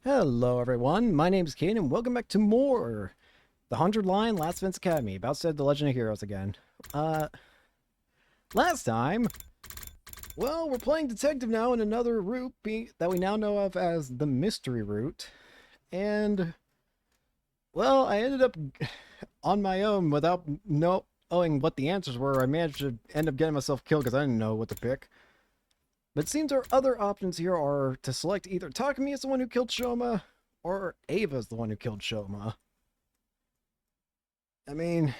Hello everyone, my name is Kane and welcome back to more The 100 Line Last Defense Academy, about said The Legend of Heroes again. Last time, well, we're playing detective now in another route that we now know of as the mystery route. And, well, I ended up on my own without knowing what the answers were. I managed to end up getting myself killed because I didn't know what to pick. But it seems our other options here are to select either Takumi as the one who killed Shoma, or Ava as the one who killed Shoma. I mean,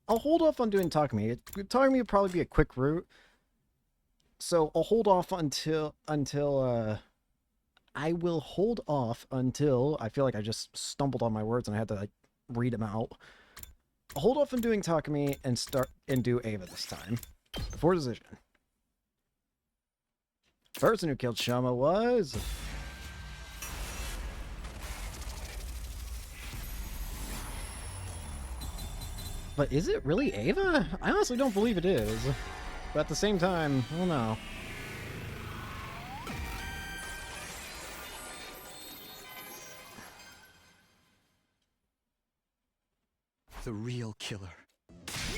I'll hold off on doing Takumi. Takumi would probably be a quick route. So I'll hold off until I will hold off until I feel like I just stumbled on my words and I had to like read them out. I'll hold off on doing Takumi and do Ava this time. Before decision. Person who killed Shoma was... But is it really Ava? I honestly don't believe it is. But at the same time, I don't know. The real killer.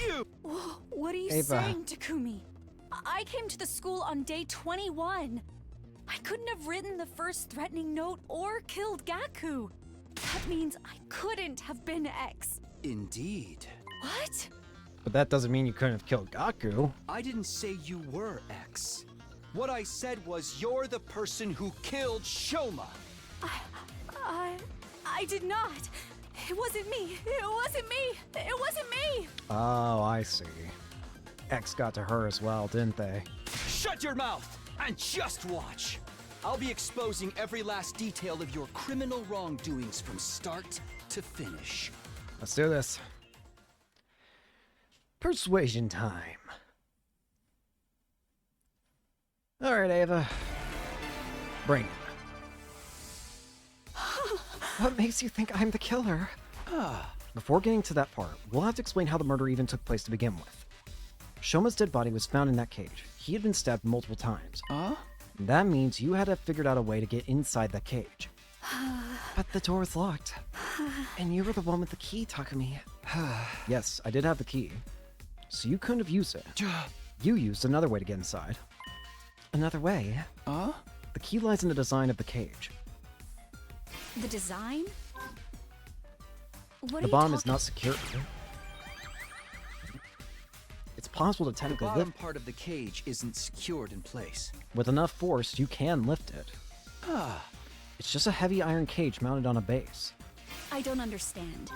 You! What are you Ava. saying, Takumi? I came to the school on day 21. I couldn't have written the first threatening note or killed Gaku. That means I couldn't have been X. Indeed. What? But that doesn't mean you couldn't have killed Gaku. I didn't say you were X. What I said was you're the person who killed Shoma. I did not. It wasn't me. It wasn't me. It wasn't me. Oh, I see. X got to her as well, didn't they? Shut your mouth and just watch. I'll be exposing every last detail of your criminal wrongdoings from start to finish. Let's do this. Persuasion time. Alright, Ava. Bring it. What makes you think I'm the killer? Before getting to that part, we'll have to explain how the murder even took place to begin with. Shoma's dead body was found in that cage. He had been stabbed multiple times. That means you had to have figured out a way to get inside that cage. But the door was locked. And you were the one with the key, Takumi. Yes, I did have the key. So you couldn't have used it. You used another way to get inside. Another way? The key lies in the design of the cage. The design? What The are bomb you is not secured. It's possible to The technically bottom lift. part of the cage isn't secured in place. With enough force, you can lift it. It's just a heavy iron cage mounted on a base. I don't understand.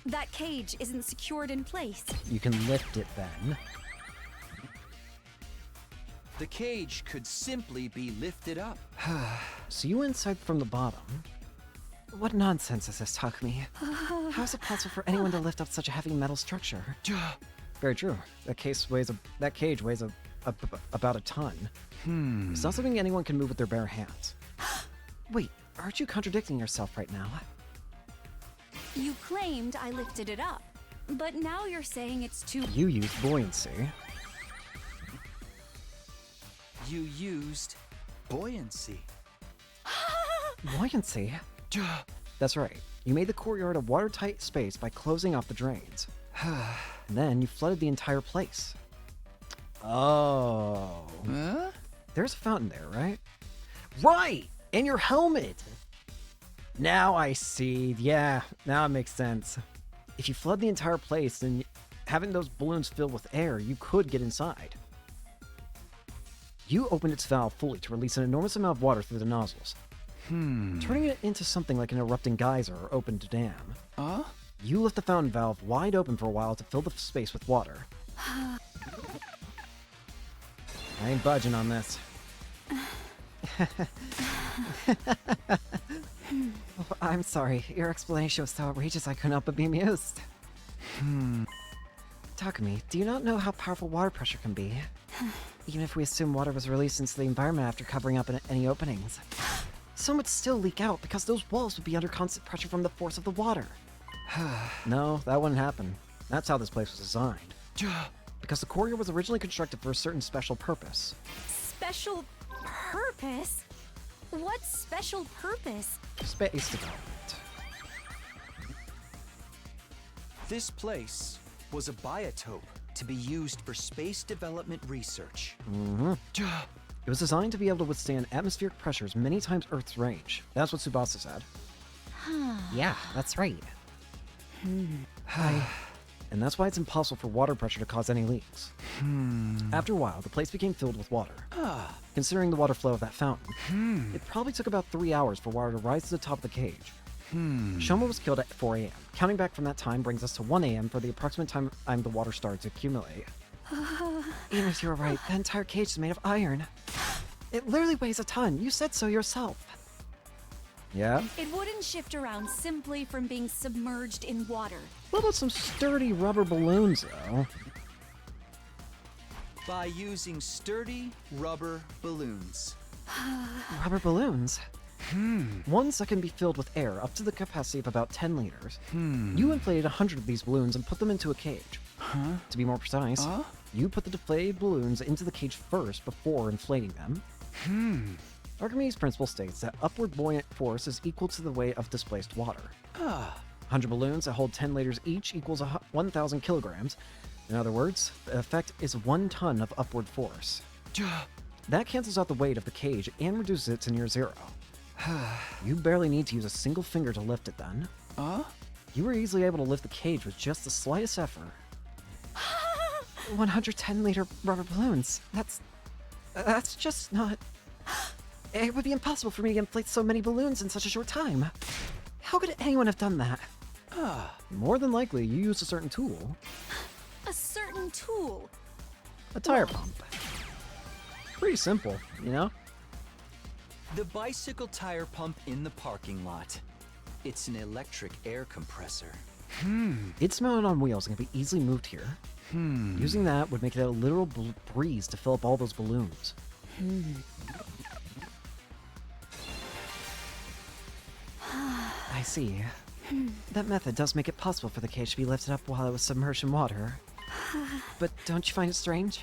That cage isn't secured in place. You can lift it then. The cage could simply be lifted up. So you inside from the bottom. What nonsense is this, Takumi? How is it possible for anyone to lift up such a heavy metal structure? Very true. That cage weighs about a ton. It's not something anyone can move with their bare hands. Wait, aren't you contradicting yourself right now? You claimed I lifted it up, but now you're saying it's too... You used buoyancy. You used buoyancy. Buoyancy? That's right. You made the courtyard a watertight space by closing off the drains. And then you flooded the entire place. Oh. There's a fountain there, right? Right! And your helmet! Now I see. Yeah, now it makes sense. If you flood the entire place, then having those balloons filled with air, you could get inside. You opened its valve fully to release an enormous amount of water through the nozzles. Turning it into something like an erupting geyser or opened dam. You left the fountain valve wide open for a while to fill the space with water. I ain't budging on this. I'm sorry. Your explanation was so outrageous I couldn't help but be amused. Takumi, do you not know how powerful water pressure can be? Even if we assume water was released into the environment after covering up any openings. Some would still leak out because those walls would be under constant pressure from the force of the water. No, that wouldn't happen. That's how this place was designed. Because the courtyard was originally constructed for a certain special purpose. Special purpose? What special purpose? Space development. This place was a biotope to be used for space development research. It was designed to be able to withstand atmospheric pressures many times Earth's range. That's what Tsubasa said. Yeah, that's right. And that's why it's impossible for water pressure to cause any leaks. After a while, the place became filled with water. Considering the water flow of that fountain, it probably took about 3 hours for water to rise to the top of the cage. Shoma was killed at 4 a.m. Counting back from that time brings us to 1 a.m. for the approximate time the water started to accumulate. Even if you're right, the entire cage is made of iron. It literally weighs a ton. You said so yourself. Yeah? It wouldn't shift around simply from being submerged in water. What about some sturdy rubber balloons, though? By using sturdy rubber balloons. Rubber balloons? 1 second be filled with air up to the capacity of about 10 liters. You inflated 100 of these balloons and put them into a cage. To be more precise, you put the deflated balloons into the cage first before inflating them. Archimedes' principle states that upward buoyant force is equal to the weight of displaced water. 100 balloons that hold 10 liters each equals 1,000 kilograms. In other words, the effect is 1 ton of upward force. That cancels out the weight of the cage and reduces it to near zero. You barely need to use a single finger to lift it then. You were easily able to lift the cage with just the slightest effort. 110-liter rubber balloons. That's just not... It would be impossible for me to inflate so many balloons in such a short time. How could anyone have done that? More than likely, you used a certain tool. A certain tool? A tire pump. Pretty simple, you know? The bicycle tire pump in the parking lot. It's an electric air compressor. It's mounted on wheels and can be easily moved here. Using that would make it a literal breeze to fill up all those balloons. I see. That method does make it possible for the cage to be lifted up while it was submerged in water. But don't you find it strange?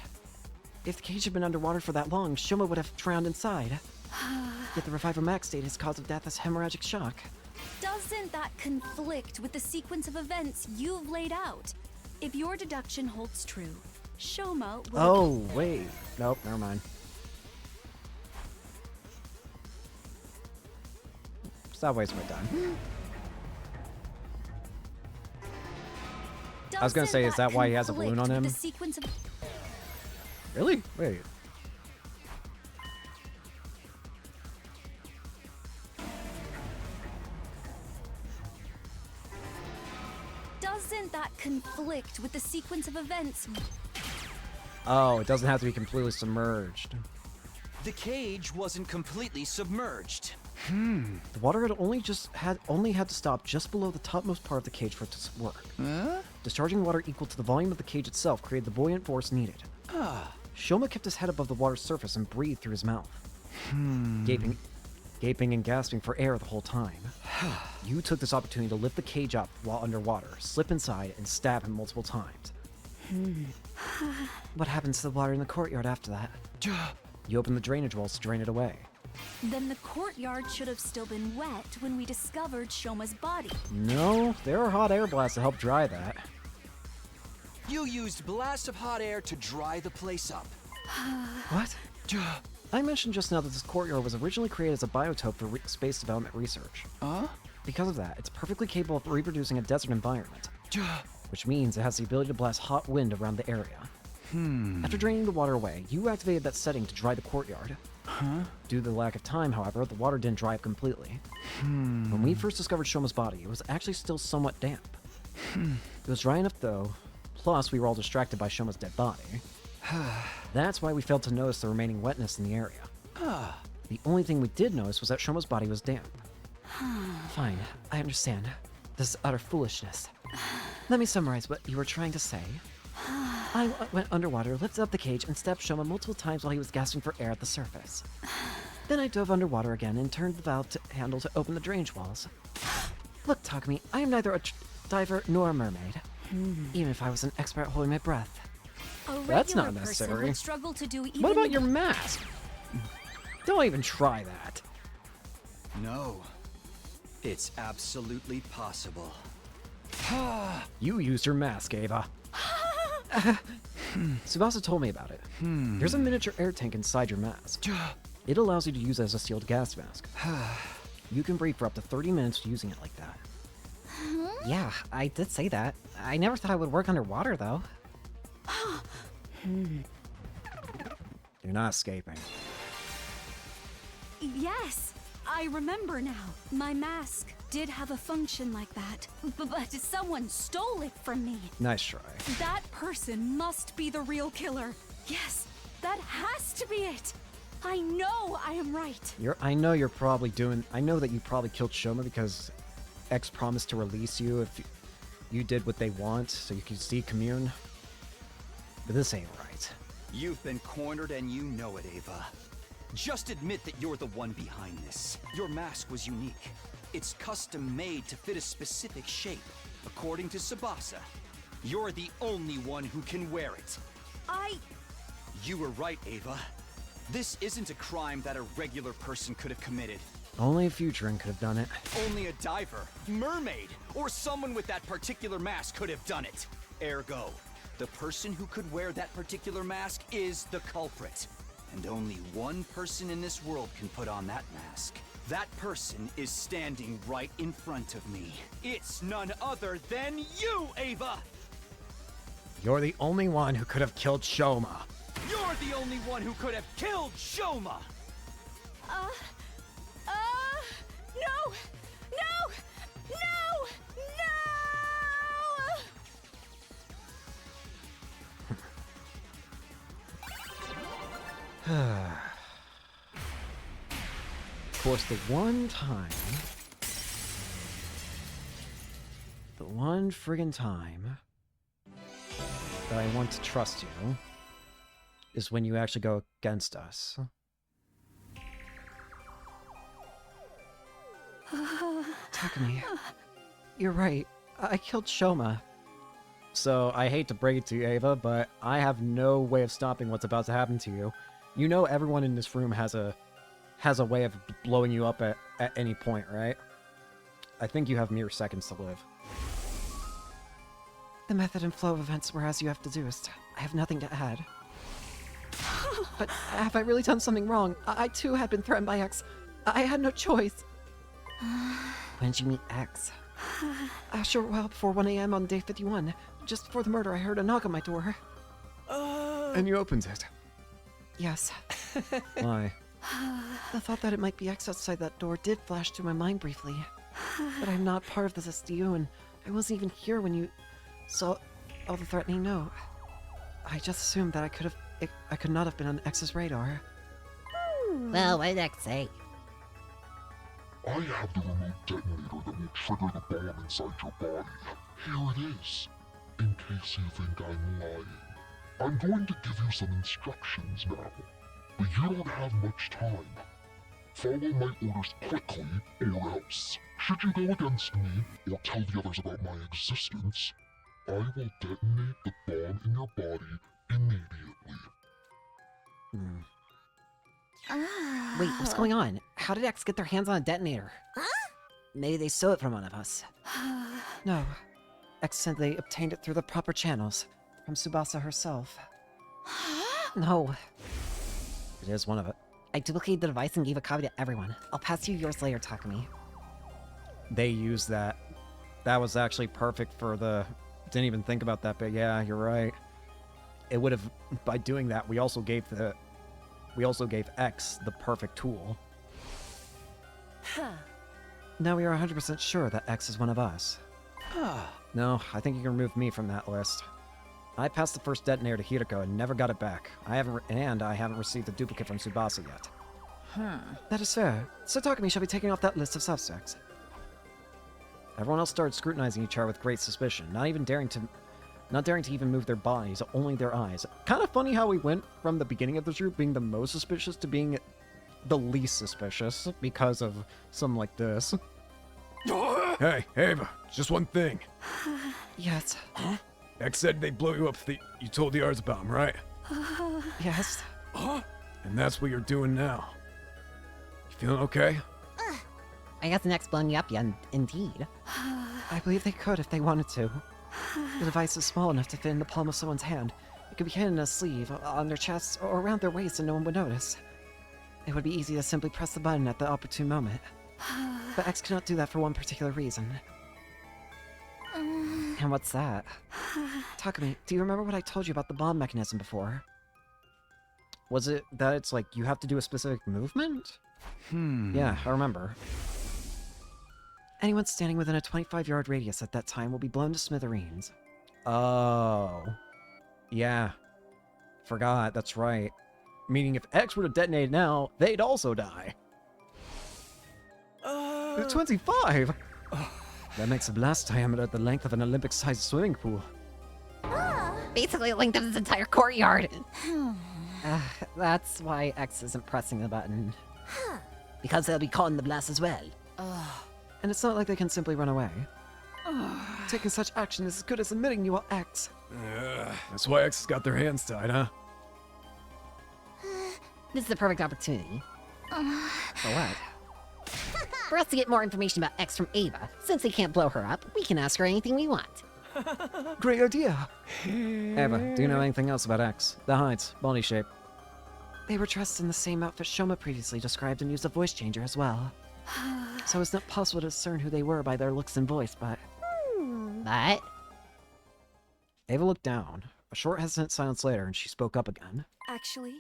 If the cage had been underwater for that long, Shoma would have drowned inside. Yet the Revival Max state his cause of death is hemorrhagic shock. Doesn't that conflict with the sequence of events you've laid out? If your deduction holds true, Shoma will... Oh, wait. Nope, never mind. Stop wasting my time. I was gonna say, is that why he has a balloon on him? The sequence of... Really? Wait. Doesn't that conflict with the sequence of events? Oh, it doesn't have to be completely submerged. The cage wasn't completely submerged. The water had only had to stop just below the topmost part of the cage for it to work. Discharging water equal to the volume of the cage itself created the buoyant force needed. Shoma kept his head above the water's surface and breathed through his mouth, gaping and gasping for air the whole time. You took this opportunity to lift the cage up while underwater, slip inside, and stab him multiple times. What happens to the water in the courtyard after that? You opened the drainage walls to drain it away. Then the courtyard should have still been wet when we discovered Shoma's body. No, there are hot air blasts to help dry that. You used blasts of hot air to dry the place up. What? I mentioned just now that this courtyard was originally created as a biotope for space development research. Because of that, it's perfectly capable of reproducing a desert environment, which means it has the ability to blast hot wind around the area. After draining the water away, you activated that setting to dry the courtyard. Due to the lack of time, however, the water didn't dry up completely. When we first discovered Shoma's body, it was actually still somewhat damp. It was dry enough though, plus we were all distracted by Shoma's dead body. That's why we failed to notice the remaining wetness in the area. The only thing we did notice was that Shoma's body was damp. Fine, I understand. This is utter foolishness. Let me summarize what you were trying to say. I went underwater, lifted up the cage, and stabbed Shoma multiple times while he was gasping for air at the surface. Then I dove underwater again and turned the valve handle to open the drainage walls. Look, Takumi, I am neither a diver nor a mermaid. Even if I was an expert at holding my breath. That's not necessary. Would struggle to do even What about your mask? Don't even try that. No. It's absolutely possible. You used your mask, Ava. Tsubasa told me about it. There's a miniature air tank inside your mask. It allows you to use it as a sealed gas mask. You can breathe for up to 30 minutes using it like that. Yeah, I did say that. I never thought it would work underwater, though. You're not escaping. Yes, I remember now. My mask did have a function like that, but someone stole it from me. Nice try. That person must be the real killer. Yes, that has to be it. I know I am right. I know you're probably doing. I know that you probably killed Shoma because X promised to release you if you did what they want, so you could see commune. But this ain't right. You've been cornered and you know it, Ava. Just admit that you're the one behind this. Your mask was unique. It's custom made to fit a specific shape. According to Tsubasa, you're the only one who can wear it. You were right, Ava. This isn't a crime that a regular person could have committed. Only a Futurin could have done it. Only a diver, mermaid, or someone with that particular mask could have done it. Ergo, the person who could wear that particular mask is the culprit. And only one person in this world can put on that mask. That person is standing right in front of me. It's none other than you, Ava! You're the only one who could have killed Shoma. You're the only one who could have killed Shoma! No! No! No! No! Of course, the one friggin' time that I want to trust you is when you actually go against us. Takumi, you're right. I killed Shoma. So, I hate to break it to you, Ava, but I have no way of stopping what's about to happen to you. You know everyone in this room has a way of blowing you up at any point, right? I think you have mere seconds to live. The method and flow of events were as you have deduced. I have nothing to add. But have I really done something wrong? I too had been threatened by X. I had no choice. When did you meet X? A short while before 1 a.m. on day 51. Just before the murder, I heard a knock on my door. And you opened it? Yes. Why? The thought that it might be X outside that door did flash through my mind briefly. But I'm not part of this SDU, and I wasn't even here when you saw all the threatening note. I just assumed that I could not have been on X's radar. Well, what did X say? I have the remote detonator that will trigger the bomb inside your body. Here it is, in case you think I'm lying. I'm going to give you some instructions now, but you don't have much time. Follow my orders quickly, or else. Should you go against me, or tell the others about my existence, I will detonate the bomb in your body immediately. Wait, what's going on? How did X get their hands on a detonator? Maybe they stole it from one of us. No. X said they obtained it through the proper channels, from Tsubasa herself. No. It is one of it. I duplicated the device and gave a copy to everyone. I'll pass you yours later, Takumi. They used that. That was actually perfect for the... Didn't even think about that, but yeah, you're right. It would have... By doing that, we also gave X the perfect tool. Now we are 100% sure that X is one of us. No, I think you can remove me from that list. I passed the first detonator to Hiroko and never got it back. I haven't received a duplicate from Tsubasa yet. That is fair. So Takumi shall be taken off that list of suspects. Everyone else started scrutinizing each other with great suspicion, not daring to even move their bodies, only their eyes. Kind of funny how we went from the beginning of this group being the most suspicious to being the least suspicious because of something like this. Hey, Ava, just one thing. Yes. X said they'd blow you up if you told the others about him, right? Yes. And that's what you're doing now. You feeling okay? I guess an X blown you up, yeah, indeed. I believe they could if they wanted to. The device is small enough to fit in the palm of someone's hand. It could be hidden in a sleeve, on their chest, or around their waist and no one would notice. It would be easy to simply press the button at the opportune moment. But X cannot do that for one particular reason. And what's that? Takumi, do you remember what I told you about the bomb mechanism before? Was it that it's like you have to do a specific movement? Yeah, I remember. Anyone standing within a 25-yard radius at that time will be blown to smithereens. Oh. Yeah. Forgot, that's right. Meaning if X were to detonate now, they'd also die. 25! That makes a blast diameter the length of an Olympic-sized swimming pool. Basically the length of this entire courtyard. That's why X isn't pressing the button. Because they'll be caught in the blast as well. And it's not like they can simply run away. Taking such action is as good as admitting you are X. That's why X has got their hands tied, huh? This is the perfect opportunity For what? for us to get more information about X from Ava. Since they can't blow her up, we can ask her anything we want. Great idea! Ava, do you know anything else about X? The heights, body shape. They were dressed in the same outfit Shoma previously described and used a voice changer as well. So it's not possible to discern who they were by their looks and voice, but... But Ava looked down. A short hesitant silence later, and she spoke up again. Actually,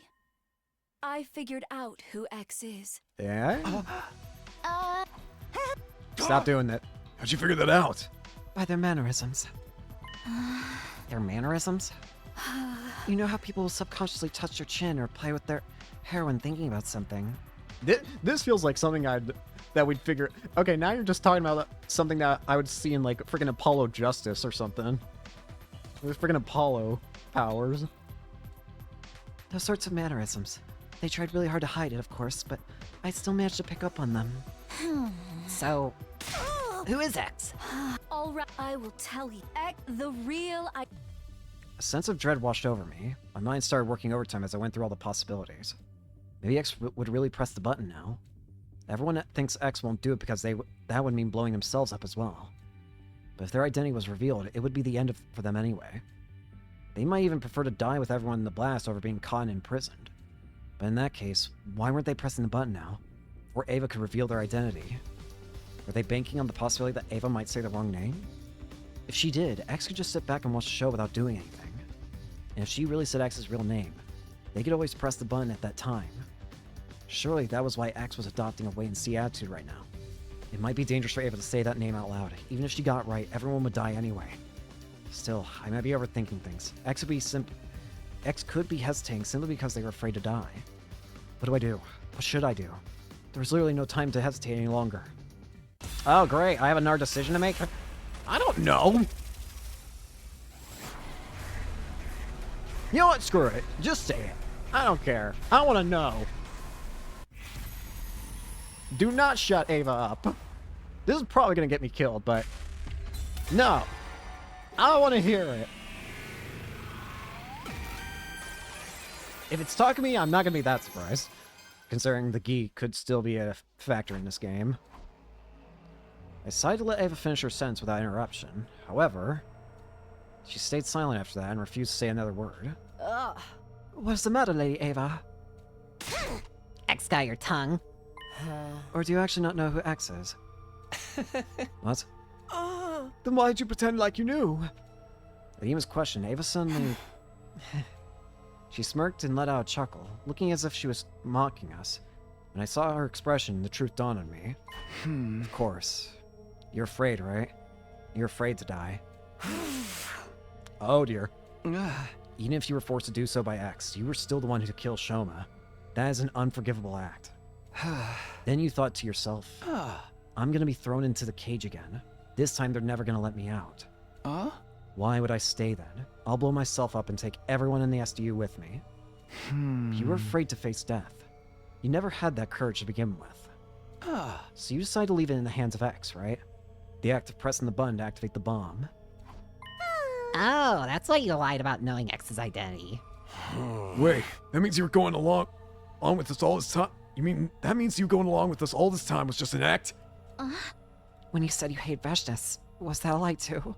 I figured out who X is. Yeah? Stop doing that. How'd you figure that out? by their mannerisms. Their mannerisms? You know how people will subconsciously touch their chin or play with their hair when thinking about something? This feels like something that we'd figure. Okay, now you're just talking about something that I would see in like freaking Apollo Justice or something. There's freaking Apollo powers. Those sorts of mannerisms. They tried really hard to hide it, of course, but I still managed to pick up on them. So, who is X? All right, I will tell you. The real I. A sense of dread washed over me. My mind started working overtime as I went through all the possibilities. Maybe X would really press the button now. Everyone thinks X won't do it because that would mean blowing themselves up as well. But if their identity was revealed, it would be the end for them anyway. They might even prefer to die with everyone in the blast over being caught and imprisoned. But in that case, why weren't they pressing the button now? Or Ava could reveal their identity? Were they banking on the possibility that Ava might say the wrong name? If she did, X could just sit back and watch the show without doing anything. And if she really said X's real name, they could always press the button at that time. Surely that was why X was adopting a wait-and-see attitude right now. It might be dangerous for Ava to say that name out loud. Even if she got it right, everyone would die anyway. Still, I might be overthinking things. X could be hesitating simply because they were afraid to die. What do I do? What should I do? There's literally no time to hesitate any longer. Oh, great. I have another decision to make? I don't know. You know what? Screw it. Just say it. I don't care. I want to know. Do not shut Ava up. This is probably going to get me killed, but... No. I want to hear it. If it's talking to me, I'm not going to be that surprised. Considering the geek could still be a factor in this game. I decided to let Ava finish her sentence without interruption. However, she stayed silent after that and refused to say another word. What's the matter, Lady Ava? X got your tongue. Or do you actually not know who X is? What? Then why'd you pretend like you knew? At Eva's question, Ava suddenly... She smirked and let out a chuckle, looking as if she was mocking us. When I saw her expression, the truth dawned on me. Of course. You're afraid, right? You're afraid to die. Oh dear. Even if you were forced to do so by X, you were still the one who killed Shoma. That is an unforgivable act. Then you thought to yourself, I'm gonna be thrown into the cage again. This time they're never gonna let me out. Why would I stay then? I'll blow myself up and take everyone in the SDU with me. You were afraid to face death. You never had that courage to begin with. So you decided to leave it in the hands of X, right? The act of pressing the button to activate the bomb. Oh, that's why you lied about knowing X's identity. Wait, that means you were going along with us all this time? You mean that means you going along with us all this time was just an act? When you said you hate Vashtis, was that a lie too?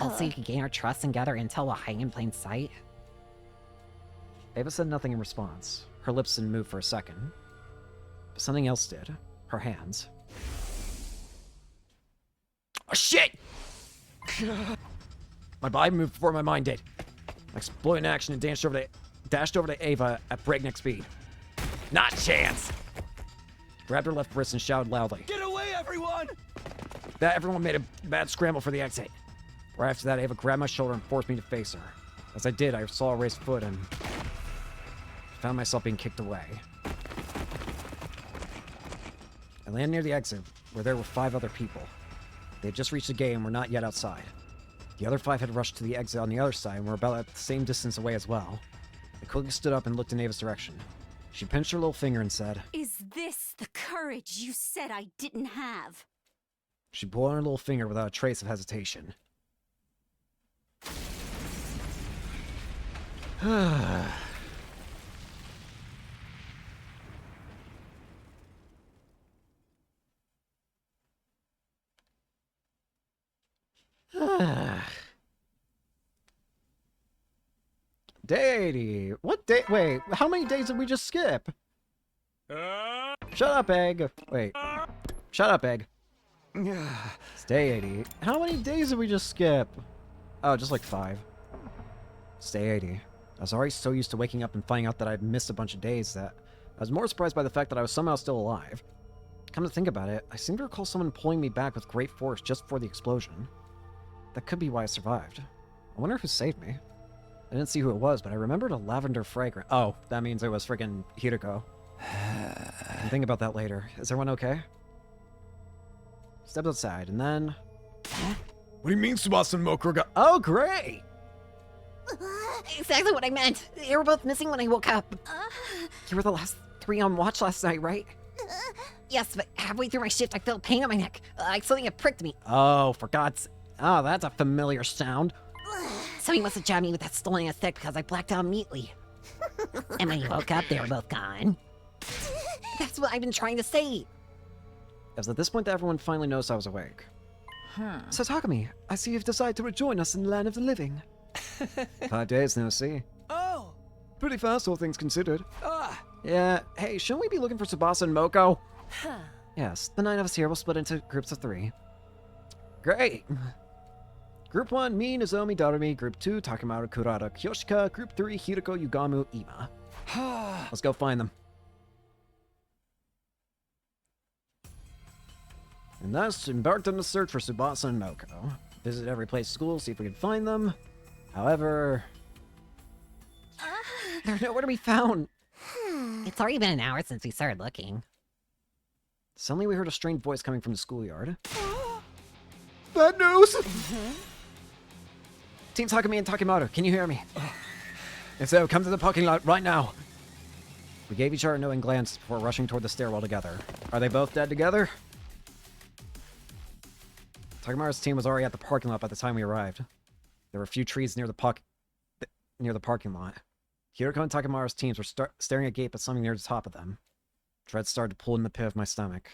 Also, you can gain her trust and gather intel while hiding in plain sight. Ava said nothing in response. Her lips didn't move for a second. But something else did. Her hands. Oh, shit! My body moved before my mind did. I exploded in action and dashed over to Ava at breakneck speed. Not a chance! Grabbed her left wrist and shouted loudly. Get away, everyone! That everyone made a bad scramble for the exit. Right after that, Ava grabbed my shoulder and forced me to face her. As I did, I saw a raised foot and found myself being kicked away. I landed near the exit, where there were 5 other people. They had just reached the gate and were not yet outside. The other 5 had rushed to the exit on the other side and were about at the same distance away as well. I quickly stood up and looked in Ava's direction. She pinched her little finger and said, Is this the courage you said I didn't have? She pulled on her little finger without a trace of hesitation. Day 80. What day? Wait, how many days did we just skip? Shut up, Egg. Wait. Shut up, Egg. It's day 80. How many days did we just skip? Oh, just like 5. It's day 80. I was already so used to waking up and finding out that I'd missed a bunch of days that I was more surprised by the fact that I was somehow still alive. Come to think about it, I seem to recall someone pulling me back with great force just before the explosion. That could be why I survived. I wonder who saved me. I didn't see who it was, but I remembered a lavender fragrance. Oh, that means it was friggin' Hiriko. I'll think about that later. Is everyone okay? Stepped outside, and then... What do you mean Tsubasa and Mokuro got... Oh, great! Exactly what I meant. They were both missing when I woke up. You were the last 3 on watch last night, right? Yes, but halfway through my shift, I felt pain on my neck. Like something had pricked me. Oh, for God's... Oh, that's a familiar sound. So he must have jabbed me with that stolen aesthetic because I blacked out immediately. And when you woke up, they were both gone. That's what I've been trying to say. It was at this point that everyone finally noticed I was awake. So Takumi, I see you've decided to rejoin us in the land of the living. 5 days, no see. Oh! Pretty fast, all things considered. Ah! Yeah, hey, shouldn't we be looking for Tsubasa and Moko? Yes, the 9 of us here will split into groups of 3. Great! Group 1, me, Nozomi, Darumi. Group 2, Takemaru, Kurata, Kyoshika. Group 3, Hiriko, Yugamu, Ima. Let's go find them. And thus, embarked on the search for Tsubasa and Moko. Visit every place school, see if we can find them. However... They're nowhere to be found. It's already been an hour since we started looking. Suddenly we heard a strange voice coming from the schoolyard. Bad news! Team Takumi and Takemaru, can you hear me? If so, come to the parking lot right now. We gave each other a knowing glance before rushing toward the stairwell together. Are they both dead together? Takemaru's team was already at the parking lot by the time we arrived. There were a few trees near the parking lot. Hiriko and Takemaru's teams were staring agape at something near the top of them. Dread started to pull in the pit of my stomach.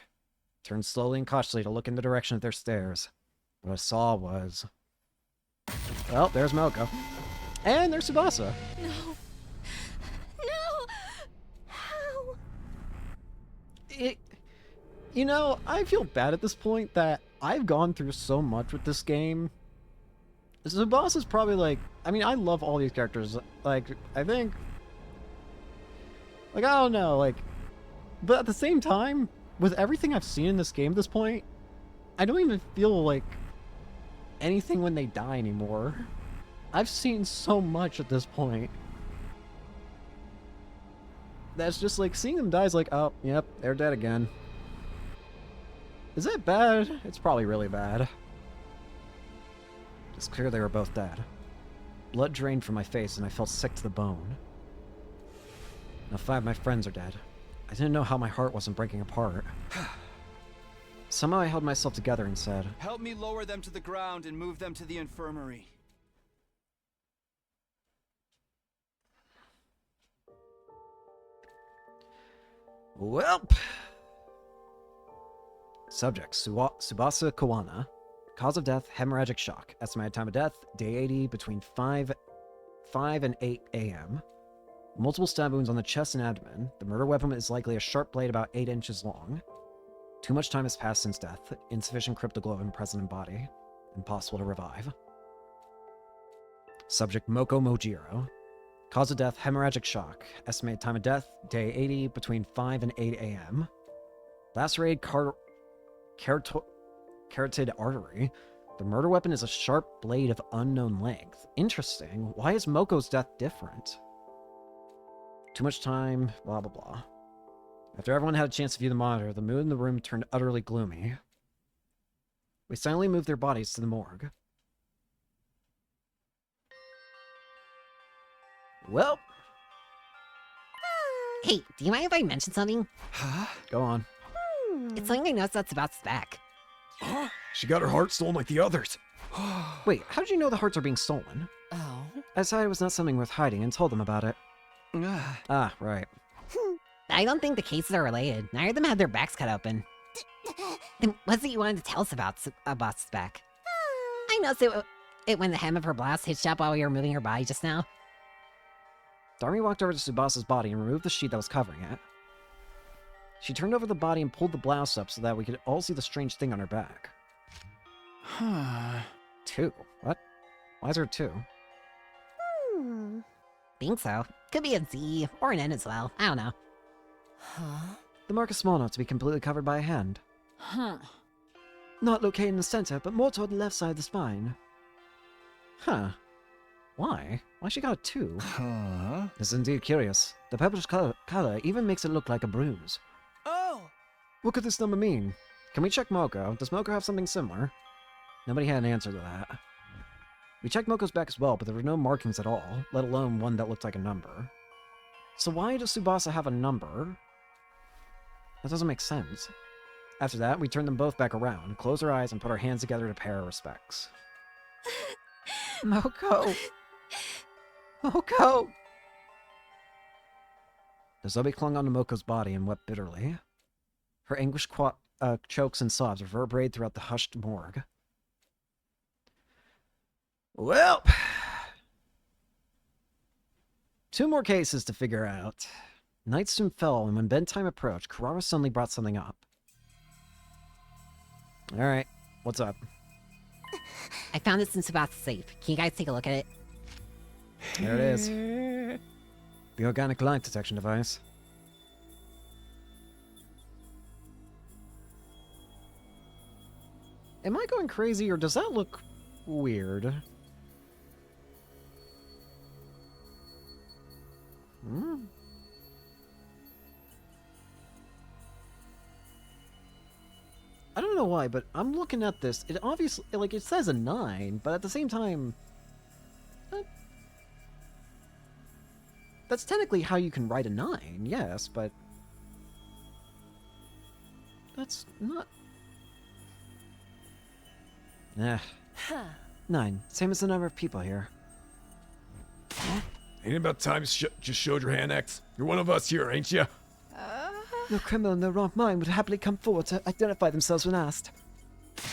Turned slowly and cautiously to look in the direction of their stairs. What I saw was... Well, there's Moko. And there's Tsubasa. No. No! How? You know, I feel bad at this point that I've gone through so much with this game. Tsubasa's probably like... I mean, I love all these characters. Like, I think... Like, I don't know, like... But at the same time, with everything I've seen in this game at this point, I don't even feel like anything when they die anymore. I've seen so much at this point. That's just like, seeing them die is like, oh, yep, they're dead again. Is that bad? It's probably really bad. It's clear they were both dead. Blood drained from my face and I felt sick to the bone. Now 5 of my friends are dead. I didn't know how my heart wasn't breaking apart. Somehow I held myself together and said, Help me lower them to the ground and move them to the infirmary. Welp! Subject, Tsubasa Kawana. Cause of death, hemorrhagic shock. Estimated time of death, day 80, between 5 and 8 a.m. Multiple stab wounds on the chest and abdomen. The murder weapon is likely a sharp blade about 8 inches long. Too much time has passed since death. Insufficient cryptoglobin present in body. Impossible to revive. Subject, Moko Mojiro. Cause of death, hemorrhagic shock. Estimated time of death, day 80, between 5 and 8 a.m. Lacerated carotid artery. The murder weapon is a sharp blade of unknown length. Interesting. Why is Moko's death different? Too much time, blah blah blah. After everyone had a chance to view the monitor, the mood in the room turned utterly gloomy. We silently moved their bodies to the morgue. Well, Hey, do you mind if I mention something? go on. It's something I noticed that's about back. She got her heart stolen like the others. Wait, how did you know the hearts are being stolen? Oh. I decided it was not something worth hiding and told them about it. Ah, right. I don't think the cases are related. Neither of them had their backs cut open. Then what's it you wanted to tell us about back? I noticed it when the hem of her blouse hitched up while we were moving her body just now. Darmi walked over to Tsubasa's body and removed the sheet that was covering it. She turned over the body and pulled the blouse up so that we could all see the strange thing on her back. Two? What? Why is there two? Think so. Could be a Z or an N as well. I don't know. The mark is small enough to be completely covered by a hand. Huh. Not located in the center, but more toward the left side of the spine. Huh. Why? Why she got a 2? This is indeed curious. The purplish color even makes it look like a bruise. Oh! What could this number mean? Can we check Moko? Does Moko have something similar? Nobody had an answer to that. We checked Moko's back as well, but there were no markings at all, let alone one that looked like a number. So why does Tsubasa have a number? That doesn't make sense. After that, we turned them both back around, closed our eyes, and put our hands together to pay our respects. Moko! Moko! The zombie clung onto Moko's body and wept bitterly. Her anguished chokes and sobs reverberated throughout the hushed morgue. Well, 2 more cases to figure out. Night soon fell, and when bedtime approached, Kurara suddenly brought something up. Alright, what's up? I found this in Tsubasa's safe. Can you guys take a look at it? There it is. The organic light detection device. Am I going crazy, or does that look weird? I don't know why, but I'm looking at this. It obviously, like, it says a 9, but at the same time, that's technically how you can write a 9, yes, but that's not. 9, same as the number of people here. Ain't it about time you just showed your hand, X? You're one of us here, ain't ya? No criminal in their wrong mind would happily come forward to identify themselves when asked.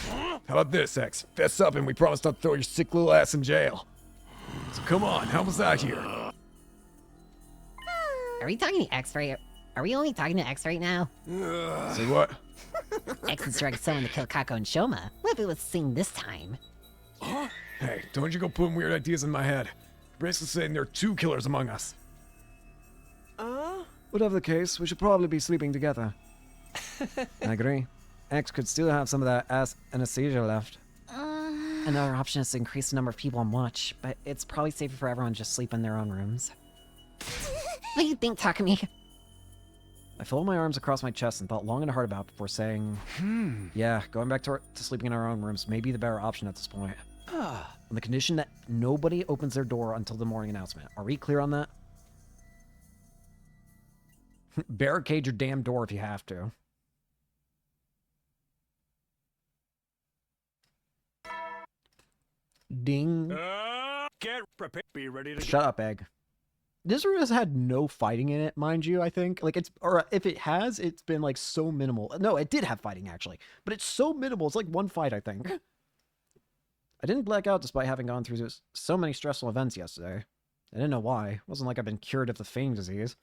How about this, X? Fess up and we promise not to throw your sick little ass in jail. So come on, help us out here. Are we talking to X right? Are we only talking to X right now? Say what? X instructed someone to kill Kako and Shoma. What if it was Sing this time? Hey, don't you go putting weird ideas in my head. You're basically saying there are 2 killers among us. Whatever the case, we should probably be sleeping together. I agree. X could still have some of that ass anesthesia left. Another option is to increase the number of people on watch, but it's probably safer for everyone to just sleep in their own rooms. What do you think, Takumi? I folded my arms across my chest and thought long and hard about it before saying, yeah, going back to sleeping in our own rooms may be the better option at this point. On the condition that nobody opens their door until the morning announcement. Are we clear on that? Barricade your damn door if you have to. Ding. Get prepared. Be ready to Shut up, Egg. This room has had no fighting in it, mind you, I think. Like, or if it has, it's been, like, so minimal. No, it did have fighting, actually. But it's so minimal. It's like one fight, I think. I didn't black out despite having gone through so many stressful events yesterday. I didn't know why. It wasn't like I've been cured of the famed disease.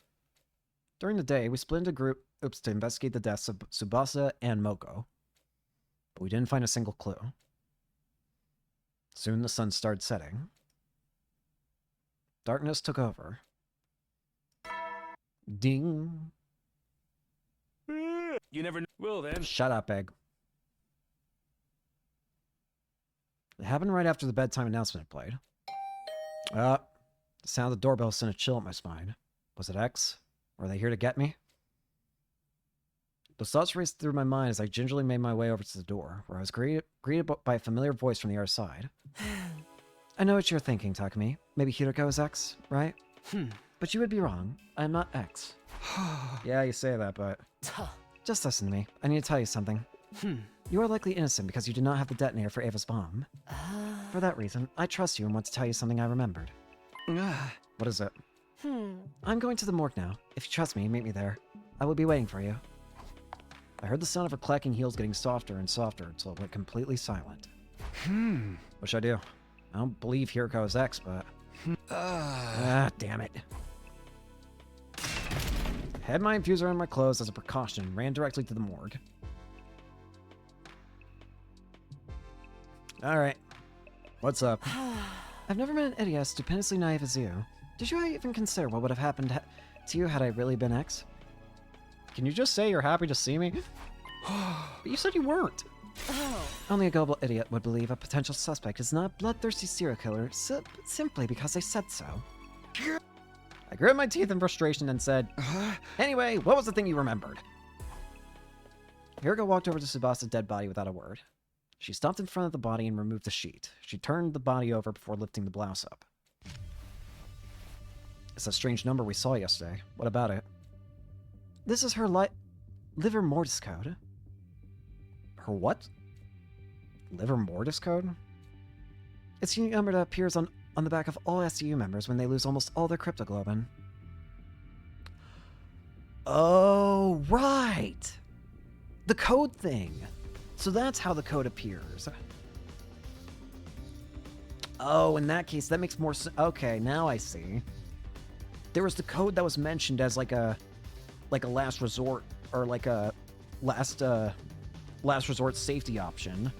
During the day, we split into groups to investigate the deaths of Tsubasa and Moko. But we didn't find a single clue. Soon the sun started setting. Darkness took over. Ding. You never know. Well then. Shut up, Egg. It happened right after the bedtime announcement had played. The sound of the doorbell sent a chill up my spine. Was it X? Were they here to get me? Those thoughts raced through my mind as I gingerly made my way over to the door, where I was greeted by a familiar voice from the other side. I know what you're thinking, Takumi. Maybe Hiroko is X, right? But you would be wrong. I'm not X. Yeah, you say that, but... Just listen to me. I need to tell you something. You are likely innocent because you did not have the detonator for Ava's bomb. For that reason, I trust you and want to tell you something I remembered. What is it? I'm going to the morgue now. If you trust me, meet me there. I will be waiting for you. I heard the sound of her clacking heels getting softer and softer until it went completely silent. What should I do? I don't believe Hiroko is X, but... damn it. Had my infuser in my clothes as a precaution and ran directly to the morgue. Alright. What's up? I've never met an idiot as stupendously naive as you. Did you even consider what would have happened to you had I really been X? Can you just say you're happy to see me? But you said you weren't. Only a gullible idiot would believe a potential suspect is not a bloodthirsty serial killer simply because they said so. I grit my teeth in frustration and said, Anyway, what was the thing you remembered? Hiroko walked over to Tsubasa's dead body without a word. She stopped in front of the body and removed the sheet. She turned the body over before lifting the blouse up. It's that strange number we saw yesterday. What about it? This is her liver mortis code. Her what? Liver mortis code? It's a number that appears on the back of all SDU members when they lose almost all their cryptoglobin. Oh, right! The code thing! So that's how the code appears. Oh, in that case, that makes more sense. Okay, now I see. There was the code that was mentioned as like a last resort, or like a last resort safety option.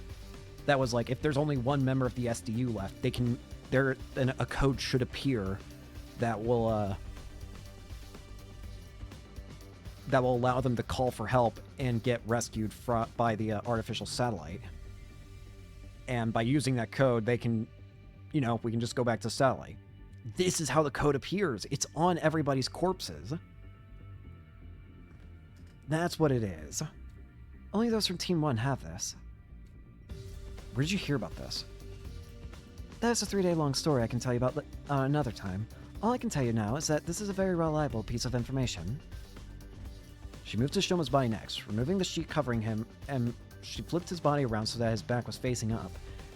That was like, if there's only one member of the SDU left, a code should appear that will allow them to call for help and get rescued by the artificial satellite. And by using that code, they can, we can just go back to satellite. This is how the code appears. It's on everybody's corpses. That's what it is. Only those from Team 1 have this. Where did you hear about this? That's a 3-day-long story I can tell you about another time. All I can tell you now is that this is a very reliable piece of information. She moved to Shoma's body next, removing the sheet covering him, and she flipped his body around so that his back was facing up.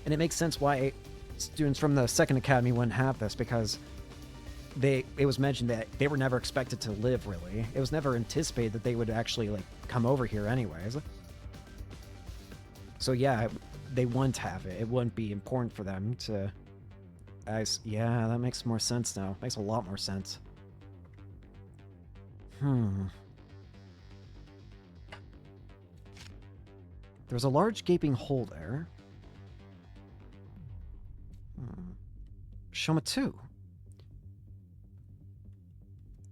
And it makes sense why students from the second academy wouldn't have this, because it was mentioned that they were never expected to live, really. It was never anticipated that they would actually, come over here anyways. So yeah, they wouldn't have it. It wouldn't be important for them to... Yeah, that makes more sense now. Makes a lot more sense. There's a large gaping hole there. Shoma 2.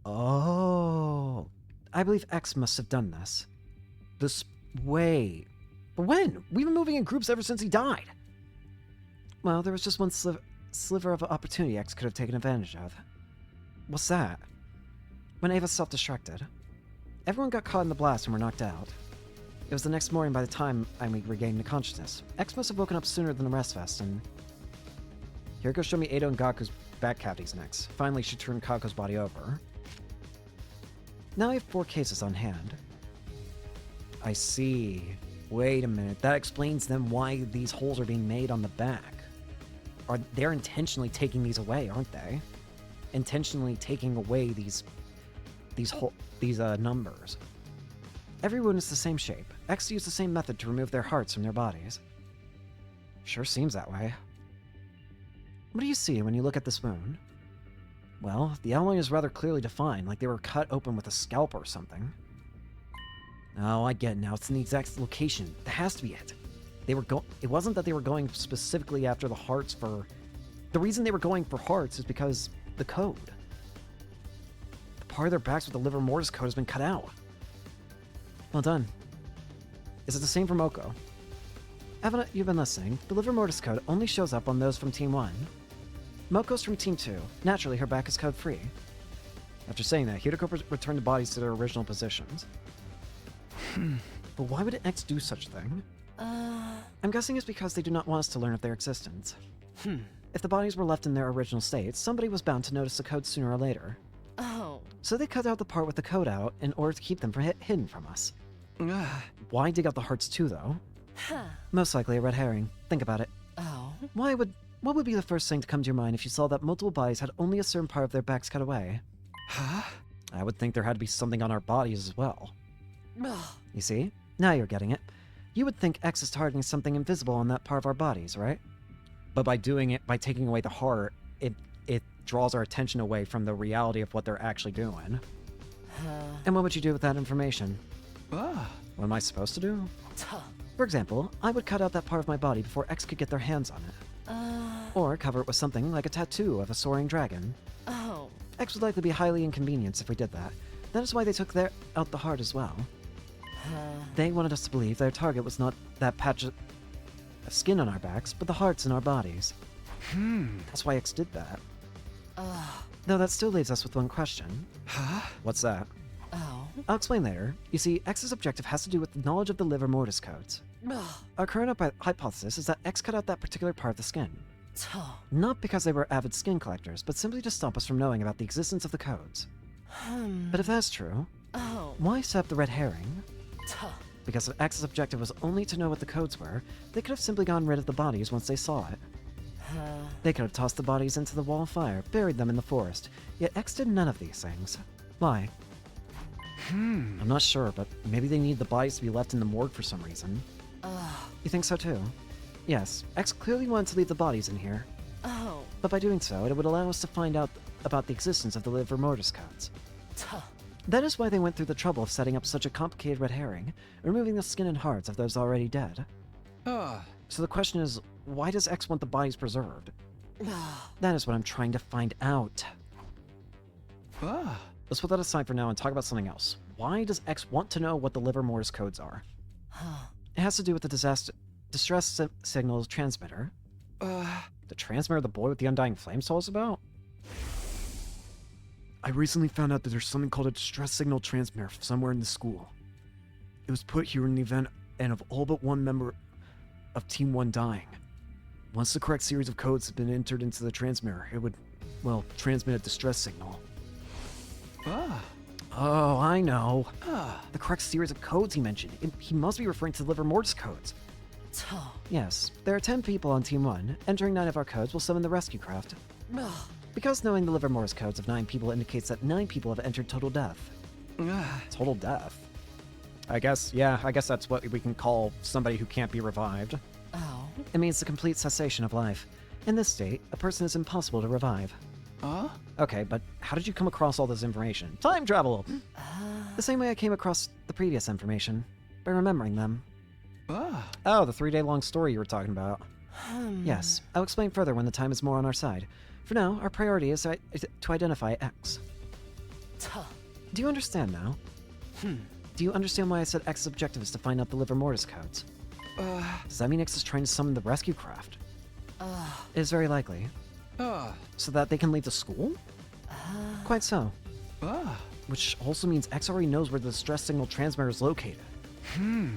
Oh. I believe X must have done this. Wait. But when? We've been moving in groups ever since he died. Well, there was just one sliver of opportunity X could have taken advantage of. What's that? When Ava self-destructed. Everyone got caught in the blast and were knocked out. It was the next morning by the time I regained the consciousness. X must have woken up sooner than the rest of us, and... Hiroko showed me Edo and Gaku's back cavities next. Finally, she turned Kako's body over. Now we have 4 cases on hand. I see. Wait a minute. That explains then why these holes are being made on the back. They're intentionally taking these away, aren't they? intentionally taking away these numbers. Every wound is the same shape. X used the same method to remove their hearts from their bodies. Sure seems that way. What do you see when you look at this wound? Well, the outline is rather clearly defined, like they were cut open with a scalpel or something. Oh, I get it now. It's in the exact location. That has to be it. It wasn't that they were going specifically after the hearts for... The reason they were going for hearts is because the code. The part of their backs with the liver mortis code has been cut out. Well done. Is it the same for Moko? Haven't you've been listening? The liver mortis code only shows up on those from Team 1. Moko's from Team 2. Naturally, her back is code-free. After saying that, Hideko returned the bodies to their original positions. But why would X do such a thing? I'm guessing it's because they do not want us to learn of their existence. If the bodies were left in their original states, somebody was bound to notice the code sooner or later. Oh. So they cut out the part with the code out in order to keep them hidden from us. Why dig out the hearts too, though? Most likely a red herring. Think about it. Oh. What would be the first thing to come to your mind if you saw that multiple bodies had only a certain part of their backs cut away? I would think there had to be something on our bodies as well. You see? Now you're getting it. You would think X is targeting something invisible on that part of our bodies, right? But by taking away the heart, it draws our attention away from the reality of what they're actually doing. And what would you do with that information? What am I supposed to do? For example, I would cut out that part of my body before X could get their hands on it. Or cover it with something like a tattoo of a soaring dragon. Oh. X would likely be highly inconvenienced if we did that. That is why they took out the heart as well. They wanted us to believe their target was not that patch of skin on our backs, but the hearts in our bodies. That's why X did that. Though that still leaves us with one question. What's that? Oh. I'll explain later. You see, X's objective has to do with the knowledge of the liver mortis codes. Our current hypothesis is that X cut out that particular part of the skin. Not because they were avid skin collectors, but simply to stop us from knowing about the existence of the codes. But if that's true, why set up the red herring? Because if X's objective was only to know what the codes were, they could have simply gotten rid of the bodies once they saw it. They could have tossed the bodies into the wall of fire, buried them in the forest, yet X did none of these things. Why? I'm not sure, but maybe they need the bodies to be left in the morgue for some reason. You think so too? Yes, X clearly wanted to leave the bodies in here. But by doing so, it would allow us to find out about the existence of the liver mortis codes. That is why they went through the trouble of setting up such a complicated red herring, removing the skin and hearts of those already dead. So the question is, why does X want the bodies preserved? That is what I'm trying to find out. Let's put that aside for now and talk about something else. Why does X want to know what the liver mortis codes are? It has to do with the distress signal transmitter. The transmitter the boy with the undying flame told us about? I recently found out that there's something called a distress signal transmitter somewhere in the school. It was put here in the event and of all but one member of Team 1 dying. Once the correct series of codes had been entered into the transmitter, it would, well, transmit a distress signal. Oh, I know. The correct series of codes he mentioned. He must be referring to the liver mortis codes. Yes, there are 10 people on Team 1. Entering 9 of our codes will summon the rescue craft. Because knowing the liver mortis codes of 9 people indicates that 9 people have entered total death. Total death? I guess that's what we can call somebody who can't be revived. It means the complete cessation of life. In this state, a person is impossible to revive. Okay, but how did you come across all this information? Time travel! The same way I came across the previous information. By remembering them. Oh, the 3-day-long story you were talking about. Yes, I'll explain further when the time is more on our side. For now, our priority is to identify X. Do you understand now? Do you understand why I said X's objective is to find out the liver mortis codes? Does that mean X is trying to summon the rescue craft? It is very likely. So that they can leave the school? Quite so. Which also means X already knows where the distress signal transmitter is located.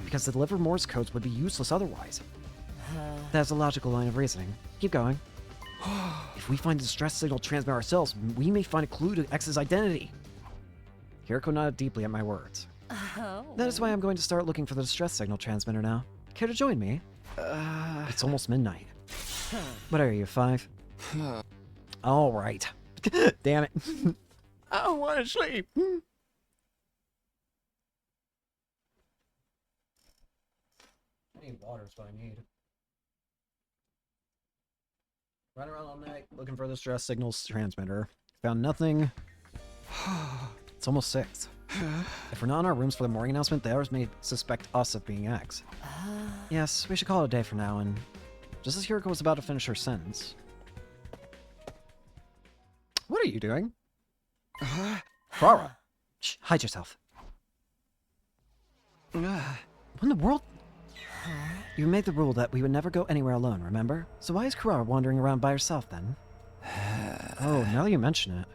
Because the liver mortis codes would be useless otherwise. That's a logical line of reasoning. Keep going. If we find the distress signal transmitter ourselves, we may find a clue to X's identity. Hiriko nodded deeply at my words. That is why I'm going to start looking for the distress signal transmitter now. Care to join me? It's almost midnight. What are you, 5? All right. Damn it. I don't want to sleep. I need water is what I need. Running around all night looking for the stress signals transmitter. Found nothing. It's almost 6. If we're not in our rooms for the morning announcement, the others may suspect us of being X. Yes, we should call it a day for now, and just as Hiriko was about to finish her sentence. What are you doing? Clara! Shh, hide yourself. What in the world? You made the rule that we would never go anywhere alone, remember? So why is Kurara wandering around by herself, then? Oh, now that you mention it.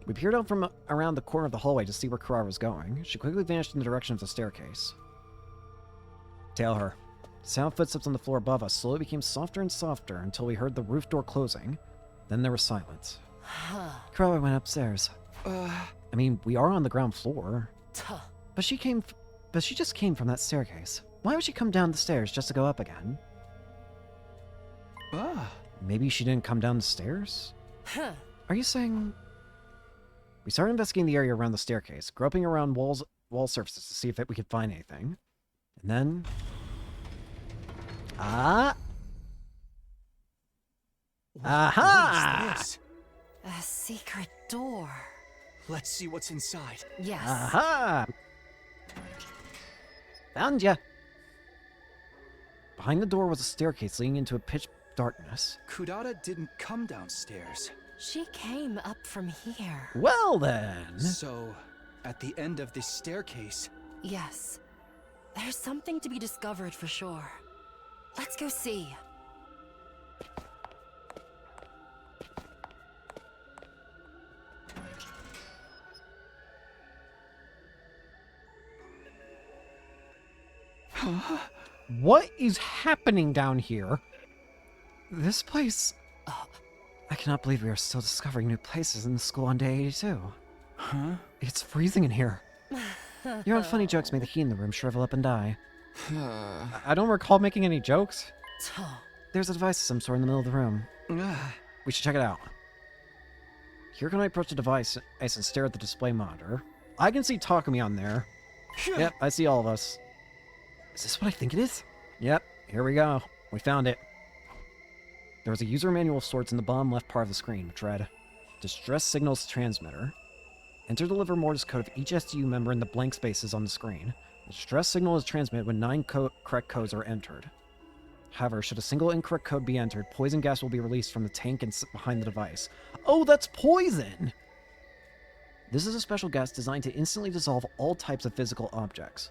We peered out from around the corner of the hallway to see where Kurara was going. She quickly vanished in the direction of the staircase. Tail her. Sound footsteps on the floor above us slowly became softer and softer until we heard the roof door closing. Then there was silence. Kurara went upstairs. I mean, we are on the ground floor. But she just came from that staircase. Why would she come down the stairs just to go up again? Maybe she didn't come down the stairs? Are you saying... We started investigating the area around the staircase, groping around wall surfaces to see if we could find anything. And then... Aha! What is this? A secret door. Let's see what's inside. Yes. Aha! Found ya! Behind the door was a staircase leading into a pitch darkness. Kudata didn't come downstairs. She came up from here. Well then! So, at the end of this staircase... Yes. There's something to be discovered for sure. Let's go see. What is happening down here? This place... I cannot believe we are still discovering new places in the school on day 82. Huh? It's freezing in here. Your own funny jokes made the heat in the room shrivel up and die. I don't recall making any jokes. There's a device of some sort in the middle of the room. We should check it out. Hiriko and I approach the device and stare at the display monitor. I can see Takumi on there. Yep, I see all of us. Is this what I think it is? Yep, here we go. We found it. There was a user manual of sorts in the bottom left part of the screen, which read, Distress Signals Transmitter. Enter the deliver Morse code of each STU member in the blank spaces on the screen. The distress signal is transmitted when 9 correct codes are entered. However, should a single incorrect code be entered, poison gas will be released from the tank and behind the device. Oh, that's poison! This is a special gas designed to instantly dissolve all types of physical objects.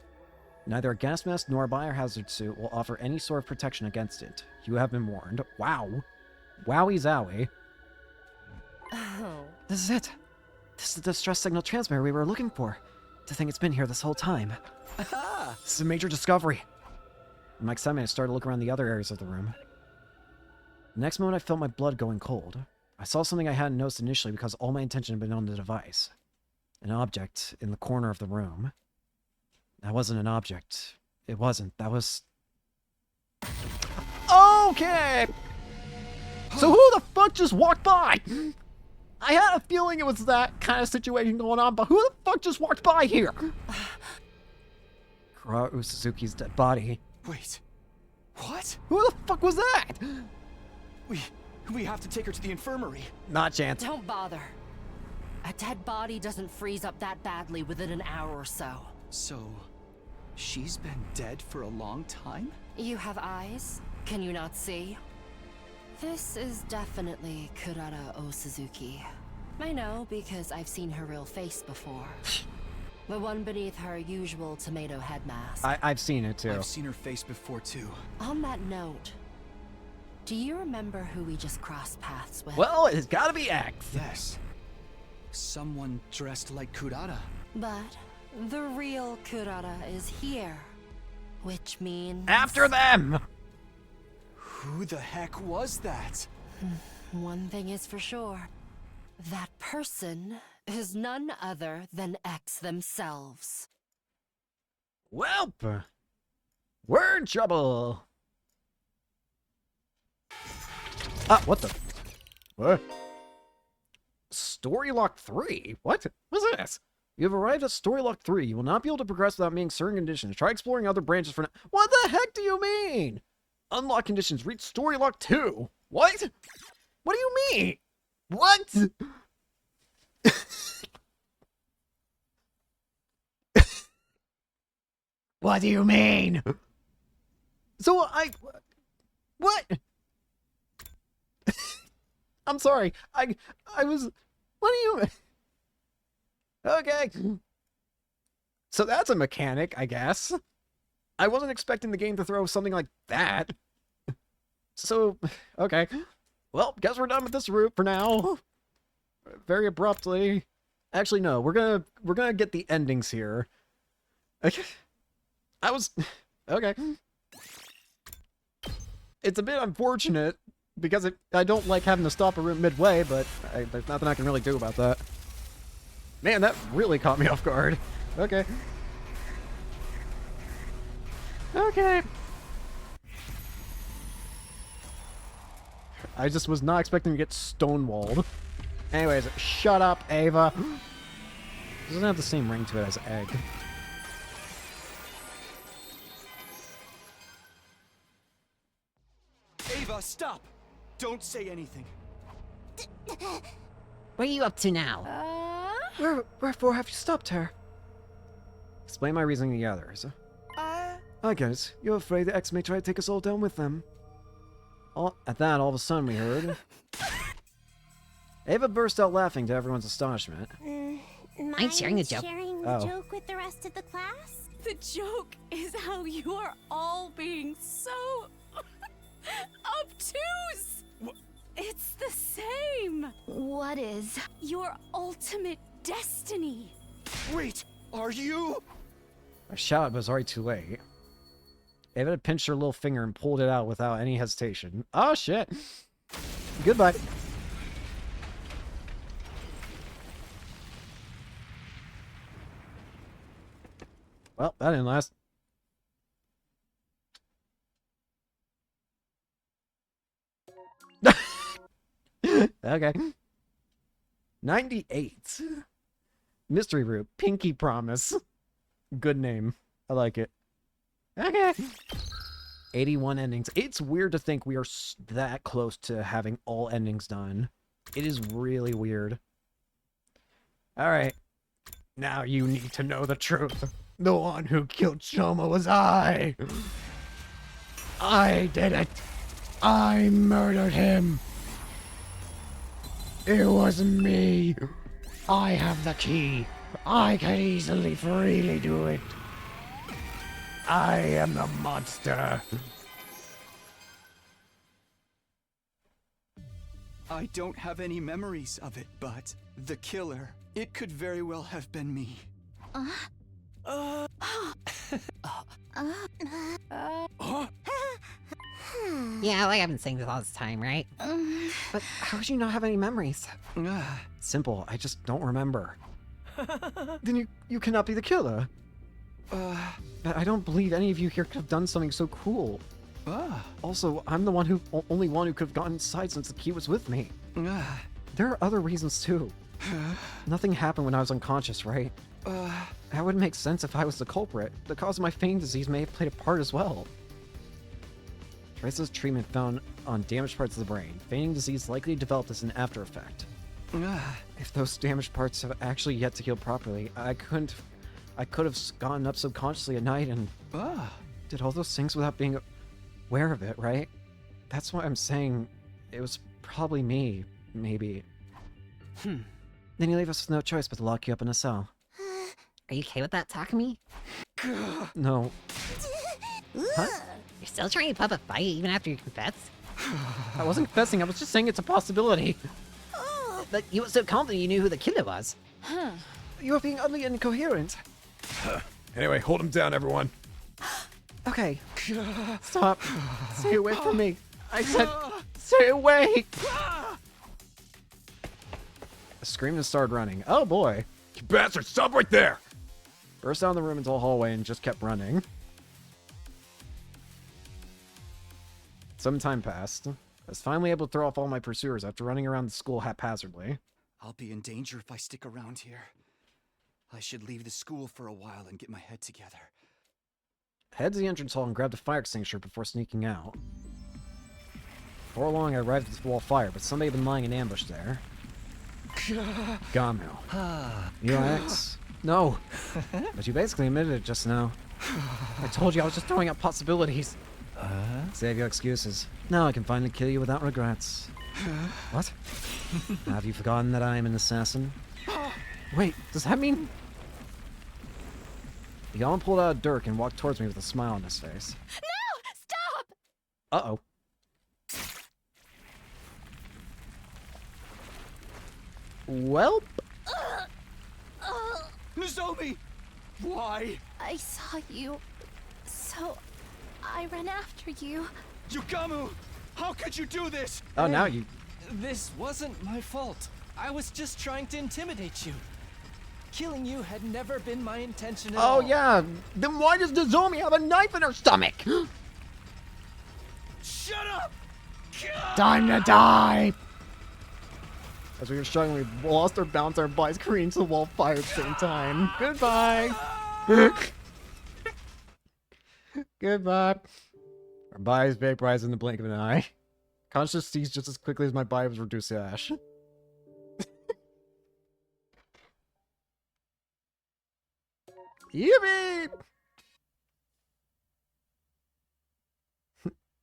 Neither a gas mask nor a biohazard suit will offer any sort of protection against it. You have been warned. Wow. Wowie zowie. Oh. This is it. This is the distress signal transmitter we were looking for. To think it's been here this whole time. This is a major discovery. In my excitement, I started to look around the other areas of the room. The next moment, I felt my blood going cold. I saw something I hadn't noticed initially because all my attention had been on the device. An object in the corner of the room. That wasn't an object. It wasn't. That was... Okay! So who the fuck just walked by? I had a feeling it was that kind of situation going on, but who the fuck just walked by here? Kurao Suzuki's dead body. Wait. What? Who the fuck was that? We have to take her to the infirmary. Not a chance. Don't bother. A dead body doesn't freeze up that badly within an hour or so. So, she's been dead for a long time? You have eyes? Can you not see? This is definitely Kurara O Suzuki. I know because I've seen her real face before. The one beneath her usual tomato head mask. I've seen it too. I've seen her face before too. On that note, do you remember who we just crossed paths with? Well, it's gotta be X. Yes. Someone dressed like Kurata. But the real Kurara is here. Which means... After them! Who the heck was that? One thing is for sure. That person is none other than X themselves. Welp! We're in trouble! Ah, what the... What? Story Lock 3? What? What's this? You have arrived at Story Lock 3. You will not be able to progress without meeting certain conditions. Try exploring other branches for now. What the heck do you mean? Unlock conditions. Reach Story Lock 2. What? What do you mean? What? What do you mean? So what? I'm sorry. I was, what do you, okay. So that's a mechanic, I guess. I wasn't expecting the game to throw something like that. So, okay. Well, guess we're done with this route for now. Very abruptly. Actually, no, we're gonna get the endings here. Okay. Okay. It's a bit unfortunate because I don't like having to stop a route midway, but there's nothing I can really do about that. Man, that really caught me off guard. Okay. Okay. I just was not expecting to get stonewalled. Anyways, shut up, Ava. Doesn't have the same ring to it as Egg. Ava, stop! Don't say anything. What are you up to now? Wherefore have you stopped her? Explain my reasoning to the others. I get it. You're afraid the X may try to take us all down with them. At that, all of a sudden we heard... Ava burst out laughing to everyone's astonishment. I'm sharing a joke. Sharing the joke with the rest of the class? The joke is how you are all being so obtuse. It's the same. What is? Your ultimate destiny. Wait, are you? I shouted, but it was already too late. Ava had pinched her little finger and pulled it out without any hesitation. Oh, shit. Goodbye. Well, that didn't last. Okay. 98. Mystery Route. Pinky Promise. Good name. I like it. Okay. 81 endings. It's weird to think we are that close to having all endings done. It is really weird. Alright. Now you need to know the truth. The one who killed Shoma was I. I did it. I murdered him. It was me. I have the key. I can easily, freely do it. I am the monster. I don't have any memories of it, but the killer, it could very well have been me. Yeah, like I've been saying this all this time, right? But how would you not have any memories? Simple. I just don't remember. Then you cannot be the killer. But I don't believe any of you here could have done something so cruel. Also, I'm the only one who could have gotten inside since the key was with me. There are other reasons too. Nothing happened when I was unconscious, right? That would make sense if I was the culprit. The cause of my fainting disease may have played a part as well. Traces of treatment found on damaged parts of the brain. Fainting disease likely developed as an after effect. If those damaged parts have actually yet to heal properly, I could have gotten up subconsciously at night and did all those things without being aware of it, right? That's why I'm saying it was probably me, maybe. Then you leave us with no choice but to lock you up in a cell. Are you okay with that, Takumi? No. Huh? You're still trying to put up a fight even after you confess? I wasn't confessing, I was just saying it's a possibility. But you were so confident you knew who the killer was. You're being utterly incoherent. Anyway, hold him down, everyone. Okay. Stop. Stay away from me. I said, stay away. I screamed and started running. Oh boy. You bastard, stop right there! Burst down the room into the hallway and just kept running. Some time passed. I was finally able to throw off all my pursuers after running around the school haphazardly. I'll be in danger if I stick around here. I should leave the school for a while and get my head together. Head to the entrance hall and grab the fire extinguisher before sneaking out. Before long, I arrived at the wall of fire, but somebody had been lying in ambush there. Gamu. You X? No. But you basically admitted it just now. I told you I was just throwing out possibilities. Save your excuses. Now I can finally kill you without regrets. What? Have you forgotten that I am an assassin? Wait, does that mean... The Yawn pulled out a dirk and walked towards me with a smile on his face. No! Stop! Uh-oh. Welp. Nozomi! Why? I saw you, so I ran after you. Yukamu! How could you do this? Oh, now you... This wasn't my fault. I was just trying to intimidate you. Killing you had never been my intention at all. Oh, yeah. Then why does Nozomi have a knife in her stomach? Shut up! Time to die! As we were struggling, we lost our balance, our bodies careened to the wall of fire at the same time. Goodbye! Goodbye. Our bodies vaporized in the blink of an eye. Conscious ceased just as quickly as my body was reduced to ash. Yippee!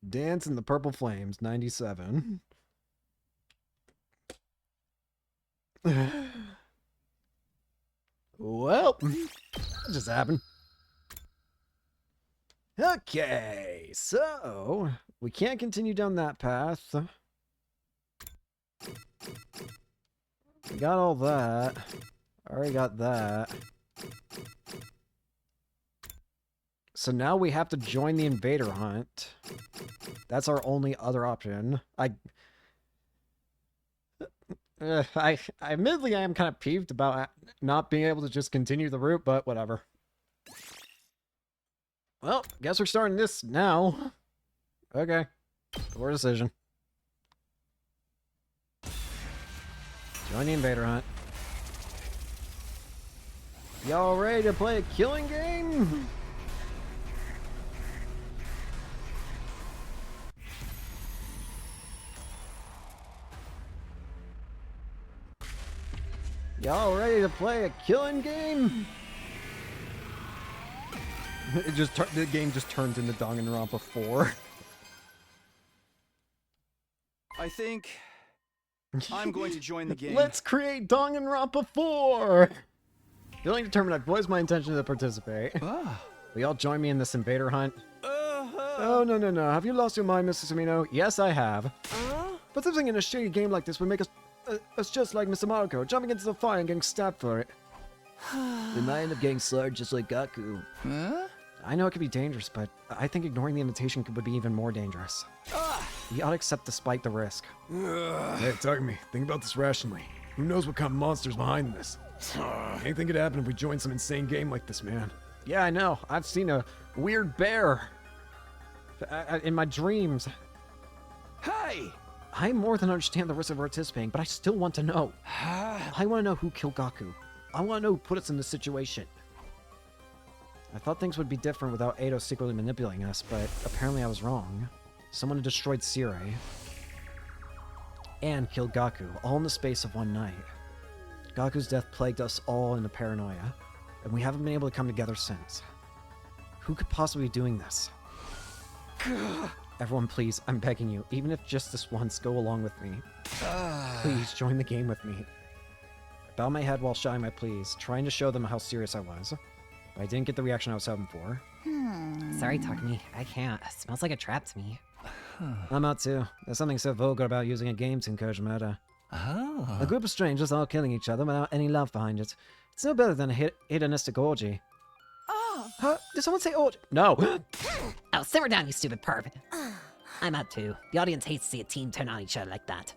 Dance in the Purple Flames, 97. Well, that just happened. Okay, so we can't continue down that path. We got all that. Already got that. So now we have to join the invader hunt. That's our only other option. Admittedly, I am kind of peeved about not being able to just continue the route, but whatever. Well, guess we're starting this now. Okay. Poor decision. Join the invader hunt. Y'all ready to play a killing game? Y'all ready to play a killing game? The game just turns into Danganronpa 4. I think I'm going to join the game. Let's create Danganronpa 4! Feeling determined, I've voiced my intention to participate. Will y'all join me in this invader hunt? Oh, no. Have you lost your mind, Mr. Samino? Yes, I have. But something in a shady game like this would make us just like Mr. Marco, jumping into the fire and getting stabbed for it. We might end up getting slaughtered just like Gaku. I know it could be dangerous, but I think ignoring the invitation would be even more dangerous. We ought to accept despite the risk. Hey, Takumi, think about this rationally. Who knows what kind of monster's behind this? Anything could happen if we join some insane game like this, man. Yeah, I know. I've seen a weird bear in my dreams. Hey! I more than understand the risk of participating, but I still want to know. I want to know who killed Gaku. I want to know who put us in this situation. I thought things would be different without Edo secretly manipulating us, but apparently I was wrong. Someone had destroyed Sirei and killed Gaku, all in the space of one night. Gaku's death plagued us all into paranoia, and we haven't been able to come together since. Who could possibly be doing this? Everyone, please, I'm begging you, even if just this once, go along with me. Please, join the game with me. I bow my head while shouting my pleas, trying to show them how serious I was. But I didn't get the reaction I was hoping for. Sorry, Takumi. I can't. It smells like a trap to me. I'm out too. There's something so vulgar about using a game to encourage murder. Oh. A group of strangers all killing each other without any love behind it. It's no better than a hedonistic orgy. Oh. Huh? Did someone say orgy? No. Oh, simmer down, you stupid perv. I'm out too. The audience hates to see a team turn on each other like that.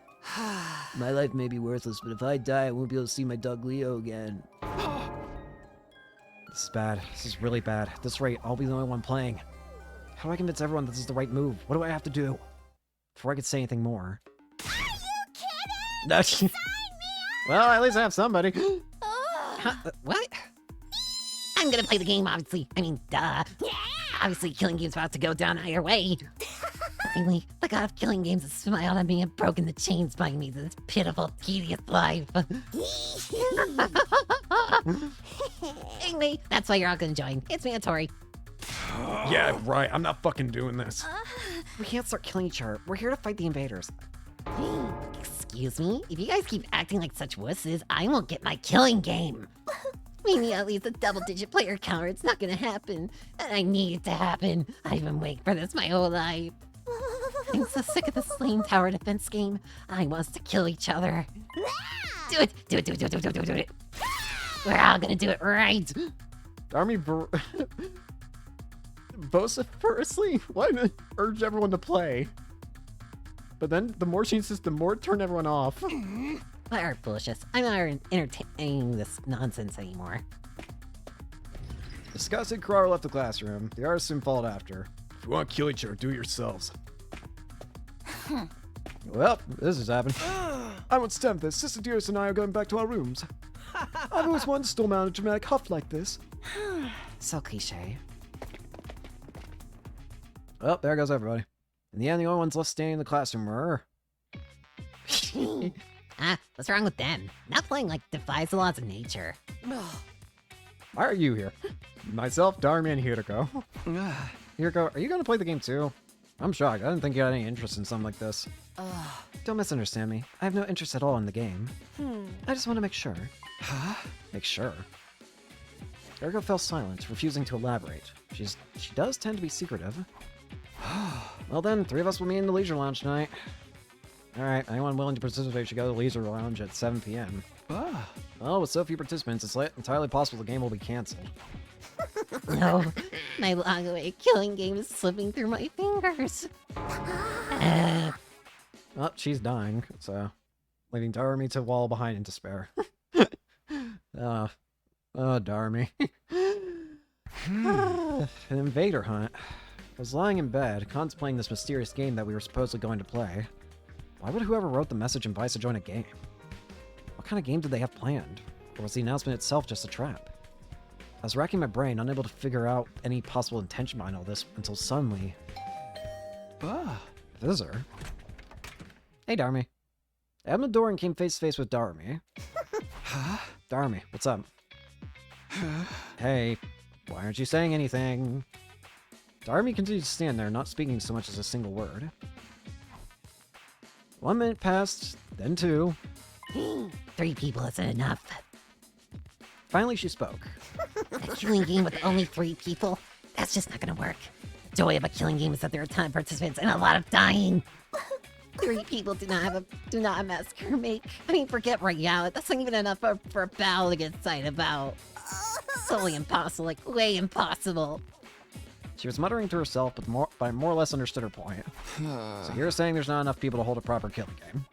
My life may be worthless, but if I die, I won't be able to see my dog Leo again. This is bad. This is really bad. At this rate, I'll be the only one playing. How do I convince everyone this is the right move? What do I have to do? Before I could say anything more. Are you kidding? That's... Well, at least I have somebody. Huh? What? I'm gonna play the game, obviously. I mean, duh. Obviously, killing games about to go down either way. Finally, the god of killing games has smiled at me and broken the chains binding me to this pitiful, tedious life. Anyway, that's why you're all gonna join. It's mandatory. Yeah, right. I'm not fucking doing this. We can't start killing each other. We're here to fight the invaders. Excuse me? If you guys keep acting like such wusses, I won't get my killing game. We need at least a double-digit player count or it's not gonna happen. And I need it to happen. I've been waiting for this my whole life. I'm so sick of this lame tower defense game. I want us to kill each other. Do it! Do it, do it, do it, do it, do it, do it. We're all gonna do it right. Army vociferously urge everyone to play. But then the more she insists, the more it turned everyone off. What are bullshit? I'm not entertaining this nonsense anymore. Disgusted, Carrara left the classroom. The artists soon followed after. If you want to kill each other, do it yourselves. Well, this has happened. I won't stand for this. Sister Dearest and I are going back to our rooms. I've always wanted to storm out a dramatic huff like this. So cliche. Well, there goes everybody. In the end, the only ones left standing in the classroom were... What's wrong with them? Not playing like defies the laws of nature. Why are you here? Myself, Dharmi, and Hiriko. Hiriko, are you going to play the game too? I'm shocked. I didn't think you had any interest in something like this. Don't misunderstand me. I have no interest at all in the game. I just want to make sure. Make sure. Hiriko fell silent, refusing to elaborate. She does tend to be secretive. Well then, 3 of us will meet in the leisure lounge tonight. Alright, anyone willing to participate should go to the leisure lounge at 7 p.m. Well, with so few participants, it's entirely possible the game will be cancelled. No, my long-awaited killing game is slipping through my fingers. Well, she's dying, so... leaving Dharmi to wall behind in despair. Dharmi. An invader hunt. I was lying in bed, contemplating this mysterious game that we were supposedly going to play. Why would whoever wrote the message invite us to join a game? What kind of game did they have planned? Or was the announcement itself just a trap? I was racking my brain, unable to figure out any possible intention behind all this, until suddenly... Visitor? Hey, Dharmi. I opened the door and came face to face with Dharmi. Dharmi, what's up? Hey, why aren't you saying anything? Dharmi continued to stand there, not speaking so much as a single word. 1 minute passed, then 2. 3 people isn't enough. Finally, she spoke. A killing game with only 3 people? That's just not gonna work. The joy of a killing game is that there are a ton of participants and a lot of dying. 3 people do not have a massacre make. I mean, forget right now. That's not even enough for a battle to get excited about. Totally impossible, like way impossible. She was muttering to herself, but I more or less understood her point. So you're saying there's not enough people to hold a proper killing game?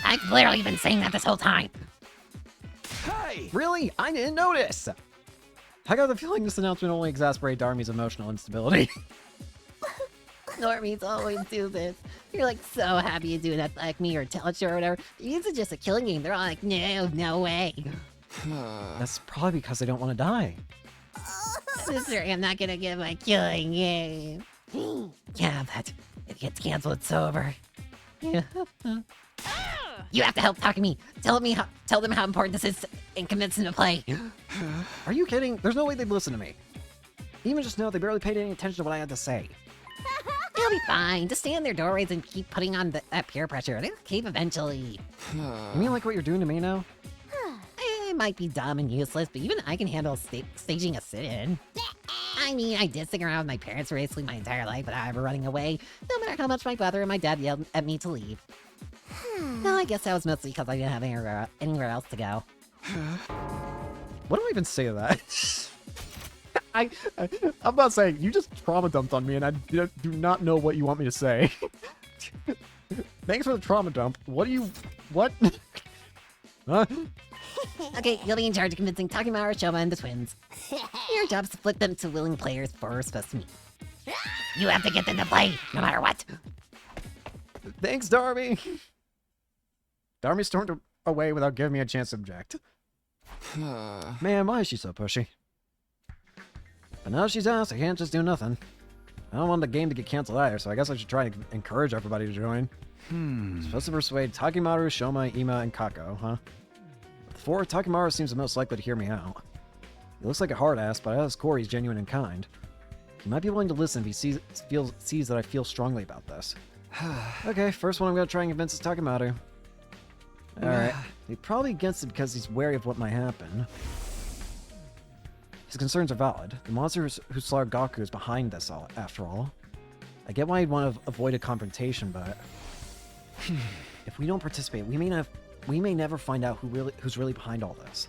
I've literally been saying that this whole time. Hey! Really? I didn't notice! I got the feeling this announcement only exasperated Dharmi's emotional instability. Normies always do this. You're like so happy to do an like me or tell you or whatever. This is just a killing game. They're all like, no way. That's probably because they don't want to die. Sister, I'm not gonna get my killing game. Yeah, but if it gets canceled, it's over. Yeah. You have to help talk to me. Tell them how important this is and convince them to play. Are you kidding? There's no way they'd listen to me. Even just now, they barely paid any attention to what I had to say. They'll be fine. Just stand in their doorways and keep putting on that peer pressure. They'll cave eventually. You mean like what you're doing to me now? It might be dumb and useless, but even I can handle staging a sit-in. I mean, I did stick around with my parents for basically my entire life without ever running away, no matter how much my brother and my dad yelled at me to leave. No, I guess that was mostly because I didn't have anywhere else to go. What do I even say to that? I'm about saying, you just trauma dumped on me and I do not know what you want me to say. Thanks for the trauma dump. What? Huh? Okay, you'll be in charge of convincing Takemura, Shoma, and the twins. Your job is to flip them to willing players for we're supposed to meet. You have to get them to play, no matter what. Thanks, Dharmi. Dharmi away without giving me a chance to object. Man, why is she so pushy? But now she's asked, I can't just do nothing. I don't want the game to get canceled either, so I guess I should try to encourage everybody to join. Supposed to persuade Takimaru, Shoma, Ima, and Kako, huh? Of the four, Takimaru seems the most likely to hear me out. He looks like a hard ass, but at his core he's genuine and kind. He might be willing to listen if he sees that I feel strongly about this. Okay, first one I'm gonna try and convince is Takimaru. Alright, he probably gets it because he's wary of what might happen. His concerns are valid. The monster who slaughtered Gaku is behind this, after all. I get why he'd want to avoid a confrontation, but if we don't participate, we may never find out who's really behind all this.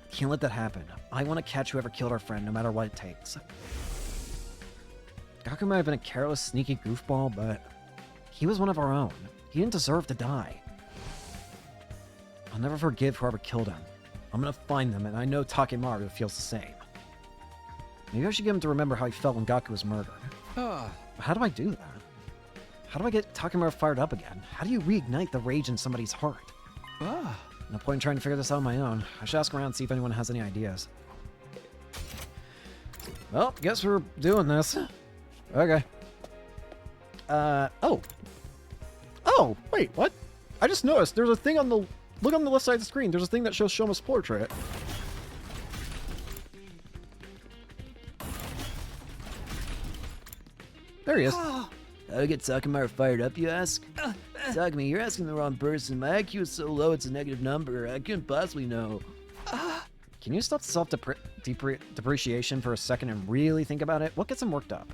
Can't let that happen. I want to catch whoever killed our friend, no matter what it takes. Gaku might have been a careless, sneaky goofball, but he was one of our own. He didn't deserve to die. I'll never forgive whoever killed him. I'm gonna find them, and I know Takimaru feels the same. Maybe I should get him to remember how he felt when Gaku was murdered. But how do I do that? How do I get Takimaru fired up again? How do you reignite the rage in somebody's heart? No point in trying to figure this out on my own. I should ask around and see if anyone has any ideas. Well, guess we're doing this. Okay. Oh, wait, what? I just noticed there's a thing on the... Look on the left side of the screen. There's a thing that shows Shoma's portrait. There he is. How to get Takimaru fired up, you ask? Takumi, you're asking the wrong person. My IQ is so low it's a negative number. I couldn't possibly know. Can you stop self-depreciation for a second and really think about it? What gets him worked up?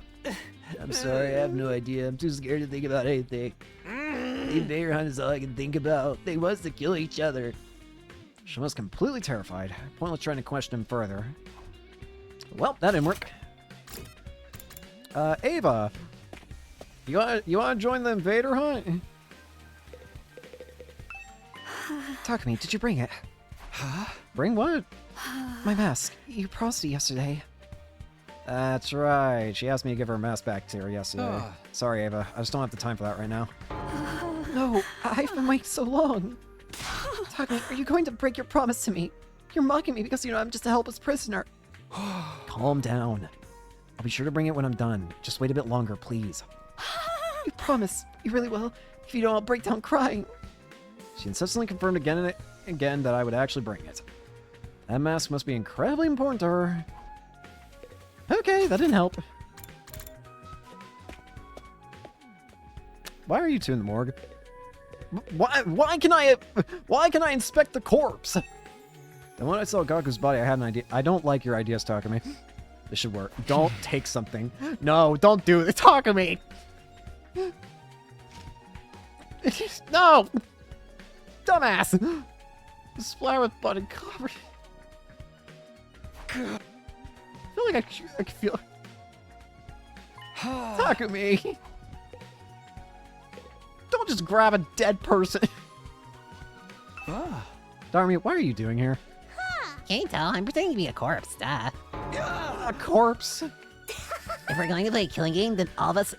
I'm sorry, I have no idea. I'm too scared to think about anything. The invader hunt is all I can think about. They want to kill each other. Shoma's completely terrified. Pointless trying to question him further. Well, that didn't work. Ava, you wanna join the invader hunt? Takumi, did you bring it? Huh? Bring what? My mask. You promised it yesterday. That's right. She asked me to give her a mask back to her yesterday. Sorry, Ava. I just don't have the time for that right now. No, I've been waiting so long. Takumi, are you going to break your promise to me? You're mocking me because you know I'm just a helpless prisoner. Calm down. I'll be sure to bring it when I'm done. Just wait a bit longer, please. You promise. You really will. If you don't, I'll break down crying. She insistently confirmed again and again that I would actually bring it. That mask must be incredibly important to her. Okay, that didn't help. Why are you two in the morgue? Why can I inspect the corpse? Then when I saw Gaku's body, I had an idea. I don't like your ideas, Takumi. This should work. Don't take something. No, don't do it. Takumi! No! Dumbass! Splatter with blood and covered. I feel like I can feel... Takumi! Don't just grab a dead person. Darmi, what are you doing here? Can't you tell? I'm pretending to be a corpse, duh. A corpse? If we're going to play a killing game, then all of us,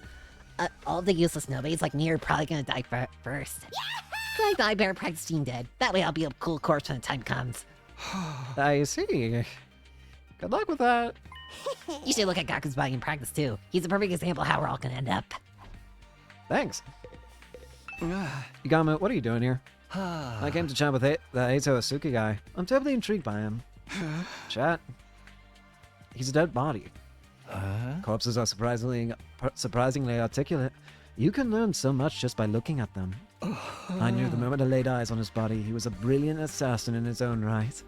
all the useless nobodies like me are probably gonna die first. So I thought I better practice being dead. That way I'll be a cool corpse when the time comes. I see. Good luck with that. You should look at Gaku's body in practice too. He's a perfect example of how we're all gonna end up. Thanks. Yagami, what are you doing here? I came to chat with the Eito Asuki guy. I'm terribly intrigued by him. Chat. He's a dead body. Corpses are surprisingly articulate. You can learn so much just by looking at them. I knew the moment I laid eyes on his body, he was a brilliant assassin in his own right.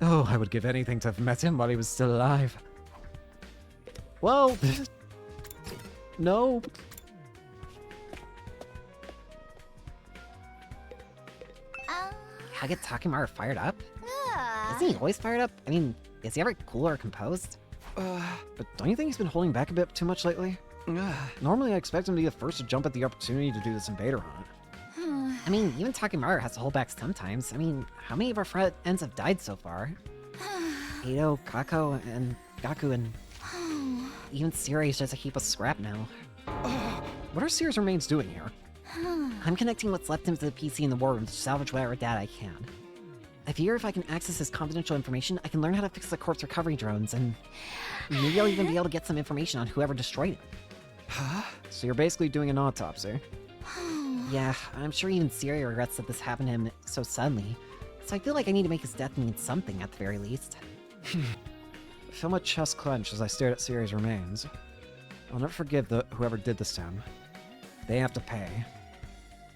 Oh, I would give anything to have met him while he was still alive. Well, no. How get Takimaru fired up? Isn't he always fired up? I mean, is he ever cool or composed? But don't you think he's been holding back a bit too much lately? Normally I expect him to be the first to jump at the opportunity to do this invader hunt. I mean, even Takimaru has to hold back sometimes. I mean, how many of our friends have died so far? Ito, Kako, and Gaku, and even Siri's just a heap of scrap now. What are Sears remains doing here? I'm connecting what's left into the PC in the war room to salvage whatever data I can. I figure if I can access his confidential information, I can learn how to fix the corpse recovery drones, and maybe I'll even be able to get some information on whoever destroyed him. Huh? So you're basically doing an autopsy? Yeah, I'm sure even Siri regrets that this happened to him so suddenly, so I feel like I need to make his death mean something at the very least. I feel my chest clench as I stared at Siri's remains. I'll never forgive whoever did this to him. They have to pay.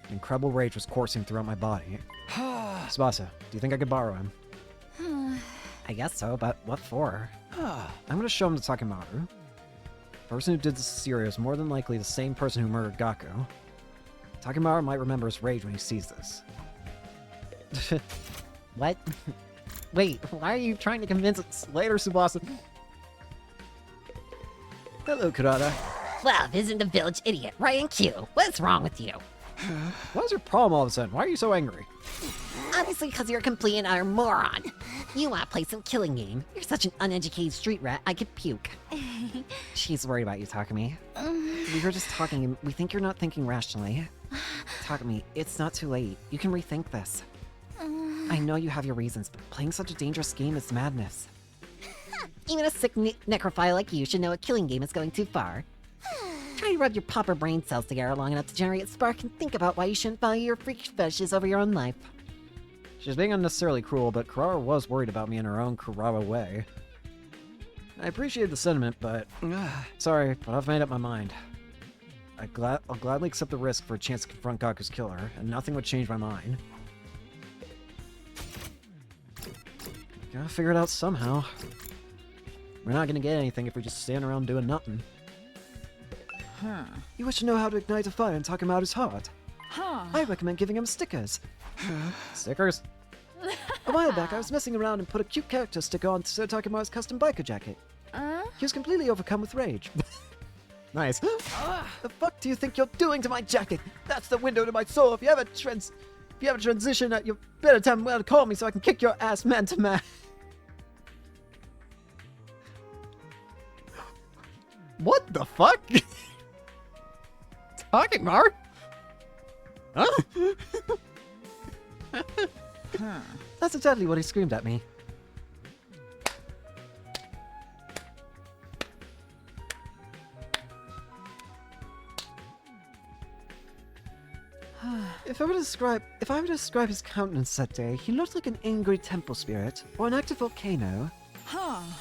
Incredible rage was coursing throughout my body. Tsubasa, do you think I could borrow him? I guess so, but what for? I'm gonna show him to Takemaru. The person who did this to Siri is more than likely the same person who murdered Gaku. Takemaru might remember his rage when he sees this. What? Wait, why are you trying to convince us? Later, Tsubasa. Hello, Kurata. Well, isn't the village idiot, Ryan Q? What's wrong with you? What's your problem all of a sudden? Why are you so angry? Obviously because you're a complete and utter moron. You want to play some killing game. You're such an uneducated street rat, I could puke. She's worried about you, Takumi. We were just talking, and we think you're not thinking rationally. Takumi, it's not too late. You can rethink this. I know you have your reasons, but playing such a dangerous game is madness. Even a sick necrophile like you should know a killing game is going too far. Try to rub your pauper brain cells together long enough to generate a spark and think about why you shouldn't value your freak fetishes over your own life. She's being unnecessarily cruel, but Kurara was worried about me in her own Kurara way. I appreciate the sentiment, but... sorry, but I've made up my mind. I'll gladly accept the risk for a chance to confront Gaku's killer, and nothing would change my mind. Gotta figure it out somehow. We're not gonna get anything if we just stand around doing nothing. You wish to know how to ignite a fire and talk him out his heart? I recommend giving him stickers. Stickers? A while back, I was messing around and put a cute character sticker on Sir Takemaru's custom biker jacket. He was completely overcome with rage. Nice. The fuck do you think you're doing to my jacket? That's the window to my soul. If you have a transition at your better time, well, call me so I can kick your ass man to man. What the fuck? Takemaru? Huh? That's exactly what he screamed at me. If I were to describe his countenance that day, he looked like an angry temple spirit or an active volcano.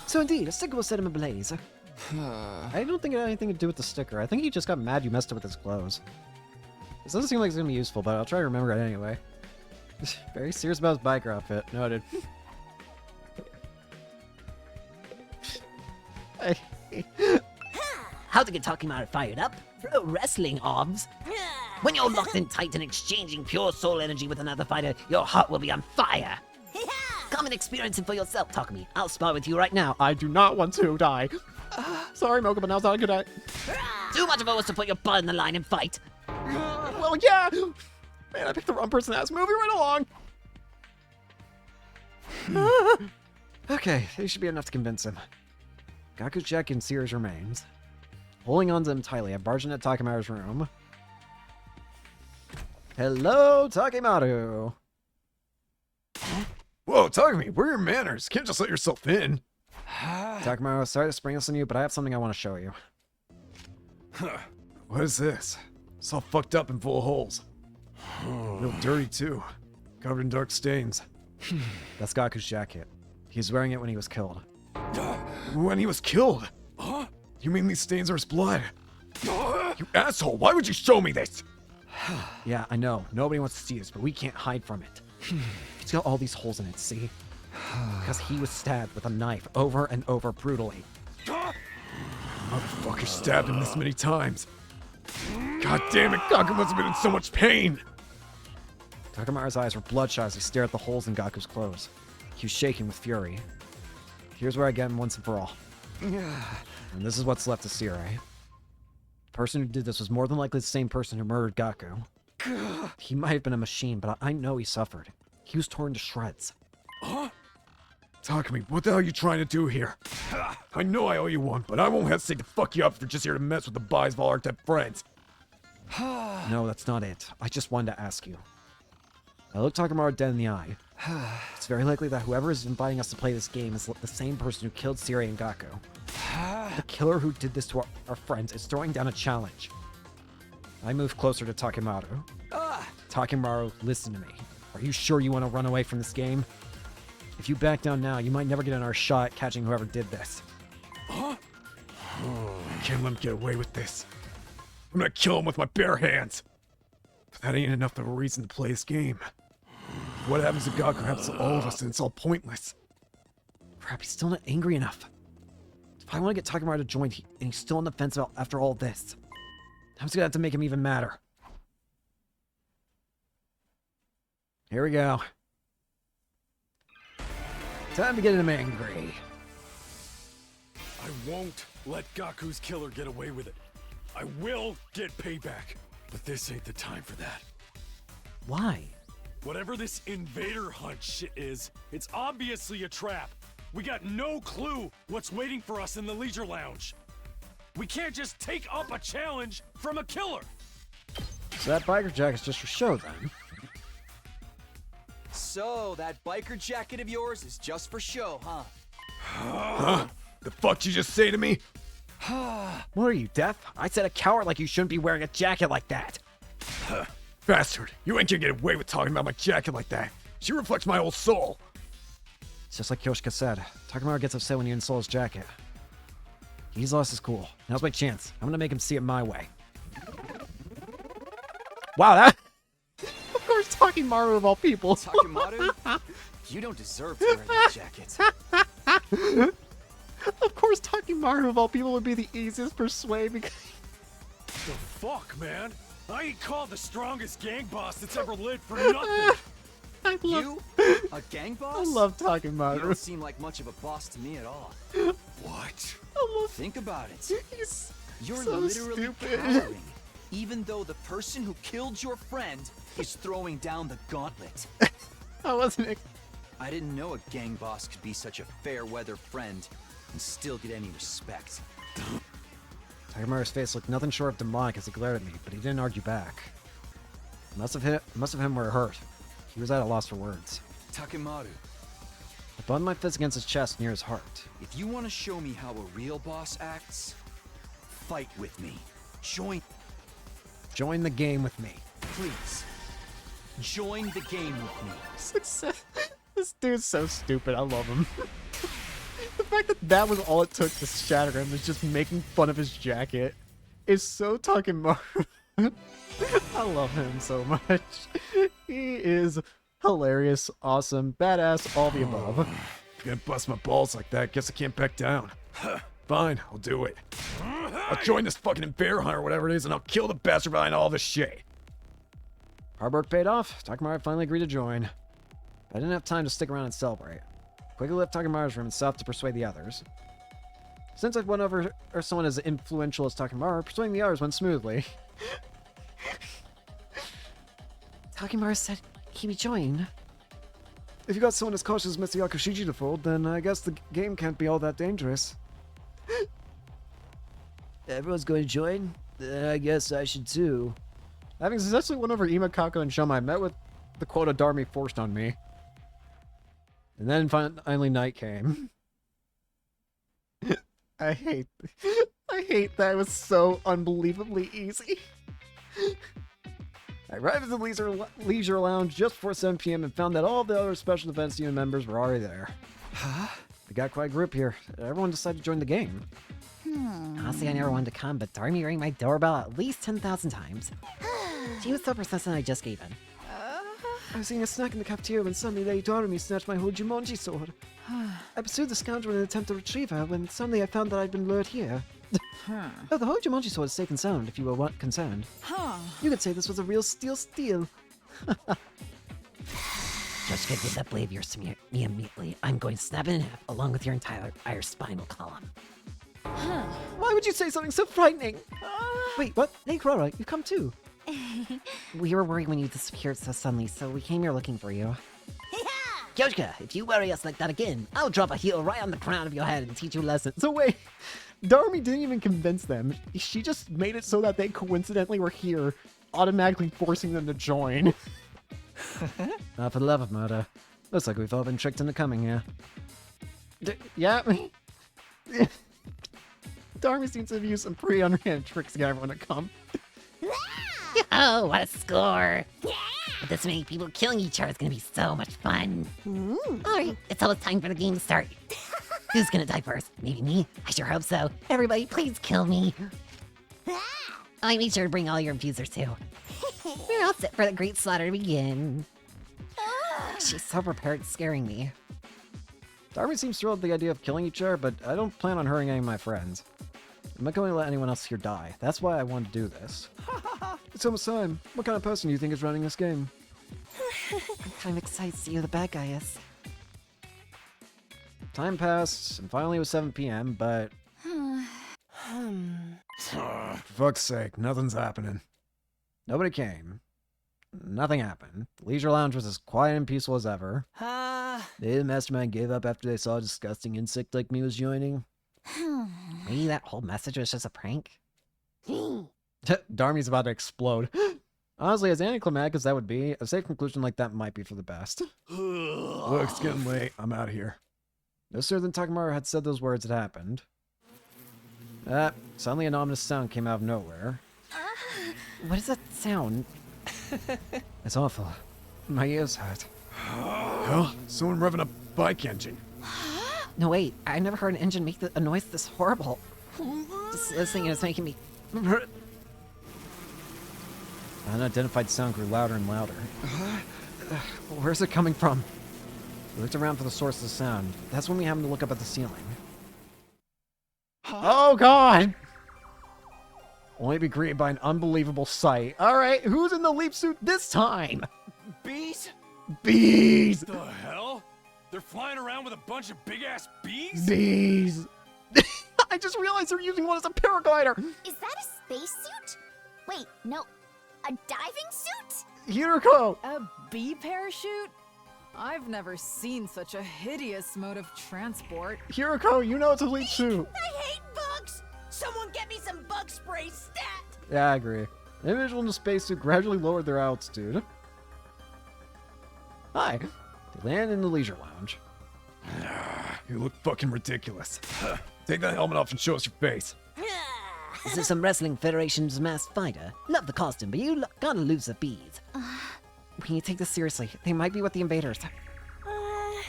So indeed, a sticker will set him ablaze. I don't think it had anything to do with the sticker. I think he just got mad you messed up with his clothes. This doesn't seem like it's gonna be useful, but I'll try to remember it anyway. Very serious about his biker outfit. Noted. How to get Takemaru fired up? Pro wrestling obs. When you're locked in tight and exchanging pure soul energy with another fighter, your heart will be on fire. Come and experience it for yourself, Takumi. I'll spar with you right now. I do not want to die. Sorry, Mocha, but now's not a good day. Too much of it was to put your butt in the line and fight. Well, yeah. Man, I picked the wrong person to ask. Moving right along. Okay, they should be enough to convince him. Gaku's jacket and Siri's remains. Holding on to them tightly, I barged into Takemaru's room. Hello, Takemaru. Whoa, Takumi, where are your manners? Can't just let yourself in. Takemaru, sorry to spring this on you, but I have something I want to show you. What is this? It's all fucked up and full of holes. Real dirty, too. Covered in dark stains. That's Gaku's jacket. He was wearing it when he was killed. When he was killed? You mean these stains are his blood? You asshole, why would you show me this? Yeah, I know. Nobody wants to see this, but we can't hide from it. It's got all these holes in it, see? Because he was stabbed with a knife over and over brutally. Motherfucker stabbed him this many times. God damn it, Gaku must have been in so much pain. Takemaru's eyes were bloodshot as he stared at the holes in Gaku's clothes. He was shaking with fury. Here's where I get him once and for all. And this is what's left of Siri. The person who did this was more than likely the same person who murdered Gaku. He might have been a machine, but I know he suffered. He was torn to shreds. Takumi, what the hell are you trying to do here? I know I owe you one, but I won't hesitate to fuck you up if you're just here to mess with the Bais of all our type friends. No, that's not it. I just wanted to ask you. I looked Takemaru dead in the eye. It's very likely that whoever is inviting us to play this game is the same person who killed Siri and Gaku. The killer who did this to our friends is throwing down a challenge. I moved closer to Takemaru. Takemaru, listen to me. Are you sure you want to run away from this game? If you back down now, you might never get another shot at catching whoever did this. Huh? I can't let him get away with this. I'm gonna kill him with my bare hands. But that ain't enough of a reason to play this game. What happens to Gaku happens to all of us, and it's all pointless. Crap, he's still not angry enough. If I want to get Takemaru to join, and he's still on the fence after all this, I'm just gonna have to make him even madder. Here we go. Time to get him angry. I won't let Gaku's killer get away with it. I will get payback. But this ain't the time for that. Why? Whatever this invader hunt shit is, it's obviously a trap. We got no clue what's waiting for us in the leisure lounge. We can't just take up a challenge from a killer. So that biker jacket's just for show, then? So, that biker jacket of yours is just for show, huh? Huh? The fuck did you just say to me? What are you, deaf? I said a coward like you shouldn't be wearing a jacket like that. Bastard, you ain't gonna get away with talking about my jacket like that. She reflects my whole soul. It's just like Kyoshika said. Takemaru gets upset when you insult his jacket. He's lost his cool. Now's my chance. I'm gonna make him see it my way. Wow, that... Of course, Takemaru of all people. Takemaru? You don't deserve to wear that jacket. Of course, Takemaru of all people would be the easiest persuade because... The fuck, man? I ain't called the strongest gang boss that's ever lived for nothing. You? A gang boss? I love You Takemaru. don't seem like much of a boss to me at all. What? Think about it. He's You're so literally stupid. cowering, even though the person who killed your friend is throwing down the gauntlet. I wasn't... I didn't know a gang boss could be such a fair-weather friend and still get any respect. Takemaru's face looked nothing short of demonic as he glared at me, but he didn't argue back. Must have him where it hurt. He was at a loss for words. Takemaru, I bumped my fist against his chest near his heart. if you want to show me how a real boss acts, fight with me. Join Join the game with me. Please. Join the game with me. Success. This dude's so stupid. I love him. The fact that that was all it took to shatter him is just making fun of his jacket is so Takemaru. I love him so much. He is hilarious, awesome, badass, all the above. If you're gonna bust my balls like that, guess I can't back down. Fine, I'll do it. I'll join this fucking bear hunt or whatever it is, and I'll kill the bastard behind all this shit. Hard work paid off. Takemaru finally agreed to join. I didn't have time to stick around and celebrate. Quickly left Takemaru's room and stopped to persuade the others. Since I'd won over someone as influential as Takemaru, persuading the others went smoothly. Takemaru said he would join. If you got someone as cautious as Mr. Yakushiji to fold, then I guess the game can't be all that dangerous. Everyone's going to join? Then I guess I should too. Having successfully won over Imakako and Shoma, I met with the quota Dharmi forced on me. And then finally night came. I hate that it was so unbelievably easy. I arrived at the leisure lounge just before 7 p.m. and found that all the other Special Defense Unit members were already there. Huh? We got quite a group here. Everyone decided to join the game. Honestly, I never wanted to come, but Dharmi rang my doorbell at least 10,000 times. She was so persistent I just gave in. I was eating a snack in the cafeteria when suddenly Lady Doremi snatched my Hojimonji sword. I pursued the scoundrel in an attempt to retrieve her when suddenly I found that I'd been lured here. Oh, the Hojimonji sword is safe and sound if you were concerned. You could say this was a real steal. Just get with that blade of yours to me immediately. I'm going to snap it in half along with your entire spinal column. Why would you say something so frightening? Wait, what? Hey, Clara, you come too. We were worried when you disappeared so suddenly, so we came here looking for you. Kyoshika, if you worry us like that again, I'll drop a heel right on the crown of your head and teach you a lesson. So wait, Darmy didn't even convince them. She just made it so that they coincidentally were here, automatically forcing them to join. For the love of murder. Looks like we've all been tricked into coming here. Yeah. Darmy seems to have used some pretty underhanded tricks to get everyone to come. Oh, what a score! With this many people killing each other is gonna be so much fun. Alright, it's almost time for the game to start. Who's gonna die first? Maybe me? I sure hope so. Everybody, please kill me. I made sure to bring all your abusers too. We're all set for the great slaughter to begin. She's so prepared, scaring me. Darby seems thrilled with the idea of killing each other, but I don't plan on hurting any of my friends. I'm not going to let anyone else here die. That's why I wanted to do this. It's almost time. What kind of person do you think is running this game? I'm kind of excited to see who the bad guy is. Time passed, and finally it was 7 p.m., but... For fuck's sake, nothing's happening. Nobody came. Nothing happened. The leisure lounge was as quiet and peaceful as ever. Maybe the mastermind gave up after they saw a disgusting insect like me was joining. Maybe that whole message was just a prank? Darmy's about to explode. Honestly, as anticlimactic as that would be, a safe conclusion like that might be for the best. Look, it's getting late. I'm out of here. No sooner than Takamaru had said those words, it happened. Suddenly an ominous sound came out of nowhere. What is that sound? It's awful. My ears hurt. Hell, someone revving a bike engine. No, wait. I never heard an engine make a noise this horrible. Just listening is making me... An unidentified sound grew louder and louder. Where's it coming from? We looked around for the source of the sound. That's when we happened to look up at the ceiling. Oh, God! Only be greeted by an unbelievable sight. Alright, who's in the leap suit this time? Bees? Bees! The hell? They're flying around with a bunch of big-ass bees? Bees! I just realized they're using one as a paraglider! Is that a spacesuit? Wait, no. A diving suit? Hiroko! A bee parachute? I've never seen such a hideous mode of transport. Hiroko, you know it's a leap suit! I hate bugs! Someone get me some bug spray stat! Yeah, I agree. The individual in the spacesuit gradually lowered their altitude. Hi. They land in the leisure lounge. You look fucking ridiculous. Take that helmet off and show us your face. Is this some Wrestling Federation's masked fighter? Love the costume, but you gotta lose the bees. We need to take this seriously. They might be with the invaders.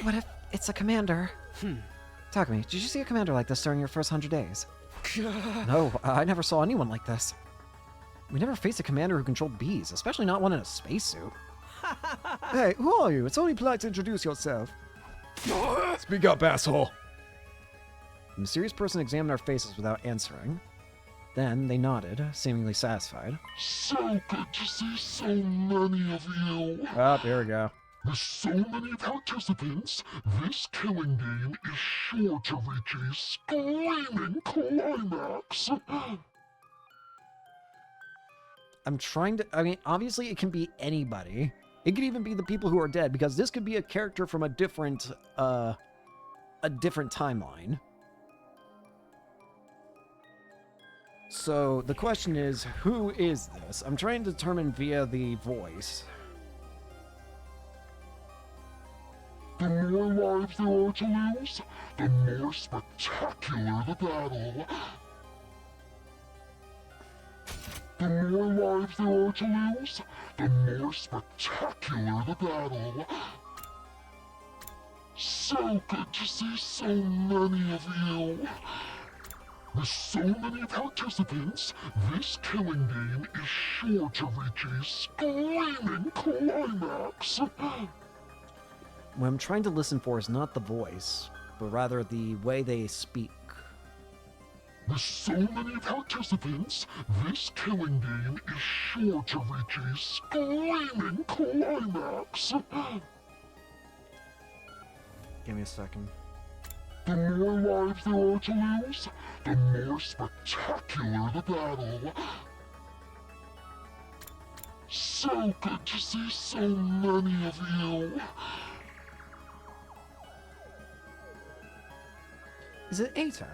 What if it's a commander? Takumi, did you see a commander like this during your first 100 days? No, I never saw anyone like this. We never faced a commander who controlled bees, especially not one in a spacesuit. Hey, who are you? It's only polite to introduce yourself. Speak up, asshole. The mysterious person examined our faces without answering. Then they nodded, seemingly satisfied. So good to see so many of you. Oh, here we go. With so many participants, this killing game is sure to reach a screaming climax. I'm trying to... I mean, obviously it can be anybody. It could even be the people who are dead, because this could be a character from a different timeline. So, the question is, who is this? I'm trying to determine via the voice. The more lives there are to lose, the more spectacular the battle. The more lives there are to lose, the more spectacular the battle. So good to see so many of you. With so many participants, this killing game is sure to reach a screaming climax. What I'm trying to listen for is not the voice, but rather the way they speak. With so many participants, this killing game is sure to reach a screaming climax. Give me a second. The more lives there are to lose, the more spectacular the battle. So good to see so many of you. Is it Ato?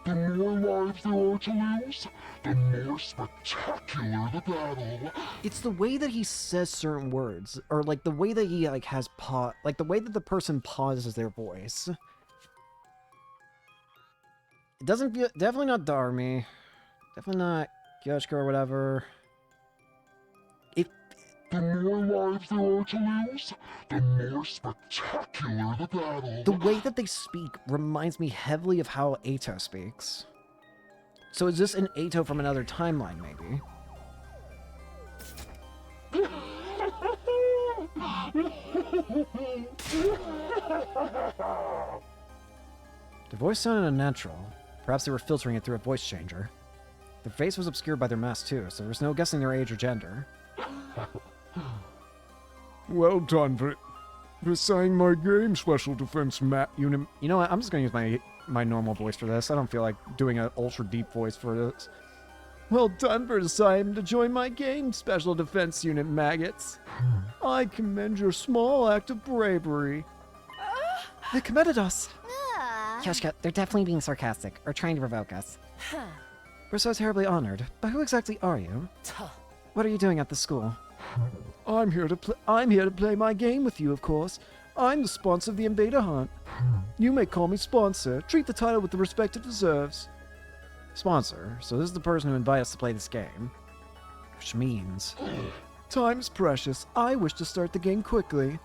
The more lives there are to lose, the more spectacular the battle. It's the way that he says certain words, or like the way that he like has like the way that the person pauses their voice. It doesn't feel definitely not Darmy, definitely not Yoshiko or whatever. The more lives there are to lose, the more spectacular the battle. The way that they speak reminds me heavily of how Eito speaks. So is this an Eito from another timeline, maybe? The voice sounded unnatural. Perhaps they were filtering it through a voice changer. Their face was obscured by their mask too, so there was no guessing their age or gender. Well done for saying my game, Special Defense Unit. You know what? I'm just gonna use my normal voice for this. I don't feel like doing an ultra deep voice for this. Well done for deciding to join my game, Special Defense Unit maggots. I commend your small act of bravery. They commended us. Yoshika, they're definitely being sarcastic, or trying to provoke us. We're so terribly honored, but who exactly are you? What are you doing at the school? I'm here to play my game with you, of course. I'm the sponsor of the Invader Hunt. You may call me sponsor. Treat the title with the respect it deserves. Sponsor? So this is the person who invited us to play this game. Which means... Time's precious. I wish to start the game quickly.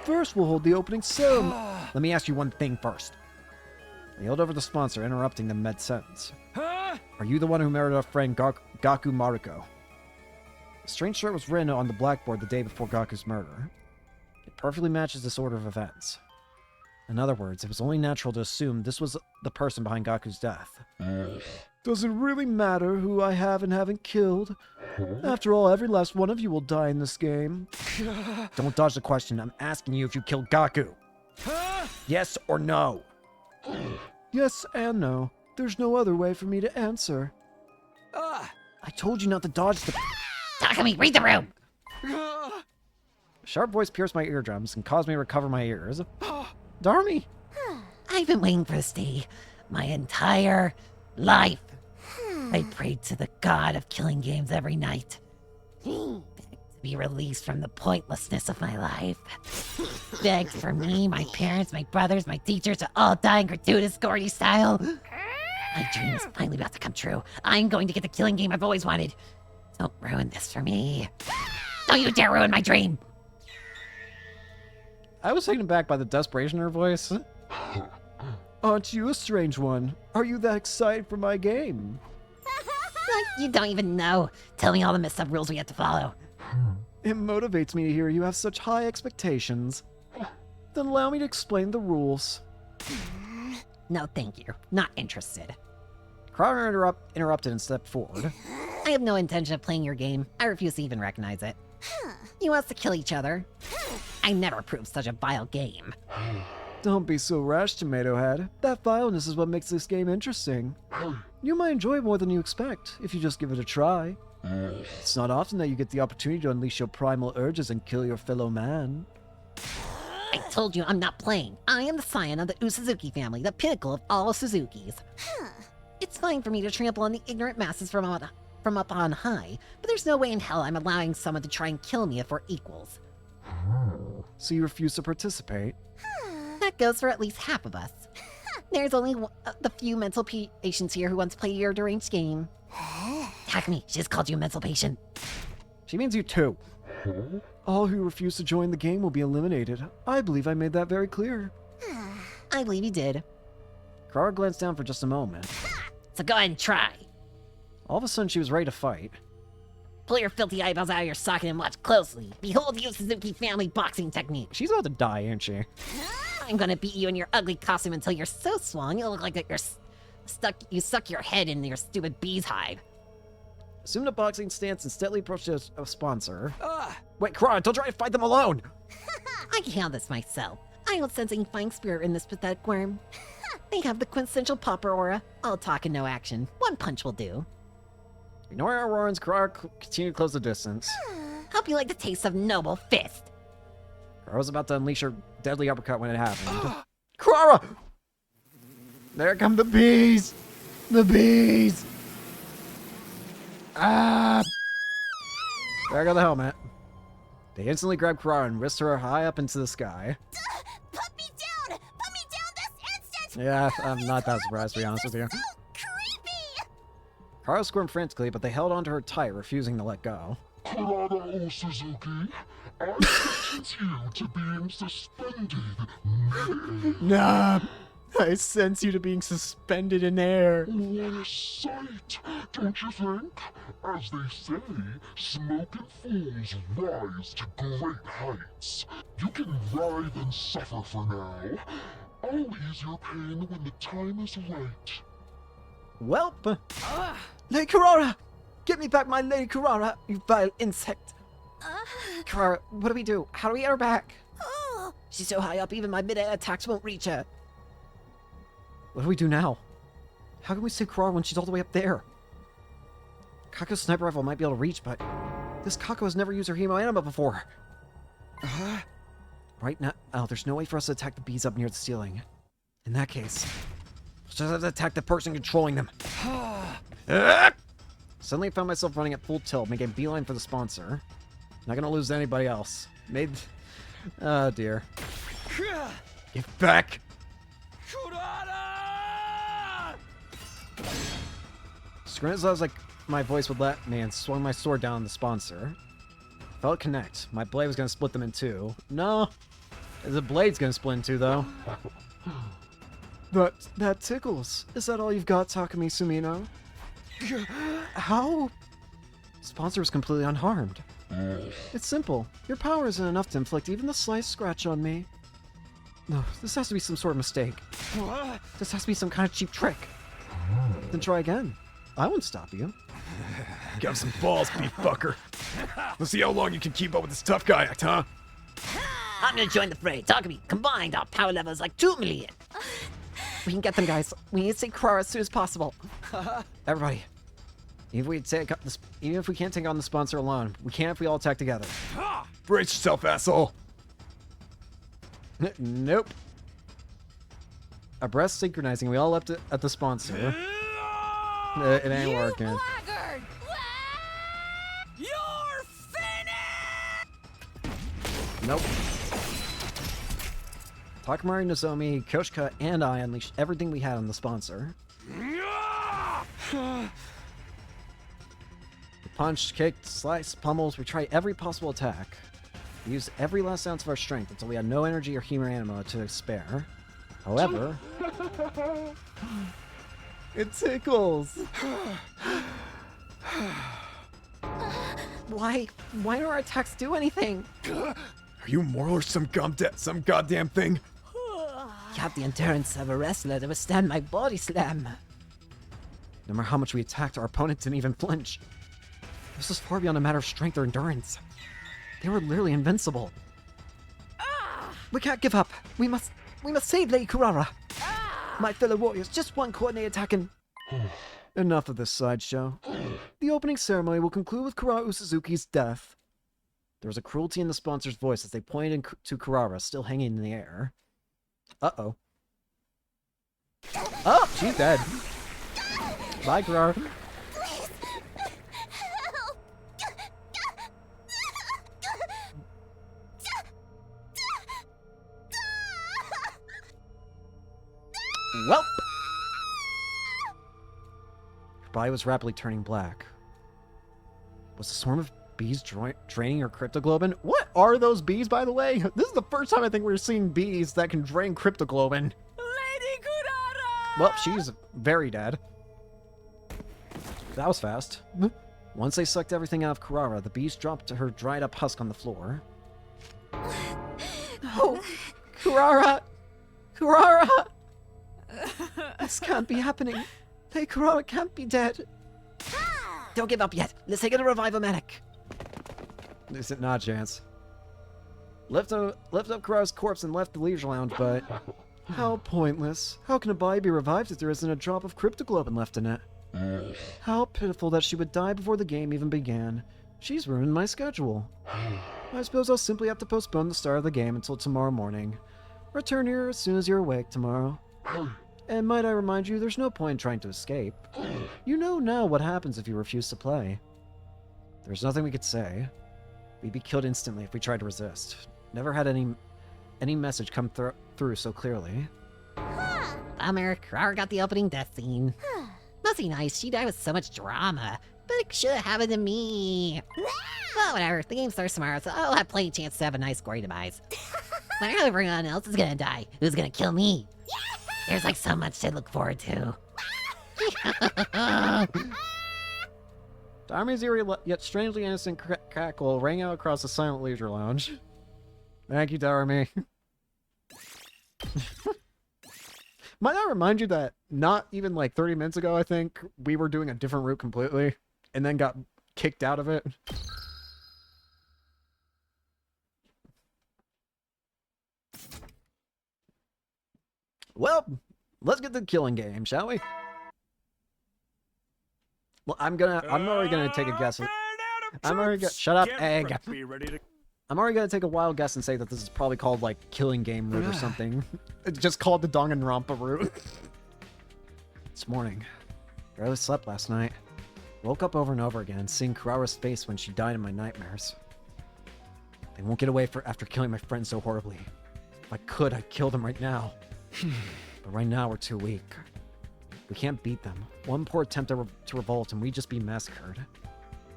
First, we'll hold the opening ceremony. Let me ask you one thing first. They yelled over the sponsor, interrupting them mid-sentence. Are you the one who murdered our friend Gaku Maruko? A strange shirt was written on the blackboard the day before Gaku's murder. It perfectly matches this order of events. In other words, it was only natural to assume this was the person behind Gaku's death. Does it really matter who I have and haven't killed? After all, every last one of you will die in this game. Don't dodge the question. I'm asking you if you killed Gaku. Yes or no? Yes and no. There's no other way for me to answer. I told you not to dodge the... Takumi, read the room! A sharp voice pierced my eardrums and caused me to recover my ears. Darmy! I've been waiting for this day my entire life. I prayed to the god of killing games every night. Begged to be released from the pointlessness of my life. Begged for me, my parents, my brothers, my teachers to all die in gratuitous Gordy style. My dream is finally about to come true. I'm going to get the killing game I've always wanted. Don't ruin this for me. Don't you dare ruin my dream! I was taken aback by the desperation in her voice. Aren't you a strange one? Are you that excited for my game? You don't even know. Tell me all the messed up rules we have to follow. It motivates me to hear you have such high expectations. Then allow me to explain the rules. No, thank you. Not interested. Crowder interrupted and stepped forward. I have no intention of playing your game. I refuse to even recognize it. You want us to kill each other? I never proved such a vile game. Don't be so rash, Tomato Head. That vileness is what makes this game interesting. You might enjoy it more than you expect, if you just give it a try. It's not often that you get the opportunity to unleash your primal urges and kill your fellow man. I told you I'm not playing. I am the scion of the Usuzuki family, the pinnacle of all Suzukis. It's fine for me to trample on the ignorant masses from up on high, but there's no way in hell I'm allowing someone to try and kill me if we're equals. So you refuse to participate? That goes for at least half of us. There's only the few mental patients here who want to play your deranged game. Takumi, she just called you a mental patient. She means you too. All who refuse to join the game will be eliminated. I believe I made that very clear. I believe you did. Kara glanced down for just a moment. So go ahead and try. All of a sudden, she was ready to fight. Pull your filthy eyeballs out of your socket and watch closely. Behold the Suzuki family boxing technique. She's about to die, ain't she? I'm gonna beat you in your ugly costume until you're so swollen you look like that you suck your head in your stupid bee's hive. Assumed a boxing stance and steadily approached a sponsor. Wait, Kara, don't try to fight them alone! I can handle this myself. I don't sense any fighting spirit in this pathetic worm. They have the quintessential pauper aura. All talk and no action. One punch will do. Ignoring our warnings, Kara continued to close the distance. Hope you like the taste of noble fist. Kara was about to unleash her deadly uppercut when it happened. Kara! There come the bees! The bees! Ah! There go the helmet. They instantly grabbed Kurara and whisked her high up into the sky. Put me down! Put me down this instant! Yeah, I'm not that surprised, to be honest with you. So creepy! Kurara squirmed frantically, but they held onto her tight, refusing to let go. Kurara Suzuki, I sentence you to being suspended mid-air. Nah! I sense you to being suspended in air. What a sight, don't you think? As they say, smoke and fools rise to great heights. You can writhe and suffer for now. I'll ease your pain when the time is right. Welp! Lady Kurara! Get me back my Lady Kurara, you vile insect! Kurara, what do we do? How do we get her back? She's so high up, even my mid-air attacks won't reach her. What do we do now? How can we save Kurara when she's all the way up there? Kako's sniper rifle might be able to reach, but this Kako has never used her hemo anima before. Right now, there's no way for us to attack the bees up near the ceiling. In that case, we'll just have to attack the person controlling them. Suddenly I found myself running at full tilt, making a beeline for the sponsor. Not gonna lose to anybody else. Oh dear. Get back! Screamed as I was like my voice would let me and swung my sword down on the sponsor. Felt it connect. My blade was gonna split them in two. No! The blade's gonna split in two though. That tickles. Is that all you've got, Takumi Sumino? How? Sponsor was completely unharmed. It's simple. Your power isn't enough to inflict even the slightest scratch on me. No, this has to be some sort of mistake. This has to be some kind of cheap trick. Then try again. I won't stop you. You have some balls, beef fucker. Let's see how long you can keep up with this tough guy act, huh? I'm gonna join the fray. Takumi, combined, our power level is like 2 million. We can get them, guys. We need to save Kurara as soon as possible. Everybody. Even if we can't take on the sponsor alone, we can if we all attack together. Brace yourself, asshole. Nope. Our breaths synchronizing, we all leapt at the sponsor. It ain't working. Blackguard! You're finished! Nope. Takamari, Nozomi, Koshika, and I unleashed everything we had on the sponsor. We punched, kicked, sliced, pummels, we tried every possible attack. We used every last ounce of our strength until we had no energy or hemo anima to spare. However... it tickles! Why don't our attacks do anything? Are you moral or some goddamn thing? You have the endurance of a wrestler to withstand my body slam. No matter how much we attacked, our opponent didn't even flinch. This was far beyond a matter of strength or endurance. They were literally invincible. We can't give up. We must save Lady Kurara. My fellow warriors, just one coordinated attack and... Enough of this sideshow. The opening ceremony will conclude with Kurara Usuzuki's death. There was a cruelty in the sponsor's voice as they pointed to Kurara, still hanging in the air. Uh-oh. Oh, she's dead. Bye, Kurara. Welp! Her body was rapidly turning black. Was the swarm of bees draining her cryptoglobin? What are those bees, by the way? This is the first time I think we're seeing bees that can drain cryptoglobin. Lady Kurara! Well, she's very dead. That was fast. Once they sucked everything out of Kurara, the bees dropped her dried up husk on the floor. Oh, Kurara! Kurara! This can't be happening. Lady Kurara can't be dead. Don't give up yet. Let's take her to revive a medic. There's not a chance. Lift up Kurara's corpse and left the leisure lounge, but... How pointless. How can a body be revived if there isn't a drop of cryptoglobin left in it? How pitiful that she would die before the game even began. She's ruined my schedule. I suppose I'll simply have to postpone the start of the game until tomorrow morning. Return here as soon as you're awake tomorrow. And might I remind you, there's no point in trying to escape. You know now what happens if you refuse to play. There's nothing we could say. We'd be killed instantly if we tried to resist. Never had any message come through so clearly. Bummer, Crowder got the opening death scene. Must be nice, she died with so much drama. But it should have happened to me. Well, whatever, the game starts tomorrow, so I'll have plenty of chance to have a nice, gory demise. When everyone else is gonna die, who's gonna kill me? There's like so much to look forward to. Darmi's eerie yet strangely innocent cackle rang out across the silent leisure lounge. Thank you, Darmi. Might I remind you that not even like 30 minutes ago, I think, we were doing a different route completely, and then got kicked out of it? Well, let's get the killing game, shall we? Well, I'm already gonna take a guess. Shut up, egg. I'm already gonna take a wild guess and say that this is probably called like killing game route or something. It's just called the Danganronpa route. This morning, barely slept last night. Woke up over and over again, seeing Kurara's face when she died in my nightmares. They won't get away after killing my friend so horribly. If I could, I'd kill them right now. But right now, we're too weak. We can't beat them. One poor attempt to revolt and we'd just be massacred.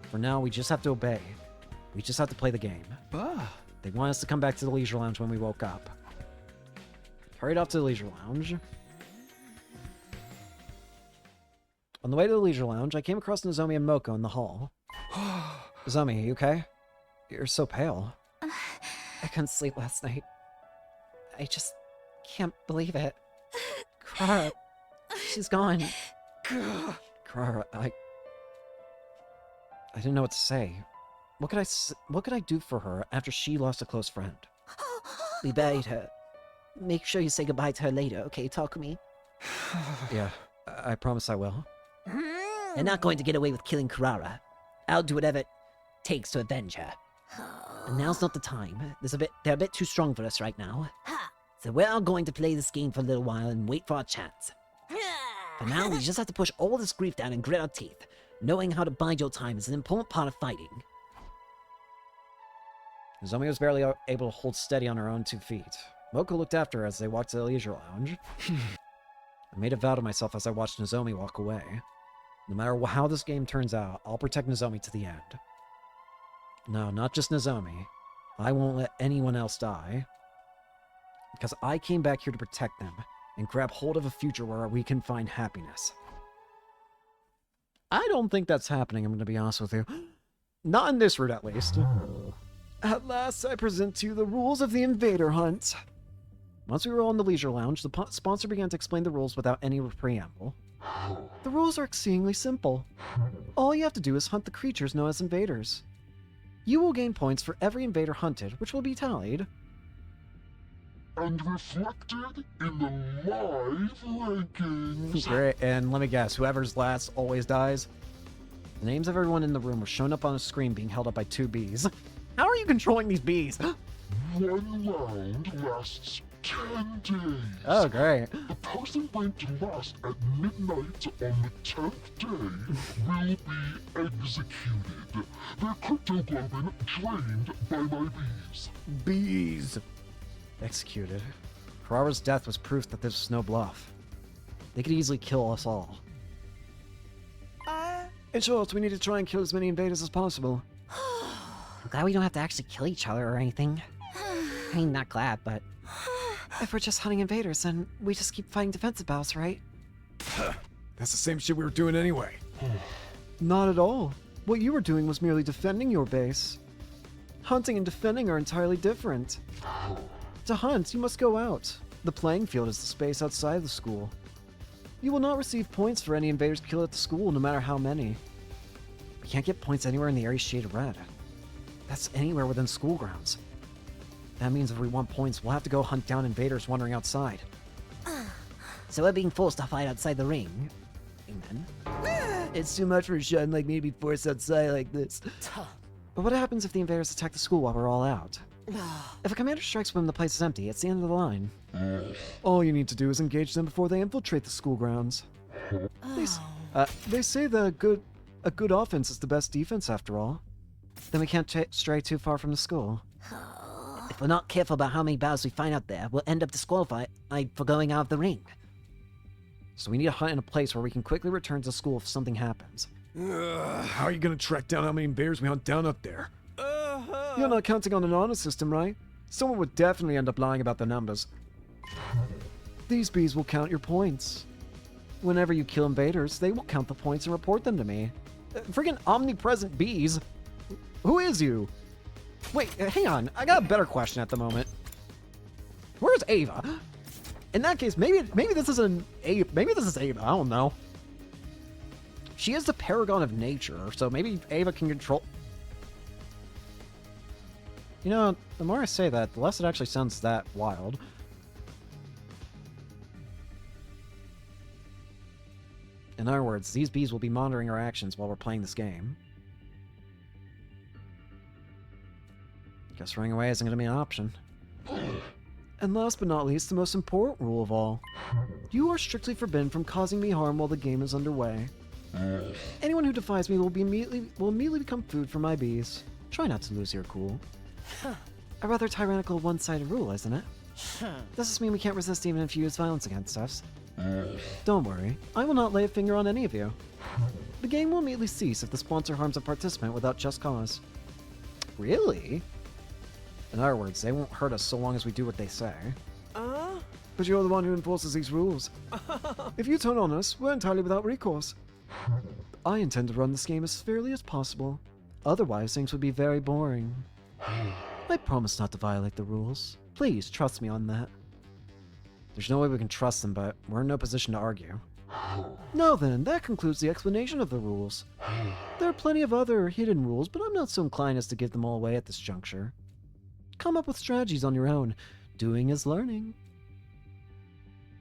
For now, we just have to obey. We just have to play the game. They want us to come back to the leisure lounge when we woke up. Hurried off to the leisure lounge. On the way to the leisure lounge, I came across Nozomi and Moko in the hall. Nozomi, you okay? You're so pale. I couldn't sleep last night. I just can't believe it. Kurara, she's gone. Kurara, I didn't know what to say. What could I do for her after she lost a close friend? We buried her. Make sure you say goodbye to her later, okay, Takumi? Yeah, I promise I will. You're not going to get away with killing Kurara. I'll do whatever it takes to avenge her. But now's not the time. They're a bit too strong for us right now. So we're all going to play this game for a little while and wait for our chance. For now, we just have to push all this grief down and grit our teeth. Knowing how to bide your time is an important part of fighting. Nozomi was barely able to hold steady on her own 2 feet. Moko looked after her as they walked to the leisure lounge. I made a vow to myself as I watched Nozomi walk away. No matter how this game turns out, I'll protect Nozomi to the end. No, not just Nozomi. I won't let anyone else die. Because I came back here to protect them and grab hold of a future where we can find happiness. I don't think that's happening, I'm going to be honest with you. Not in this route, at least. At last, I present to you the rules of the invader hunt. Once we were all in the leisure lounge, the sponsor began to explain the rules without any preamble. The rules are exceedingly simple. All you have to do is hunt the creatures known as invaders. You will gain points for every invader hunted, which will be tallied. And reflected in the live rankings. Great, and let me guess, whoever's last always dies? The names of everyone in the room were shown up on a screen being held up by 2 bees. How are you controlling these bees? One round lasts 10 days. Oh, great. The person ranked last at midnight on the 10th day will be executed. Their cryptoglobin drained by my bees. Bees. Executed. Kurara's death was proof that this was no bluff. They could easily kill us all. In short, we need to try and kill as many invaders as possible. I'm glad we don't have to actually kill each other or anything. I mean, not glad, but... If we're just hunting invaders, then we just keep fighting defensive battles, right? That's the same shit we were doing anyway. Not at all. What you were doing was merely defending your base. Hunting and defending are entirely different. To hunt, you must go out. The playing field is the space outside the school. You will not receive points for any invaders killed at the school, no matter how many. We can't get points anywhere in the area shaded red. That's anywhere within school grounds. That means if we want points, we'll have to go hunt down invaders wandering outside. So we're being forced to fight outside the ring. Amen. It's too much for a shun like me to be forced outside like this. But what happens if the invaders attack the school while we're all out? If a commander strikes when the place is empty, it's the end of the line. All you need to do is engage them before they infiltrate the school grounds. They say a good offense is the best defense after all. Then we can't stray too far from the school. If we're not careful about how many battles we find out there, we'll end up disqualified for going out of the ring. So we need to hunt in a place where we can quickly return to school if something happens. How are you gonna track down how many invaders we hunt down up there? You're not counting on an honor system, right? Someone would definitely end up lying about the numbers. These bees will count your points. Whenever you kill invaders, they will count the points and report them to me. Friggin' omnipresent bees. Who is you? Wait, hang on. I got a better question at the moment. Where's Ava? In that case, maybe this is maybe this is Ava. I don't know. She is the paragon of nature, so maybe Ava can control. You know, the more I say that, the less it actually sounds that wild. In other words, these bees will be monitoring our actions while we're playing this game. Guess running away isn't going to be an option. And last but not least, the most important rule of all. You are strictly forbidden from causing me harm while the game is underway. Anyone who defies me will immediately become food for my bees. Try not to lose your cool. A rather tyrannical one-sided rule, isn't it? Does this mean we can't resist even if you use violence against us? Don't worry, I will not lay a finger on any of you. The game will immediately cease if the sponsor harms a participant without just cause. Really? In other words, they won't hurt us so long as we do what they say. But you're the one who enforces these rules. If you turn on us, we're entirely without recourse. I intend to run this game as fairly as possible. Otherwise, things would be very boring. I promise not to violate the rules. Please, trust me on that. There's no way we can trust them, but we're in no position to argue. Now then, that concludes the explanation of the rules. There are plenty of other hidden rules, but I'm not so inclined as to give them all away at this juncture. Come up with strategies on your own. Doing is learning.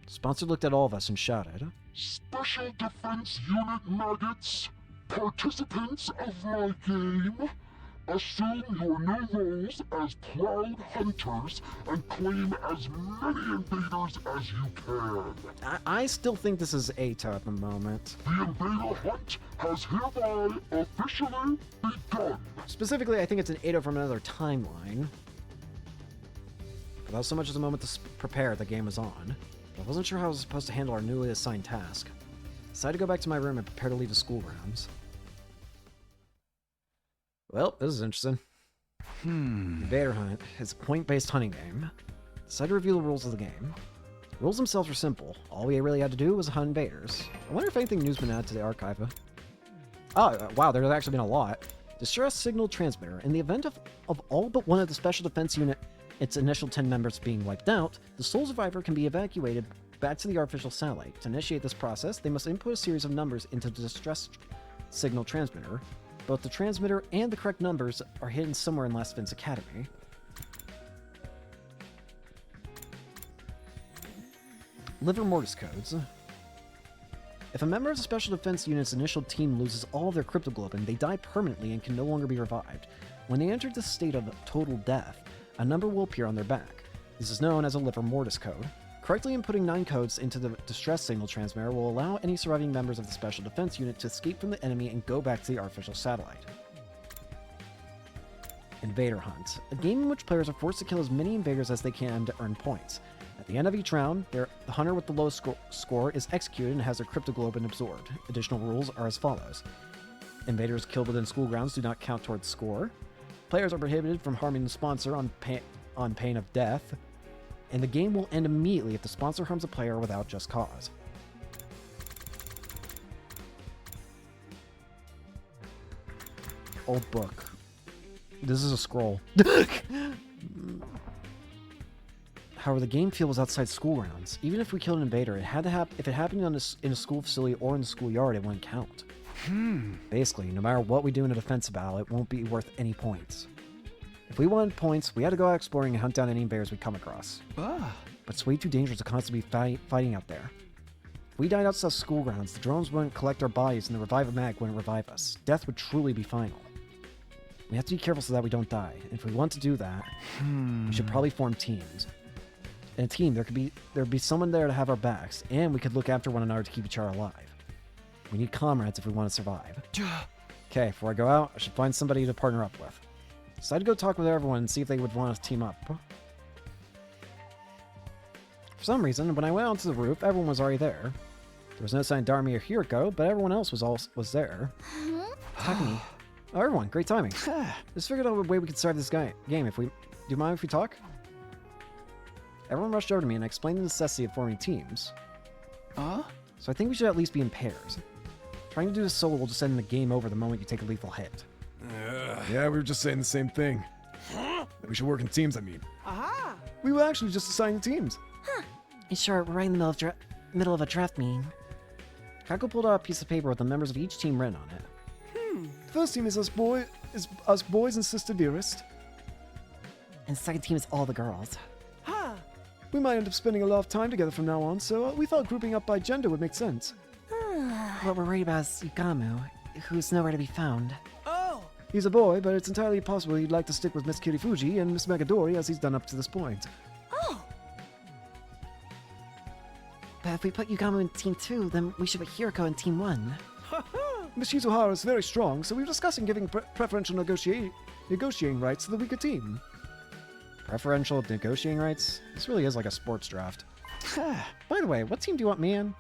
Sponsor looked at all of us and shouted, Special Defense Unit maggots, participants of my game, assume your new roles as proud hunters and claim as many invaders as you can. I still think this is Ato at the moment. The invader hunt has hereby officially begun. Specifically, I think it's an Ato from another timeline. Without so much as a moment to prepare, the game was on. But I wasn't sure how I was supposed to handle our newly assigned task. Decided to go back to my room and prepare to leave the school grounds. Well, this is interesting. Invader Hunt is a point-based hunting game. Decided to review the rules of the game. The rules themselves were simple. All we really had to do was hunt invaders. I wonder if anything new's been added to the archive. Oh, wow, there's actually been a lot. Distress signal transmitter. In the event of all but one of the Special Defense Unit, its initial 10 members being wiped out, the sole survivor can be evacuated back to the artificial satellite. To initiate this process, they must input a series of numbers into the distress signal transmitter. Both the transmitter and the correct numbers are hidden somewhere in Last Vince Academy. Liver Mortis codes. If a member of the Special Defense Unit's initial team loses all of their cryptoglobin, they die permanently and can no longer be revived. When they enter this state of total death, a number will appear on their back. This is known as a Liver Mortis code. Correctly inputting 9 codes into the distress signal transmitter will allow any surviving members of the Special Defense Unit to escape from the enemy and go back to the artificial satellite. Invader Hunt. A game in which players are forced to kill as many invaders as they can to earn points. At the end of each round, the hunter with the lowest score is executed and has their cryptoglobin absorbed. Additional rules are as follows. Invaders killed within school grounds do not count towards score. Players are prohibited from harming the sponsor on pain of death. And the game will end immediately if the sponsor harms a player without just cause. Old book. This is a scroll. However, the game field was outside school grounds. Even if we killed an invader, if it happened in a school facility or in the schoolyard, it wouldn't count. Basically, no matter what we do in a defensive battle, it won't be worth any points. If we wanted points, we had to go out exploring and hunt down any invaders we come across. But it's way too dangerous to constantly be fighting out there. If we died outside school grounds, the drones wouldn't collect our bodies and the revive mag wouldn't revive us. Death would truly be final. We have to be careful so that we don't die. And if we want to do that, we should probably form teams. In a team, there'd be someone there to have our backs, and we could look after one another to keep each other alive. We need comrades if we want to survive. Okay, before I go out, I should find somebody to partner up with. So I'd go talk with everyone and see if they would want to team up. For some reason, when I went onto the roof, everyone was already there. There was no sign of Darmi or Hiriko, but everyone else was there. Takumi. Oh, everyone, great timing. Just figured out a way we could start this game. Do you mind if we talk? Everyone rushed over to me and I explained the necessity of forming teams. So I think we should at least be in pairs. Trying to do this solo will just end the game over the moment you take a lethal hit. Yeah, we were just saying the same thing. That we should work in teams, I mean. Aha! We were actually just assigning teams. Sure, we're right in the middle of a draft meeting. Kako pulled out a piece of paper with the members of each team written on it. The first team is us boys and Sister Dearest. And the second team is all the girls. We might end up spending a lot of time together from now on, so we thought grouping up by gender would make sense. What we're worried about is Yugamu, who's nowhere to be found. He's a boy, but it's entirely possible he'd like to stick with Miss Kirifuji and Miss Megadori as he's done up to this point. But if we put Yugamu in Team 2, then we should put Hiriko in Team 1. Miss Shizuhara is very strong, so we were discussing giving preferential negotiating rights to the weaker team. Preferential negotiating rights? This really is like a sports draft. By the way, what team do you want me in?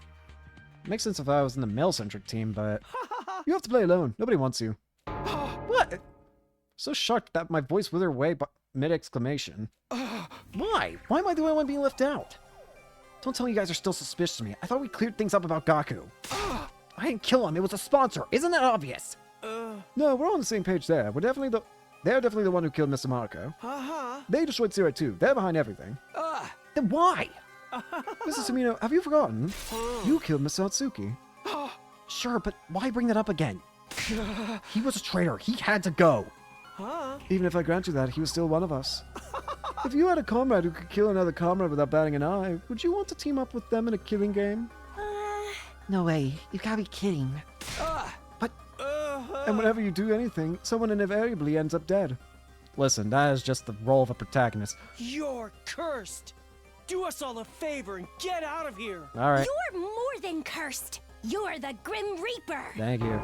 It makes sense if I was in the male-centric team, but... You have to play alone. Nobody wants you. What? So shocked that my voice withered away mid-exclamation. Why? Why am I the only one being left out? Don't tell me you guys are still suspicious of me. I thought we cleared things up about Gaku. I didn't kill him. It was a sponsor. Isn't that obvious? No, we're all on the same page there. They're definitely the one who killed Mr. Marco. They destroyed Zero too. They're behind everything. Then why? Mrs. Tamino, have you forgotten? You killed Miss Satsuki. Sure, but why bring that up again? He was a traitor. He had to go. Even if I grant you that, he was still one of us. If you had a comrade who could kill another comrade without batting an eye, would you want to team up with them in a killing game? No way. You gotta be kidding. And whenever you do anything, someone invariably ends up dead. Listen, that is just the role of a protagonist. You're cursed. Do us all a favor and get out of here. All right. You're more than cursed. You're the Grim Reaper. Thank you.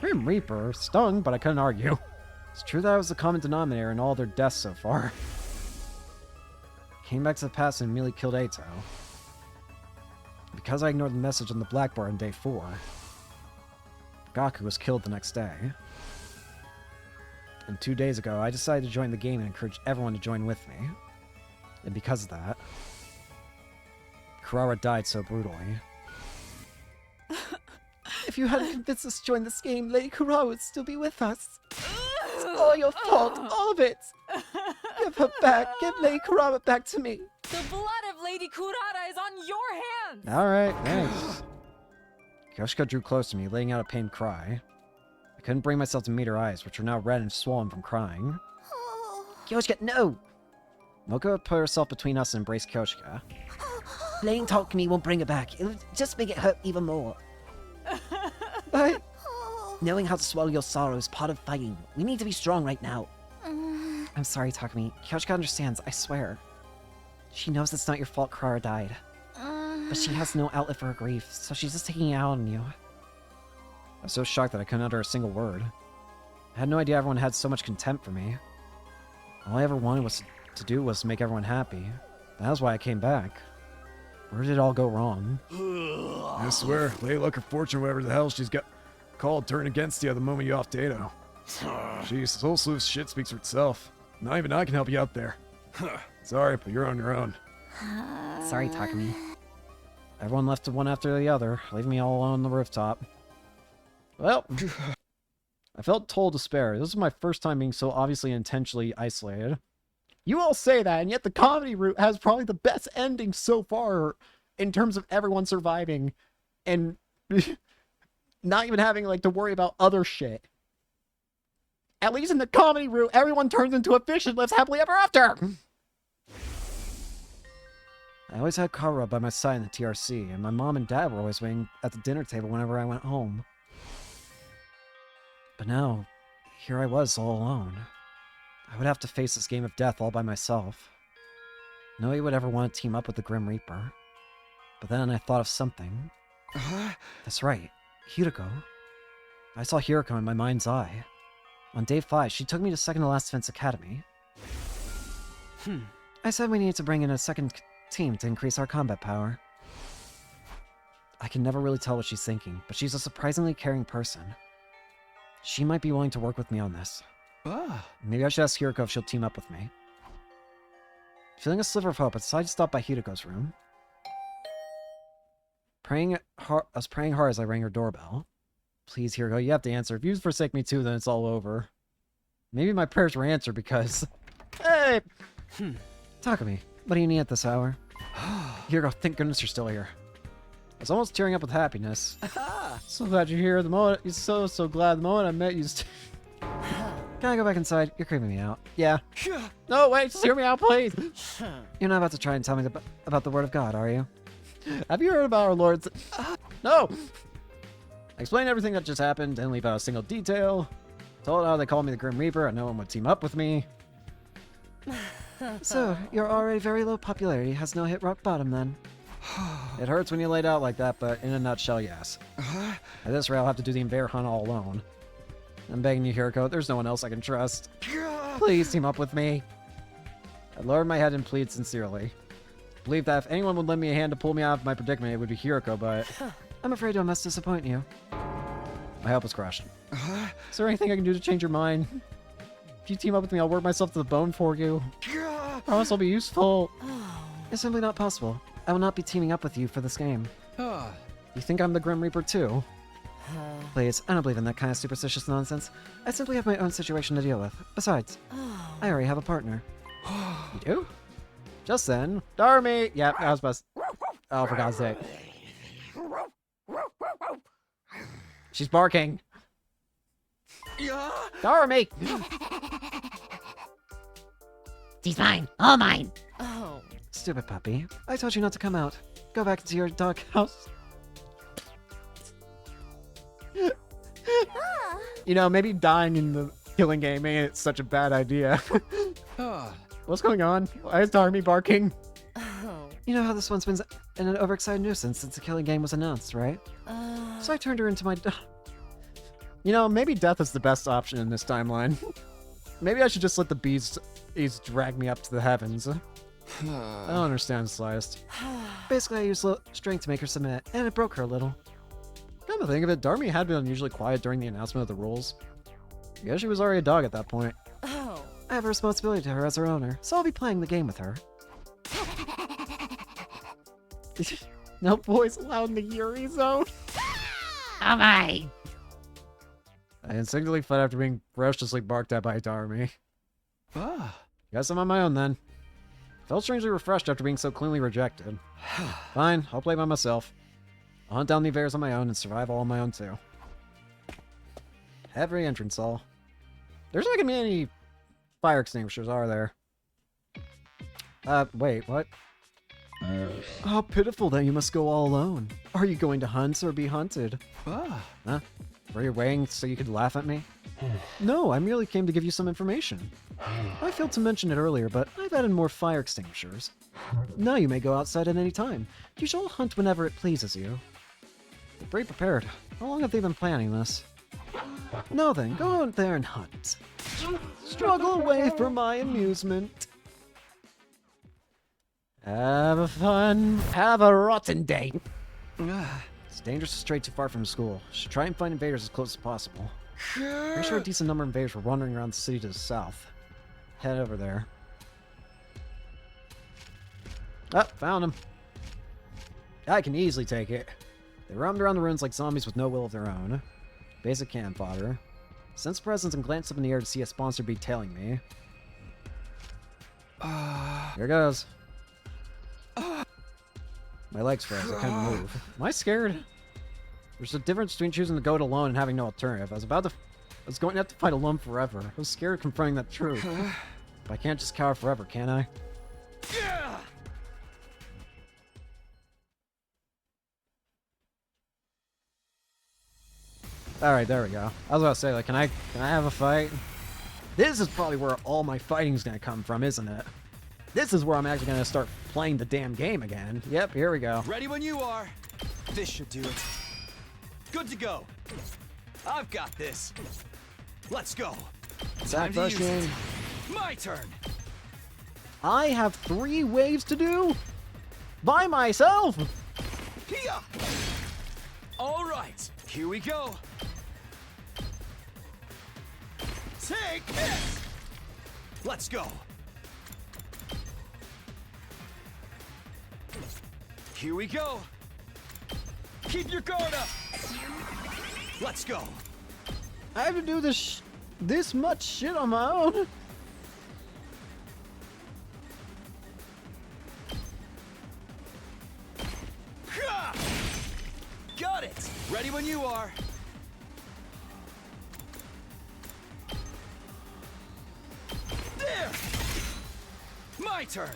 Grim Reaper stung, but I couldn't argue. It's true that I was the common denominator in all their deaths so far. Came back to the past and immediately killed Eito. Because I ignored the message on the blackboard on day 4, Gaku was killed the next day. And 2 days ago, I decided to join the game and encourage everyone to join with me. And because of that, Kurara died so brutally. If you hadn't convinced us to join this game, Lady Kurara would still be with us. It's all your fault, all of it. Give her back. Give Lady Kurara back to me. The blood of Lady Kurara is on your hands! Alright, thanks. Kyoshika drew close to me, letting out a pained cry. I couldn't bring myself to meet her eyes, which were now red and swollen from crying. Kyoshika, no! Moka put herself between us and embraced Kyoshika. Playing talk to me won't bring her back. It'll just make it hurt even more. But knowing how to swallow your sorrow is part of fighting. We need to be strong right now. I'm sorry, Takumi. Kyoshika understands, I swear. She knows it's not your fault Kurara died. But she has no outlet for her grief, so she's just taking it out on you. I was so shocked that I couldn't utter a single word. I had no idea everyone had so much contempt for me. All I ever wanted to do was make everyone happy. That was why I came back. Where did it all go wrong? I swear, lay luck or fortune, whatever the hell she's got called, turned against you the moment you off Dato. Jeez, this whole slew of shit speaks for itself. Not even I can help you out there. Sorry, but you're on your own. Sorry, Takumi. Everyone left one after the other, leaving me all alone on the rooftop. Well, I felt total despair. This was my first time being so obviously and intentionally isolated. You all say that, and yet the comedy route has probably the best ending so far in terms of everyone surviving and not even having like to worry about other shit. At least in the comedy route, everyone turns into a fish and lives happily ever after. I always had Kara by my side in the TRC, and my mom and dad were always waiting at the dinner table whenever I went home. But now, here I was all alone. I would have to face this game of death all by myself. Nobody would ever want to team up with the Grim Reaper. But then I thought of something. That's right, Hiroko. I saw Hiroko in my mind's eye. On day 5, she took me to second to last defense academy. I said we needed to bring in a second team to increase our combat power. I can never really tell what she's thinking, but she's a surprisingly caring person. She might be willing to work with me on this. Maybe I should ask Hiroko if she'll team up with me. Feeling a sliver of hope, I decided to stop by Hiroko's room. I was praying hard as I rang her doorbell. Please, Hiroko, you have to answer. If you forsake me too, then it's all over. Maybe my prayers were answered because... Hey! Takumi, what do you need at this hour? Hiroko, thank goodness you're still here. I was almost tearing up with happiness. So glad you're here. The moment you're so glad. The moment I met you. Can I go back inside? You're creeping me out. Yeah. No, wait, just hear me out, please. You're not about to try and tell me about the Word of God, are you? Have you heard about our Lord's... No! I explained everything that just happened, didn't leave out a single detail. Told how they called me the Grim Reaper and no one would team up with me. So, your already very low popularity has now hit rock bottom then. It hurts when you laid out like that, but in a nutshell, yes. At this rate, I'll have to do the invader hunt all alone. I'm begging you, Hiroko, there's no one else I can trust. Please team up with me. I lowered my head and pleaded sincerely. I believe that if anyone would lend me a hand to pull me out of my predicament, it would be Hiroko, but... I'm afraid I must disappoint you. My hope was crushed. Is there anything I can do to change your mind? If you team up with me, I'll work myself to the bone for you. Promise I'll be useful. It's simply not possible. I will not be teaming up with you for this game. You think I'm the Grim Reaper too? Please, I don't believe in that kind of superstitious nonsense. I simply have my own situation to deal with. Besides, I already have a partner. You do? Just then. Darmy! Yeah, I was supposed. Oh, for God's sake. She's barking. Darmy! She's mine. All mine. Oh. Stupid puppy. I told you not to come out. Go back into your dog house. You know, maybe dying in the killing game ain't such a bad idea. What's going on? Why is Darmy barking? You know how this one's been an overexcited nuisance since the killing game was announced, right? So I turned her into my... You know, maybe death is the best option in this timeline. Maybe I should just let the bees drag me up to the heavens. I don't understand the slightest. Basically, I used strength to make her submit, and it broke her a little. Come to think of it, Darmy had been unusually quiet during the announcement of the rules. I guess she was already a dog at that point. Oh. I have a responsibility to her as her owner, so I'll be playing the game with her. No boys allowed in the Yuri zone. All mine. I instinctively fled after being ferociously barked at by Darmy. Guess I'm on my own then. Felt strangely refreshed after being so cleanly rejected. Fine, I'll play by myself. I'll hunt down the invaders on my own and survive all on my own too. Every entrance hall. There's not gonna be any fire extinguishers, are there? Wait, what? How pitiful that you must go all alone. Are you going to hunt or be hunted? Huh? Were you waiting so you could laugh at me? No, I merely came to give you some information. I failed to mention it earlier, but I've added more fire extinguishers. Now you may go outside at any time. You shall hunt whenever it pleases you. You're pretty prepared. How long have they been planning this? Now then, go out there and hunt. Struggle away for my amusement. Have fun. Have a rotten day. It's dangerous to stray too far from school. Should try and find invaders as close as possible. Pretty sure a decent number of invaders were wandering around the city to the south. Head over there. Oh, found them. I can easily take it. They roamed around the ruins like zombies with no will of their own. Basic cannon fodder. Sense presence and glanced up in the air to see a sponsor bee tailing me. Here goes. My legs froze. I couldn't move. Am I scared? There's a difference between choosing to go it alone and having no alternative. I was going to have to fight alone forever. I was scared of confronting that truth. But I can't just cower forever, can I? Alright, there we go. I was about to say, like, can I have a fight? This is probably where all my fighting's gonna come from, isn't it? This is where I'm actually gonna start playing the damn game again. Yep, here we go. Ready when you are. This should do it. Good to go. I've got this. Let's go. Time to use it. My turn. I have 3 waves to do? By myself? Hiya! All right, here we go. Take this! Let's go. Here we go. Keep your guard up. Let's go. I have to do this much shit on my own? Got it. Ready when you are. There. My turn.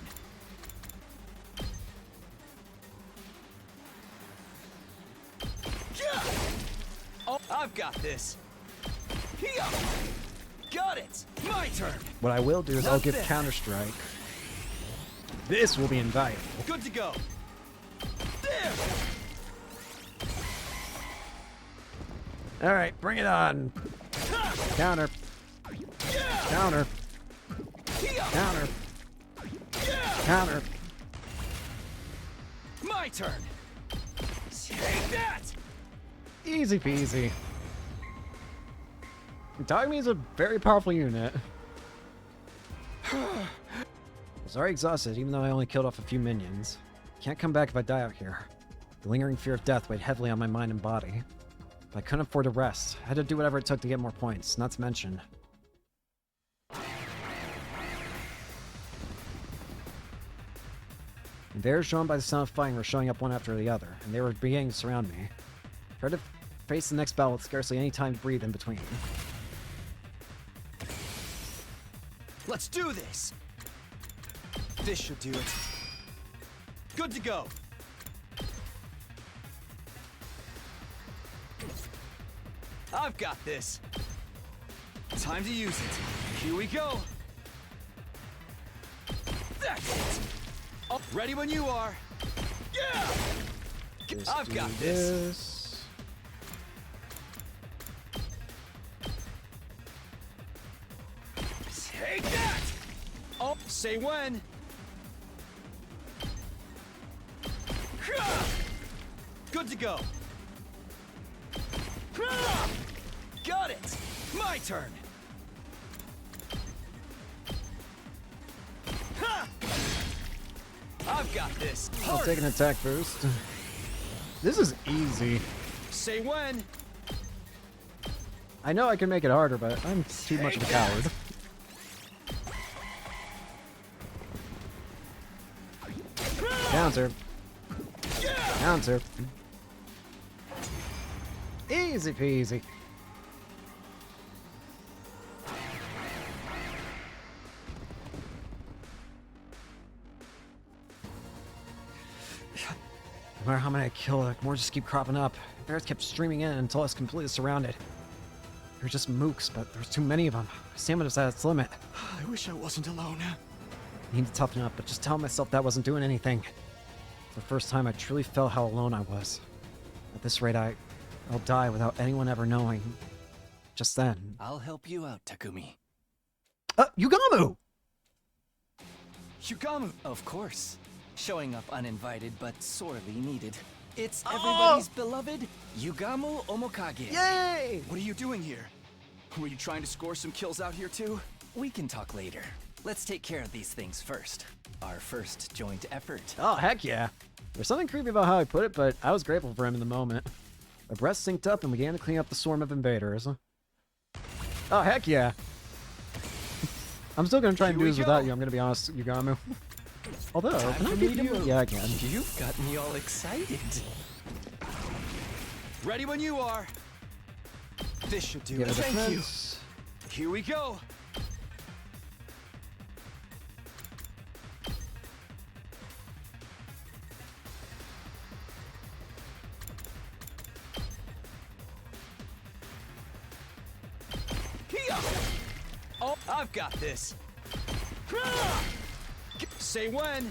Oh, I've got this. Here. Got it. My turn. What I will do is I'll give This. Counter-Strike. This will be invaluable. Good to go. There. Alright, bring it on. Counter. Counter. Counter. Counter. My turn. Take that. Easy peasy. Itagami's a very powerful unit. I was already exhausted, even though I only killed off a few minions. Can't come back if I die out here. The lingering fear of death weighed heavily on my mind and body. But I couldn't afford to rest. I had to do whatever it took to get more points, not to mention. Invaders drawn by the sound of fighting were showing up one after the other, and they were beginning to surround me. I tried to face the next battle with scarcely any time to breathe in between. Let's do this. This should do it. Good to go. I've got this. Time to use it. Here we go. That's it. Oh, ready when you are. Yeah. I've got this. Take that. Oh, say when. Good to go. Got it. My turn. I've got this. I'll take an attack boost. This is easy. Say when. I know I can make it harder, but I'm too much of a coward. Counter. Counter. Easy peasy. No matter how many I kill, more just keep cropping up. Bears kept streaming in until I was completely surrounded. They were just mooks, but there was too many of them. My stamina's at its limit. I wish I wasn't alone. I need to toughen up, but just telling myself that wasn't doing anything. For the first time, I truly felt how alone I was. At this rate, I'll die without anyone ever knowing. Just then. I'll help you out, Takumi. Yugamu! Yugamu, of course. Showing up uninvited, but sorely needed. It's everybody's beloved Yugamu Omokage. Yay! What are you doing here? Were you trying to score some kills out here too? We can talk later. Let's take care of these things first. Our first joint effort. Oh, heck yeah. There's something creepy about how I put it, but I was grateful for him in the moment. My breath synced up and began to clean up the swarm of invaders. Oh, heck yeah. I'm still gonna try and do this without you, I'm gonna be honest, Yugamu. Although, can I beat you? Yeah, I can. You've got me all excited. Ready when you are. This should do Get it. a Thank you. defense. Here we go. Oh, I've got this. Say when.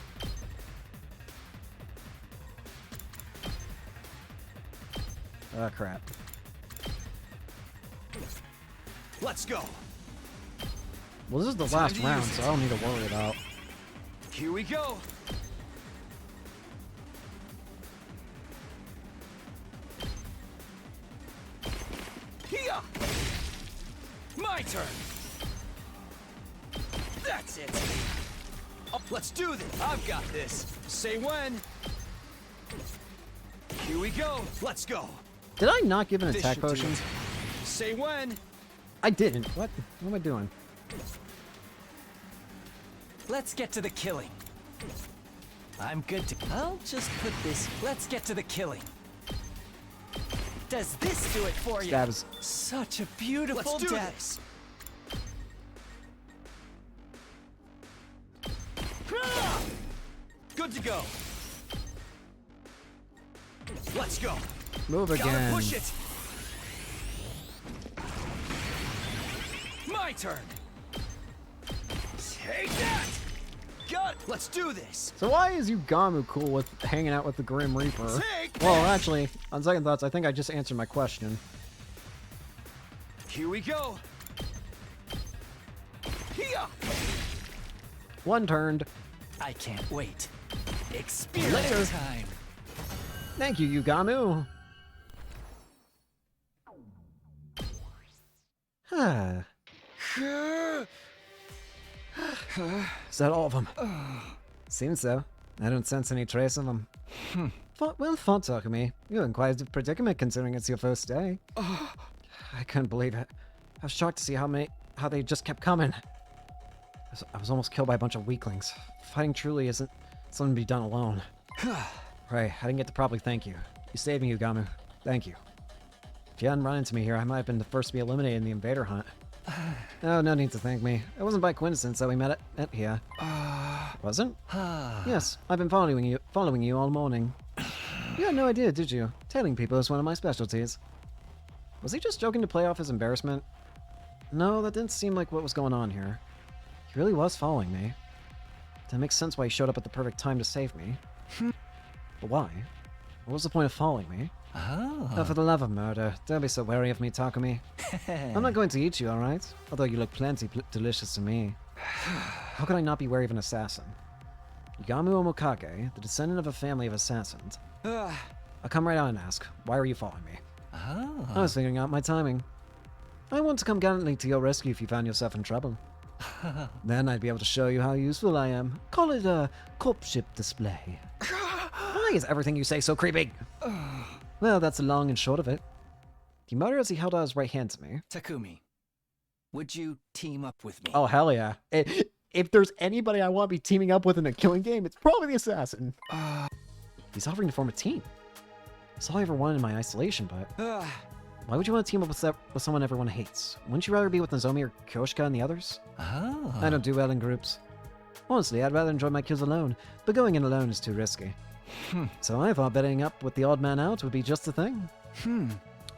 Oh, crap. Let's go. Well, this is the last round, so I don't need to worry about. Here we go. Here. My turn. That's it. Oh, let's do this. I've got this. Say when. Here we go. Let's go. Did I not give an This attack should do potion? it. Say when. I didn't. What? What am I doing? Let's get to the killing. I'm good to. I'll just put this. Let's get to the killing. Does this do it for you? Stabs. Such a beautiful Let's do death. this. Good to go. Let's go. Move Gotta again. push it. My turn. Take that. Got it. Let's do this. So why is Yugamu cool with hanging out with the Grim Reaper? Take Well, this. actually, on second thoughts, I think I just answered my question. Here we go. Here. One turned. I can't wait. Experience Later. time. Thank you, Yugamu. Huh. Is that all of them? Seems so. I don't sense any trace of them. Well thought, Takumi. You're in quite a predicament considering it's your first day. I couldn't believe it. I was shocked to see how they just kept coming. I was almost killed by a bunch of weaklings. Fighting truly isn't something to be done alone. Right, I didn't get to properly thank you. You saved me, Yugamu. Thank you. If you hadn't run into me here, I might have been the first to be eliminated in the invader hunt. Oh, no need to thank me. It wasn't by coincidence that we met at here. Wasn't? Yes, I've been following you all morning. You had no idea, did you? Tailing people is one of my specialties. Was he just joking to play off his embarrassment? No, that didn't seem like what was going on here. He really was following me. That makes sense why he showed up at the perfect time to save me. But why? What was the point of following me? Oh, for the love of murder, don't be so wary of me, Takumi. I'm not going to eat you, alright? Although you look plenty delicious to me. How could I not be wary of an assassin? Yugamu Omokage, the descendant of a family of assassins. I'll come right out and ask, why are you following me? I was figuring out my timing. I want to come gallantly to your rescue if you found yourself in trouble. Then I'd be able to show you how useful I am. Call it a corpse-ship display. Why is everything you say so creepy? Well, that's the long and short of it. He muttered as he held out his right hand to me. Takumi, would you team up with me? Oh, hell yeah. If there's anybody I want to be teaming up with in a killing game, it's probably the assassin. He's offering to form a team. That's all I ever wanted in my isolation, but... Why would you want to team up with someone everyone hates? Wouldn't you rather be with Nozomi or Kyoshika and the others? I don't do well in groups. Honestly, I'd rather enjoy my kills alone, but going in alone is too risky. So I thought betting up with the odd man out would be just the thing.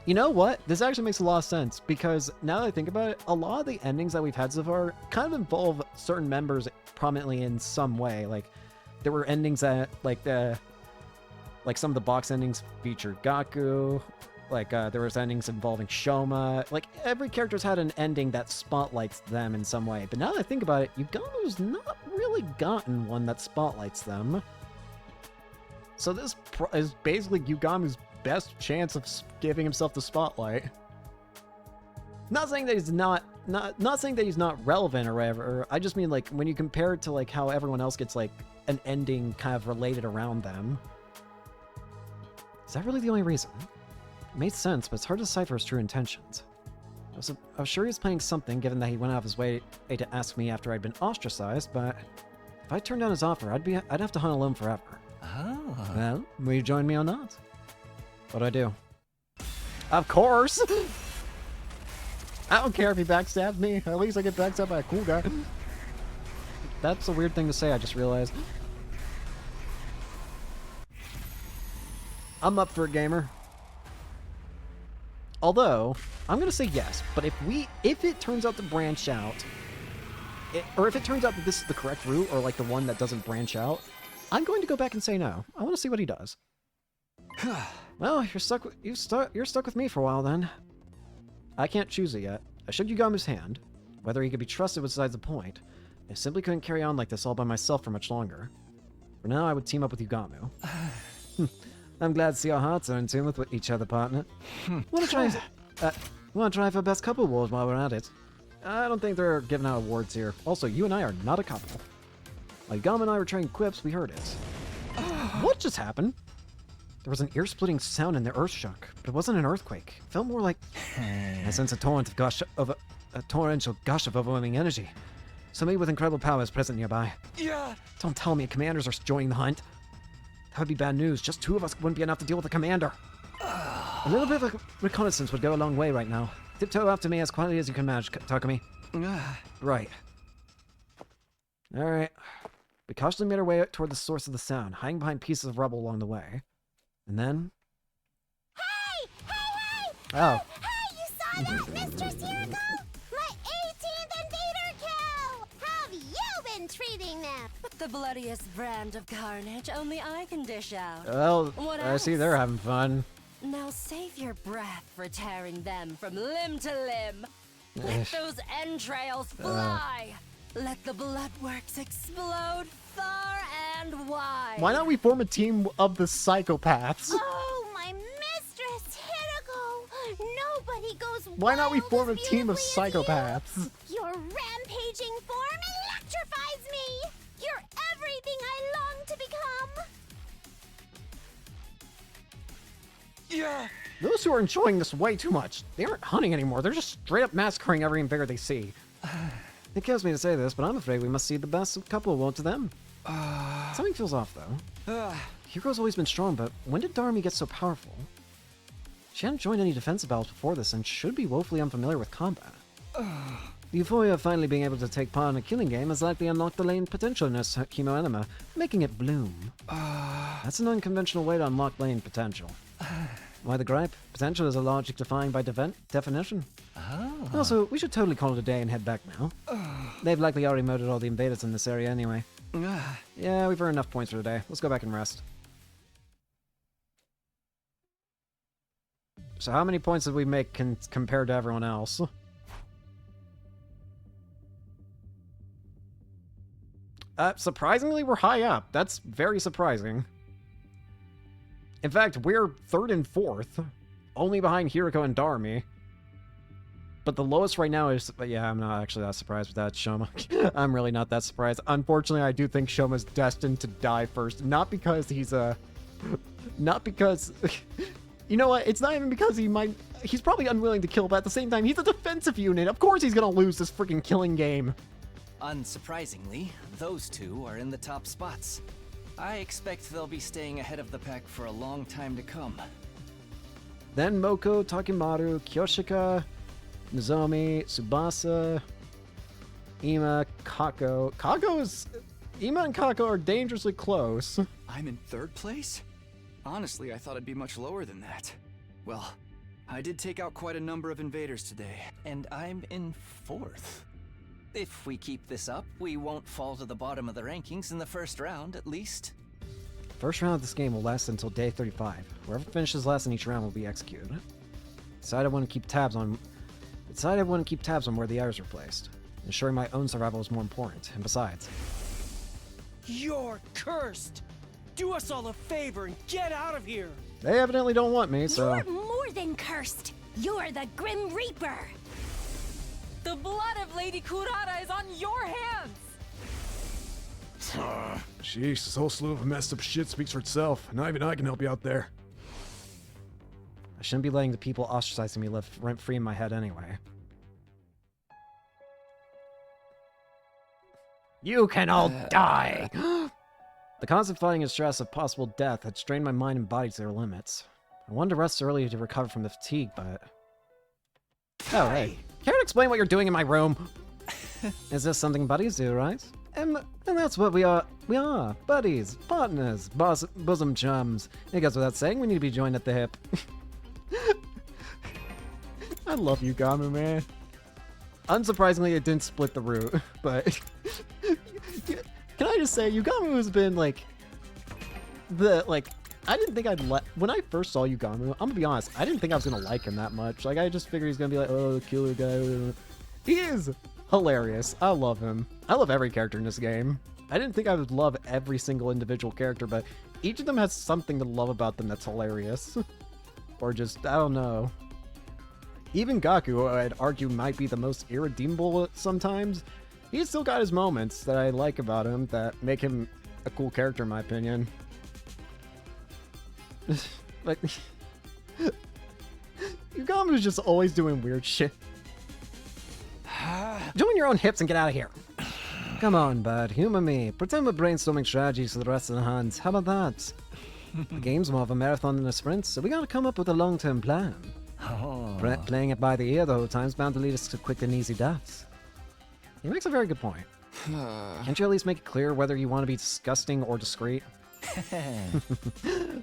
You know what? This actually makes a lot of sense, because now that I think about it, a lot of the endings that we've had so far kind of involve certain members prominently in some way. Like, there were endings that, like some of the box endings featured Gaku. Like, there was endings involving Shoma. Like, every character's had an ending that spotlights them in some way. But now that I think about it, Yugamu's not really gotten one that spotlights them. So this is basically Yugamu's best chance of giving himself the spotlight. Not saying that he's not saying that he's not relevant or whatever. I just mean, like, when you compare it to, like, how everyone else gets, like, an ending kind of related around them. Is that really the only reason? It made sense, but it's hard to decipher his true intentions. I was sure he was planning something, given that he went out of his way to ask me after I'd been ostracized, but if I turned down his offer, I'd have to hunt alone forever. Well, will you join me or not? What do I do? Of course! I don't care if he backstabs me. At least I get backstabbed by a cool guy. That's a weird thing to say, I just realized. I'm up for it, gamer. Although, I'm gonna say yes, but if it turns out to branch out, or if it turns out that this is the correct route, or like the one that doesn't branch out, I'm going to go back and say no. I want to see what he does. Well, you're stuck with me for a while then. I can't choose it yet. I shook Yugamu's hand. Whether he could be trusted was besides the point. I simply couldn't carry on like this all by myself for much longer. For now, I would team up with Yugamu. I'm glad to see our hearts are in tune with each other, partner. Want to try for best couple award while we're at it? I don't think they're giving out awards here. Also, you and I are not a couple. While Yugamu and I were trading quips, we heard it. What just happened? There was an ear-splitting sound and the earth shook, but it wasn't an earthquake. It felt more like I sense a torrential gush of overwhelming energy. Somebody with incredible power is present nearby. Yeah. Don't tell me commanders are joining the hunt. That would be bad news. Just 2 of us wouldn't be enough to deal with the commander. A little bit of a reconnaissance would go a long way right now. Tiptoe after me as quietly as you can manage, Takumi. Right. Alright. We cautiously made our way toward the source of the sound, hiding behind pieces of rubble along the way. And then... Hey! Hey, hey! Oh. Hey, you saw that, Mistress Hiroko? My 18th invader kill! How have you been treating them? With the bloodiest brand of carnage only I can dish out. Well, What I see else? they're having fun. Now save your breath for tearing them from limb to limb. Let those entrails fly. Let the bloodworks explode far and wide. Why not we form a team of the psychopaths? Oh, my Mistress Hiroko! Nobody goes Why not we wild form a as team of beautifully as psychopaths? you. Your rampaging form electrifies me! You're everything I long to become! Yeah. Those who are enjoying this way too much, they aren't hunting anymore. They're just straight up massacring every invader they see. It kills me to say this, but I'm afraid we must cede the best couple award to them. Something feels off, though. Hiro's always been strong, but when did Darumi get so powerful? She hadn't joined any defensive battles before this and should be woefully unfamiliar with combat. The euphoria of finally being able to take part in a killing game has likely unlocked the latent potential in her chemo enema, making it bloom. That's an unconventional way to unlock latent potential. Why the gripe? Potential is a logic defined by definition. Also, we should totally call it a day and head back now. They've likely already murdered all the invaders in this area anyway. Yeah, we've earned enough points for today. Let's go back and rest. So how many points did we make compared to everyone else? Surprisingly, we're high up. That's very surprising. In fact, we're 3rd and 4th, only behind Hiroko and Darumi. But the lowest right now is... Yeah, I'm not actually that surprised with that, Shoma. I'm really not that surprised. Unfortunately, I do think Shoma's destined to die first. Not because he's a... Not because... You know what? It's not even because he might... He's probably unwilling to kill, but at the same time, he's a defensive unit. Of course he's gonna lose this freaking killing game. Unsurprisingly, those 2 are in the top spots. I expect they'll be staying ahead of the pack for a long time to come. Then Moko, Takimaru, Kyoshika, Nozomi, Tsubasa, Ima, Kako. Ima and Kako are dangerously close. I'm in 3rd place? Honestly, I thought I'd be much lower than that. Well, I did take out quite a number of invaders today. And I'm in 4th. If we keep this up, we won't fall to the bottom of the rankings in the first round, at least. First round of this game will last until day 35. Whoever finishes last in each round will be executed. Decided I want to keep tabs on where the others are placed. Ensuring my own survival is more important, and besides... You're cursed! Do us all a favor and get out of here! They evidently don't want me, so... You're more than cursed! You're the Grim Reaper! The blood of Lady Kurata is on your hands! Sheesh, this whole slew of messed up shit speaks for itself. Not even I can help you out there. I shouldn't be letting the people ostracizing me live rent-free in my head anyway. You can all die! The constant fighting and stress of possible death had strained my mind and body to their limits. I wanted to rest early to recover from the fatigue, but... Oh, hey. Care to explain what you're doing in my room? Is this something buddies do, right? And that's what we are. We are. Buddies, partners, bosom chums. It goes without saying we need to be joined at the hip. I love Yugamu, man. Unsurprisingly, it didn't split the root, but can I just say, Yugamu has been like I didn't think when I first saw Yugamu, I'm gonna be honest, I didn't think I was gonna like him that much. Like, I just figured he's gonna be like, oh, the killer guy. He is hilarious. I love him. I love every character in this game. I didn't think I would love every single individual character, but each of them has something to love about them that's hilarious. Or just, I don't know. Even Gaku, I'd argue, might be the most irredeemable sometimes. He's still got his moments that I like about him that make him a cool character, in my opinion. Like, Yugamu's just always doing weird shit. Join your own hips and get out of here. Come on, bud. Humor me. Pretend we're brainstorming strategies for the rest of the hands. How about that? The game's more of a marathon than a sprint, so we gotta come up with a long-term plan. Playing it by the ear the whole time's bound to lead us to quick and easy deaths. He makes a very good point. Can't you at least make it clear whether you want to be disgusting or discreet?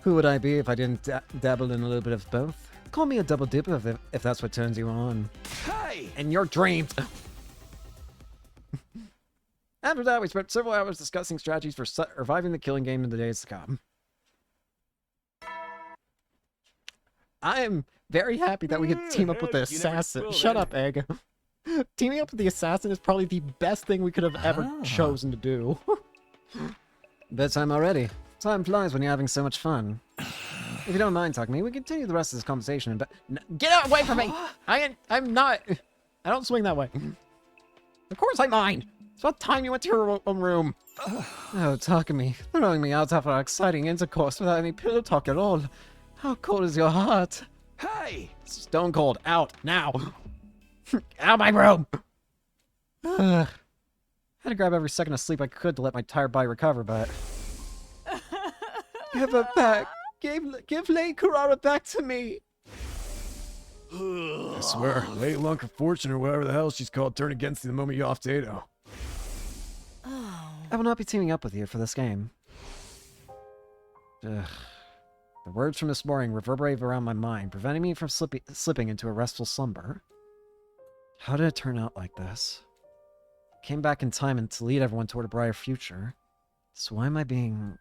Who would I be if I didn't dabble in a little bit of both? Call me a double dipper if that's what turns you on. Hey! In your dreams! After that, we spent several hours discussing strategies for surviving the killing game in the days to come. I am very happy that we could team up with the assassin. Shut up, Egg. Teaming up with the assassin is probably the best thing we could have ever chosen to do. Bedtime already. Time flies when you're having so much fun. If you don't mind, Takumi, we continue the rest of this conversation. But get away from me! I'm not. I don't swing that way. Of course I mind. It's about time you went to your own room. Oh, Takumi, throwing me out after our exciting intercourse without any pillow talk at all. How cold is your heart? Hey! Stone cold. Out now. Out of my room. Had to grab every second of sleep I could to let my tired body recover, but give her back. Give Lady Kurara back to me. I swear, Lady Lunk or Fortune or whatever the hell she's called turned against you the moment you off Tato. I will not be teaming up with you for this game. Ugh. The words from this morning reverberate around my mind, preventing me from slipping into a restful slumber. How did it turn out like this? I came back in time and to lead everyone toward a brighter future. So why am I being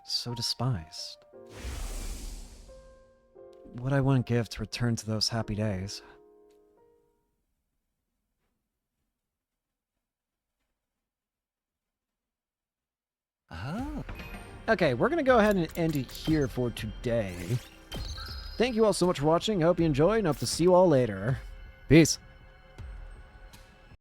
so despised? What I wouldn't give to return to those happy days. Okay, we're going to go ahead and end it here for today. Thank you all so much for watching. I hope you enjoyed, and hope to see you all later. Peace.